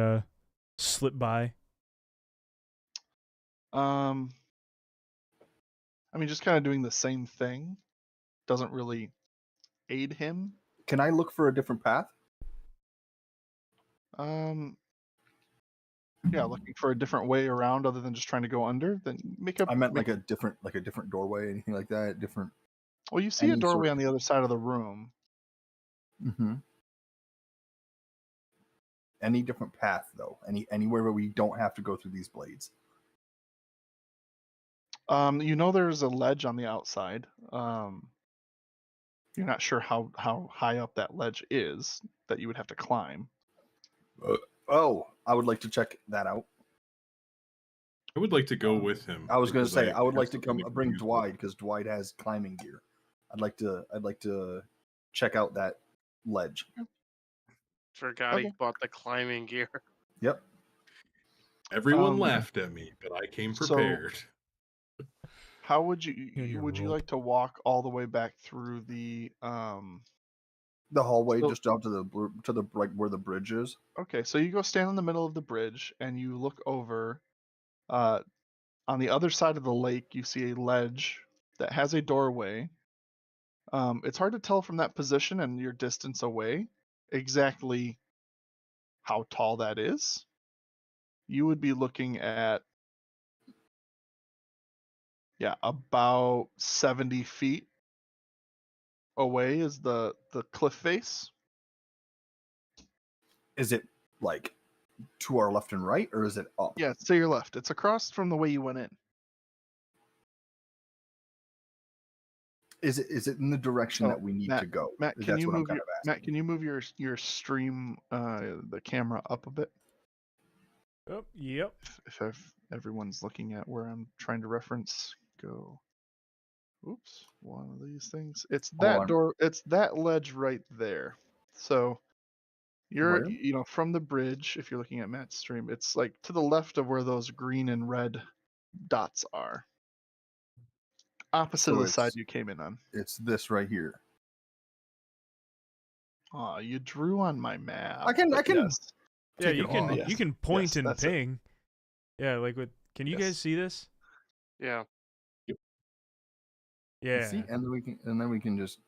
slip by. I mean, just kind of doing the same thing doesn't really aid him. Can I look for a different path? Yeah, looking for a different way around other than just trying to go under. Then make a. I meant like a different doorway, anything like that. Different. Well, you see a any doorway sort on the other side of the room. Mm-hmm. Any different path though? Anywhere where we don't have to go through these blades. You know, there's a ledge on the outside. You're not sure how high up that ledge is that you would have to climb. Oh, I would like to check that out. I would like to go with him. I was going to because say I would have like to something bring use. Dwight because Dwight has climbing gear. I'd like to check out that ledge. Forgot he Okay. bought the climbing gear. Yep. Everyone Um, laughed at me, but I came so- prepared. How would Yeah, you your would you rope. like to walk all the way back through the The hallway So- just down to the like where the bridge is. Okay, so you go stand in the middle of the bridge and you look over. On the other side of the lake, you see a ledge that has a doorway. It's hard to tell from that position and your distance away exactly how tall that is. You would be looking at, about 70 feet away is the cliff face. Is it like to our left and right, or is it up? Yeah, it's to your left. It's across from the way you went in. Is it in the direction So, that we need Matt- to go? Matt, can That's you what I'm move kind your of asking. Matt? Can you move your stream the camera up a bit? Oh, yep. If everyone's looking at where I'm trying to reference, go. Oops, one of these things. It's that on. door. It's that ledge right there. So you're, Where? from the bridge. If you're looking at Matt's stream, it's like to the left of where those green and red dots are. Opposite So of the side it's- you came in on. It's this right here. Aw, you drew on my map. I can- but yes. Yeah, Take you it can off. you Yes, can point yes, and that's it. ping. Yeah, like with. Can you Yes. guys see this? Yeah. Yeah. See, and then we can just.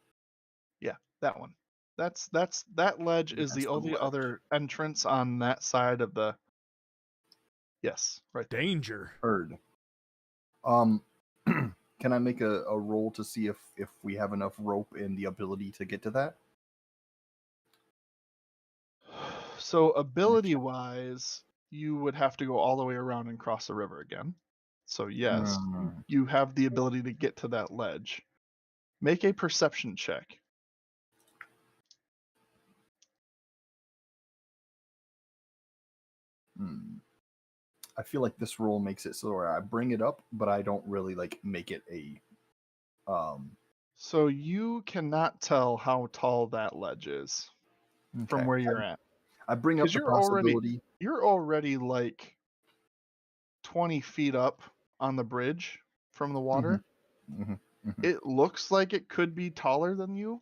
That one. That ledge is That's the the only ledge. other entrance on that side of the. Yes, right there. Danger. Heard. Can I make a roll to see if we have enough rope and the ability to get to that? So ability wise, you would have to go all the way around and cross the river again. So yes, Mm. you have the ability to get to that ledge. Make a perception check. I feel like this roll makes it so where I bring it up, but I don't really like make it a. So you cannot tell how tall that ledge is from Okay. where you're at. I bring up 'Cause the you're already- possibility. You're already like 20 feet up on the bridge from the water. Mhm, mhm. It looks like it could be taller than you,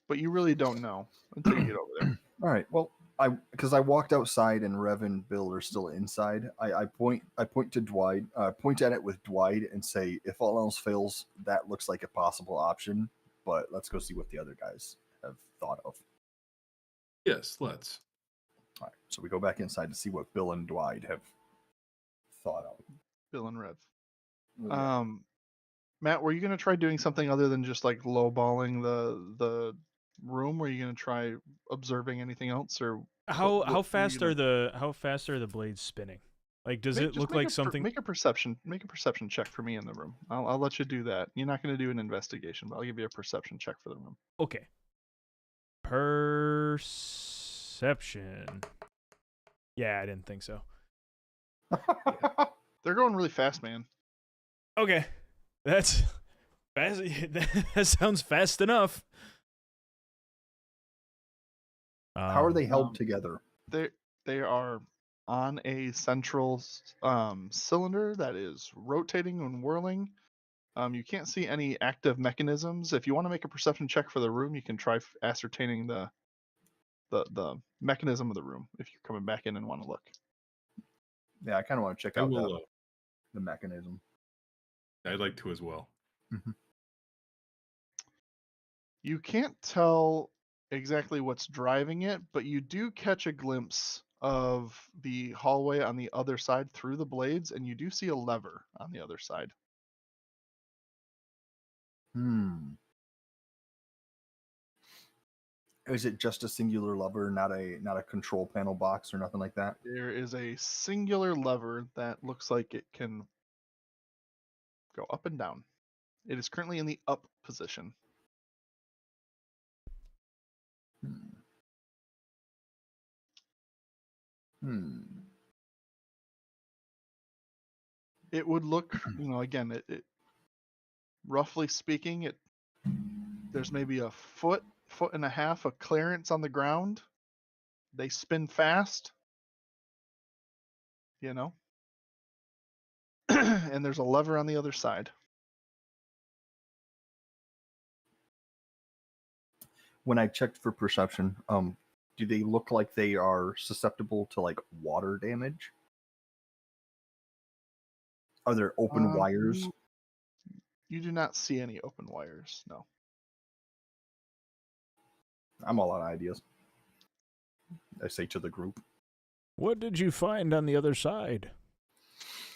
but you really don't know until you get over there. All right. Well, because I walked outside and Rev and Bill are still inside. I point to Dwight. Point at it with Dwight and say, if all else fails, that looks like a possible option. But let's go see what the other guys have thought of. Yes, let's. All right. So we go back inside to see what Bill and Dwight have thought of. Bill and Rev. Matt, were you gonna try doing something other than just like lowballing the room? Were you gonna try observing anything else, or How what were you fast gonna- are the blades spinning? Like, does it look like something? Make a perception check for me in the room. I'll let you do that. You're not going to do an investigation, but I'll give you a perception check for the room. Okay. Perception. Yeah, I didn't think so. They're going really fast, man. Okay, that's fast. That sounds fast enough. How are they held together? They are on a central cylinder that is rotating and whirling. You can't see any active mechanisms. If you want to make a perception check for the room, you can try ascertaining the mechanism of the room if you're coming back in and want to look. Yeah, I kind of want to check out the mechanism. I'd like to as well. Mm-hmm. You can't tell exactly what's driving it, but you do catch a glimpse of the hallway on the other side through the blades, and you do see a lever on the other side. Is it just a singular lever, not a control panel box or nothing like that? There is a singular lever that looks like it can go up and down. It is currently in the up position. It would look, again, it roughly speaking, there's maybe a foot and a half of clearance on the ground. They spin fast, and there's a lever on the other side. When I checked for perception, do they look like they are susceptible to like water damage? Are there open wires? You do not see any open wires, no. I'm all out of ideas. I say to the group. What did you find on the other side?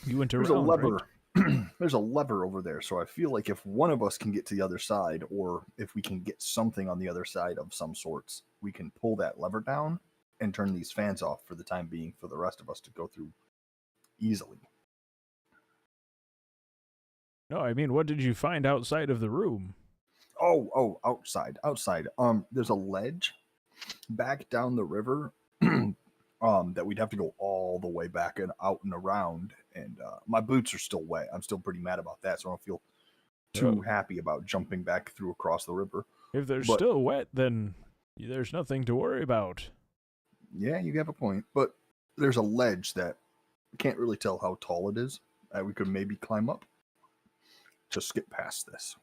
You went around. There's a lever. Right? There's a lever over there, so I feel like if one of us can get to the other side, or if we can get something on the other side of some sorts, we can pull that lever down and turn these fans off for the time being for the rest of us to go through easily. No, I mean, what did you find outside of the room? Oh, outside. There's a ledge back down the river that we'd have to go all the way back and out and around, and my boots are still wet. I'm still pretty mad about that, so I don't feel too happy about jumping back through across the river. If they're still wet, then there's nothing to worry about. Yeah, you have a point, but there's a ledge that can't really tell how tall it is. We could maybe climb up. Just skip past this.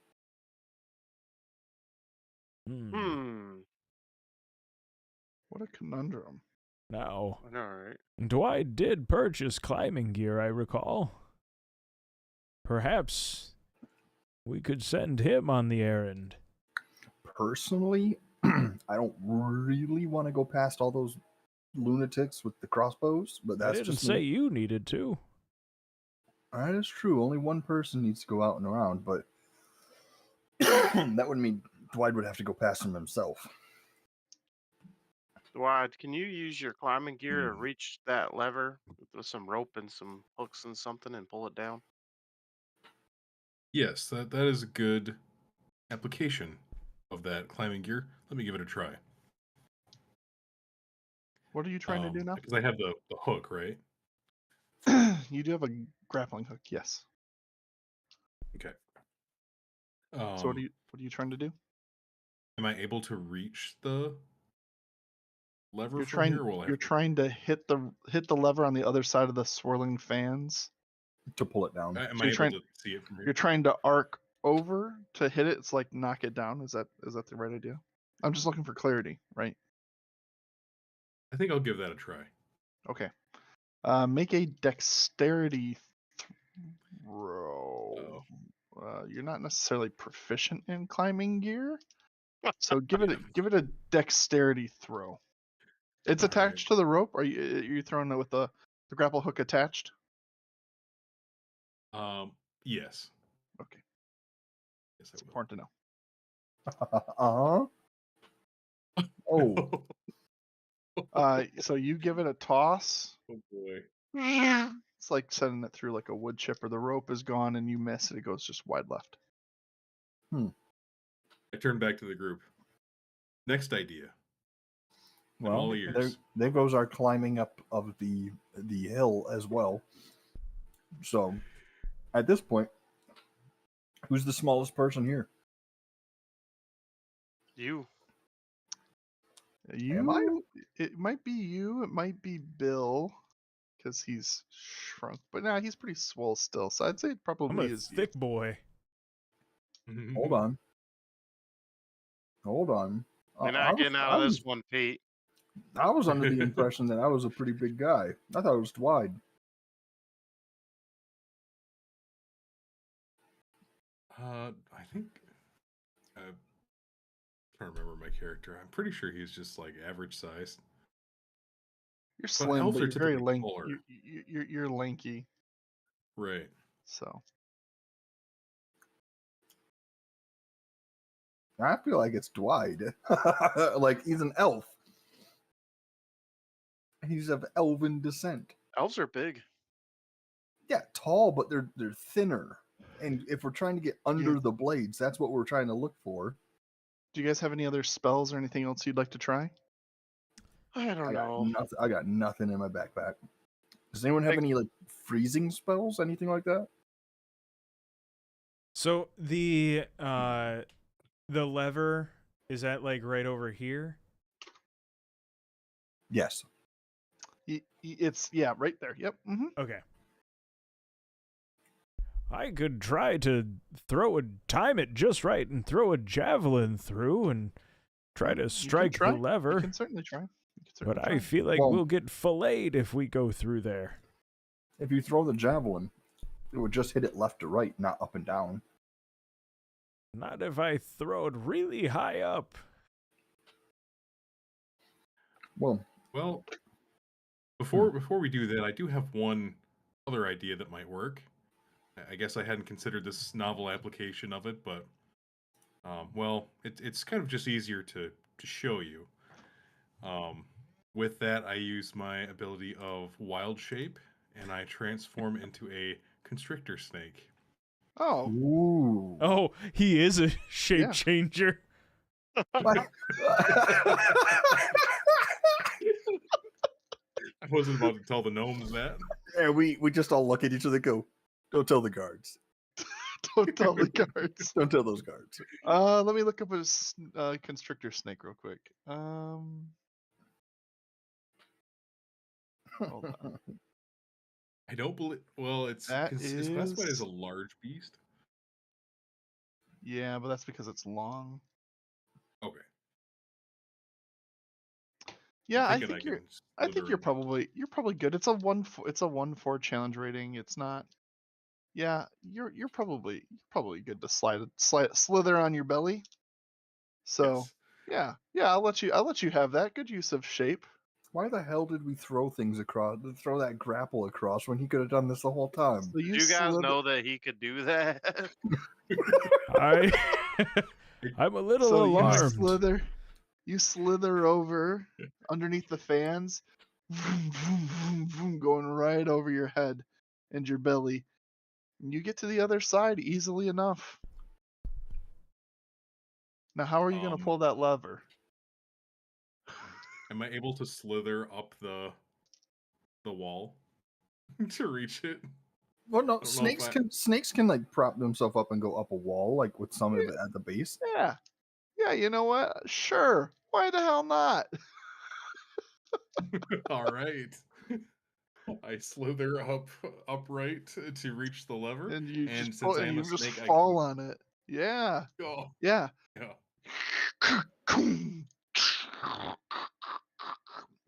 What a conundrum. Now, All right. Dwight did purchase climbing gear, I recall. Perhaps we could send him on the errand. Personally, I don't really want to go past all those lunatics with the crossbows, but that's I didn't just say you needed to. That is true. Only one person needs to go out and around, but that would mean Dwight would have to go past him himself. Dwight, can you use your climbing gear to reach that lever with some rope and some hooks and something and pull it down? Yes, that is a good application of that climbing gear. Let me give it a try. What are you trying to do now? Because I have the hook, right? You do have a grappling hook, yes. Okay. So what are you trying to do? Am I able to reach the lever You're trying to hit the lever on the other side of the swirling fans to pull it down. Am I able to see it from here? You're trying to arc over to hit it. It's like knock it down. Is that the right idea? I'm just looking for clarity, right? I think I'll give that a try. Okay. Make a dexterity throw. You're not necessarily proficient in climbing gear, so give it a dexterity throw. It's attached to the rope. Are you throwing it with the grapple hook attached? Yes. Okay. Yes, It's important to know. So you give it a toss. Oh boy. It's like sending it through like a wood chipper. The rope is gone and you miss it. It goes just wide left. I turn back to the group. Next idea. I'm Well, all ears. there goes our climbing up of the hill as well. So, at this point, who's the smallest person here? You. Am I? It might be you. It might be Bill, because he's shrunk. But nah, he's pretty swole still. So I'd say it I'm probably a is thick boy. Hold on. Hold on. You're not getting out of this one, Pete. I was under the impression that I was a pretty big guy. I thought it was wide. I think I can't remember my character. I'm pretty sure he's just like average size. You're slim, elves but are you're very typically lanky. taller. You're lanky. Right. So I feel like it's Dwight. Like he's an elf. He's of elven descent. Elves are big. Yeah, tall, but they're thinner. And if we're trying to get under the blades, that's what we're trying to look for. do you guys have any other spells or anything else you'd like to try? I don't know. I got nothing in my backpack. Does anyone have any like freezing spells? Anything like that? So the lever, is that like right over here? Yes. It's right there. Yep. Mm-hmm. Okay. I could try to time it just right and throw a javelin through and try to strike the You lever. can certainly try. But I feel like we'll get filleted if we go through there. If you throw the javelin, it would just hit it left to right, not up and down. Not if I throw it really high up. Well, before we do that, I do have one other idea that might work. I guess I hadn't considered this novel application of it, but it's kind of just easier to show you. With that, I use my ability of wild shape, and I transform into a constrictor snake. Oh. ooh. Oh, he is a shape Yeah. changer. I wasn't about to tell the gnomes that. Yeah, we just all look at each other and go, don't tell the guards. Don't tell the guards. Don't tell those guards. Let me look up a constrictor snake real quick. Hold on. I don't believe. Well, it's classified as a large beast. Yeah, but that's because it's long. Okay. Yeah, I thinking think I you're can probably good. It's a 1/4 challenge rating. It's not. Yeah, you're probably good to slither on your belly. So Yes. yeah, I'll let you have that. Good use of shape. Why the hell did we throw that grapple across when he could have done this the whole time? So Did you guys know that he could do that? I'm a little So alarmed. you slither over underneath the fans, vroom, vroom, vroom, vroom, going right over your head and your belly. And you get to the other side easily enough. Now, how are you going to pull that lever? Am I able to slither up the wall to reach it? Well, no, snakes can like prop themselves up and go up a wall, like with some of it at the base. Yeah. Yeah, you know what? Sure. Why the hell not? All right. I slither upright to reach the lever, And you since just, I am you a just snake, fall on it. Yeah. Oh, Yeah. yeah.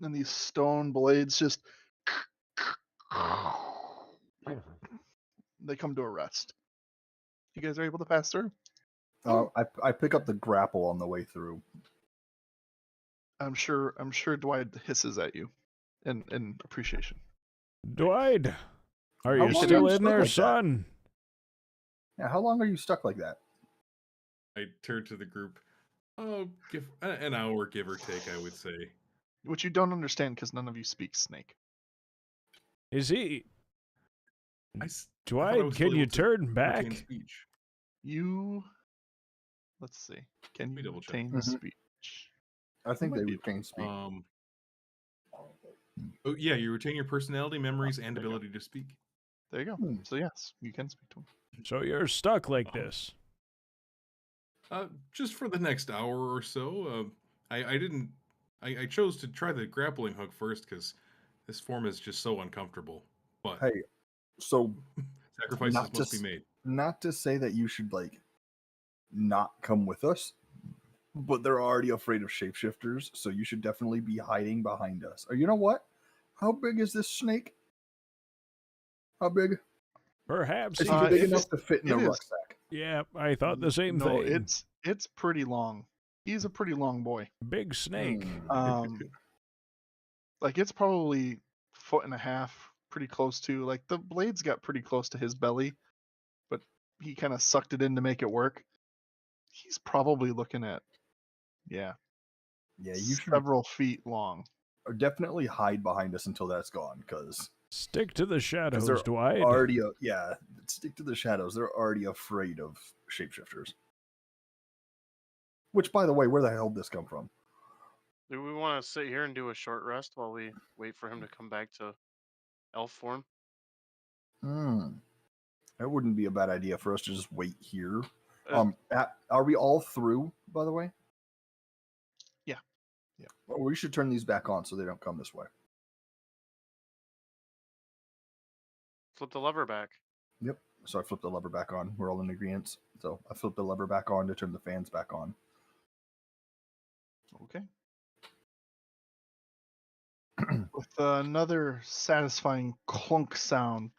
And these stone blades just they come to a rest. You guys are able to pass through? I pick up the grapple on the way through. I'm sure Dwight hisses at you in appreciation. Dwight, are How you long still are you in stuck there, like that? son? Yeah, how long are you stuck like that? I turn to the group. Oh, give an hour, give or take, I would say. Which you don't understand because none of you speak snake. Is he I thought I Dwight, was can still you able to turn retain back? speech. Let's see. Can me you double check. retain Mhm. speech? I think might they be retain speak. Oh yeah, you retain your personality, memories, and there you go. ability to speak. There you go. Hmm. So yes, you can speak to him. So you're stuck like this. Just for the next hour or so. I didn't. I chose to try the grappling hook first because this form is just so uncomfortable. But Hey, so sacrifices not must be to made. not to say that you should like not come with us, but they're already afraid of shapeshifters, so you should definitely be hiding behind us. Or you know what? How big is this snake? How big? Perhaps Is he he Uh, big it enough is- to fit in it a is. rucksack? Yeah, I thought the same No, thing. it's pretty long. He's a pretty long boy. Big snake. Hmm. Like it's probably 1.5 feet, pretty close to. Like the blades got pretty close to his belly, but he kind of sucked it in to make it work. He's probably looking at, yeah, Yeah, you should several feet long. definitely hide behind us until that's gone, because Stick to the they're shadows, Dwight. already stick to the shadows. They're already afraid of shapeshifters. Which, by the way, where the hell did this come from? Do we want to sit here and do a short rest while we wait for him to come back to elf form? That wouldn't be a bad idea for us to just wait here. Uh, Are we all through, by the way? Yeah. Well, we should turn these back on so they don't come this way. Flip the lever back. Yep. So I flipped the lever back on. We're all in agreement. So I flipped the lever back on to turn the fans back on. Okay. With another satisfying clunk sound,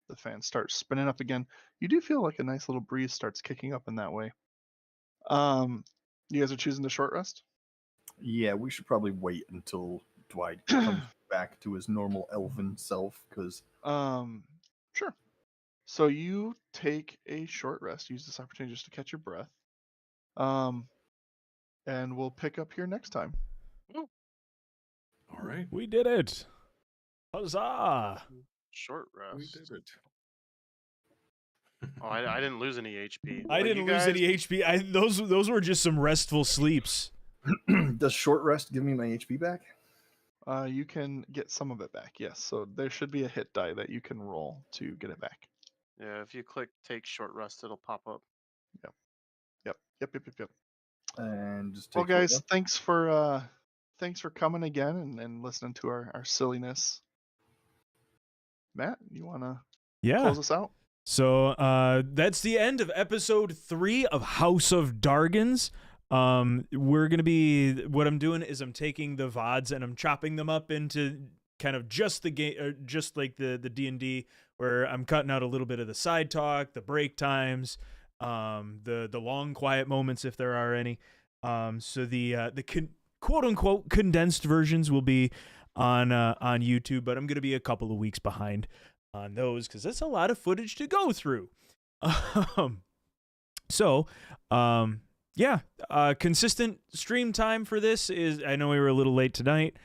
the fan starts spinning up again. You do feel like a nice little breeze starts kicking up in that way. You guys are choosing the short rest? Yeah, we should probably wait until Dwight comes back to his normal elven self, because Sure. So you take a short rest. Use this opportunity just to catch your breath. And we'll pick up here next time. Ooh, All right, We did it. Huzzah. short we rest. did it. Oh, I didn't lose any HP. I But didn't you lose guys- any HP. Those were just some restful sleeps. does short rest give me my HP back? You can get some of it back, yes. So there should be a hit die that you can roll to get it back. Yeah, if you click take short rest, it'll pop up. Yep. And just take Well, short guys, rest? thanks for coming again and listening to our silliness. Matt, you wanna close us out? So that's the end of episode 3 of House of Dargons. We're gonna be, what I'm doing is I'm taking the VODs and I'm chopping them up into kind of just the game, just like the D&D, where I'm cutting out a little bit of the side talk, the break times, the long quiet moments if there are any. So the quote unquote condensed versions will be on YouTube, but I'm gonna be a couple of weeks behind on those because that's a lot of footage to go through. Consistent stream time for this is, I know we were a little late tonight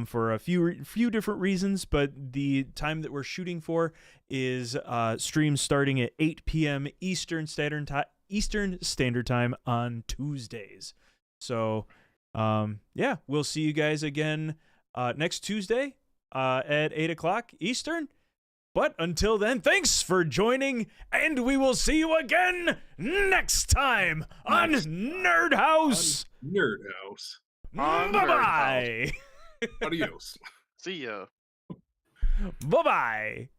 for a few different reasons, but the time that we're shooting for is streams starting at 8 p.m. Eastern Standard Time on Tuesdays. So we'll see you guys again next Tuesday at 8 o'clock Eastern. But until then, thanks for joining, and we will see you again next time on Nerd House. Nerd House. On Nerd Bye-bye. Adios. See ya. Bye-bye.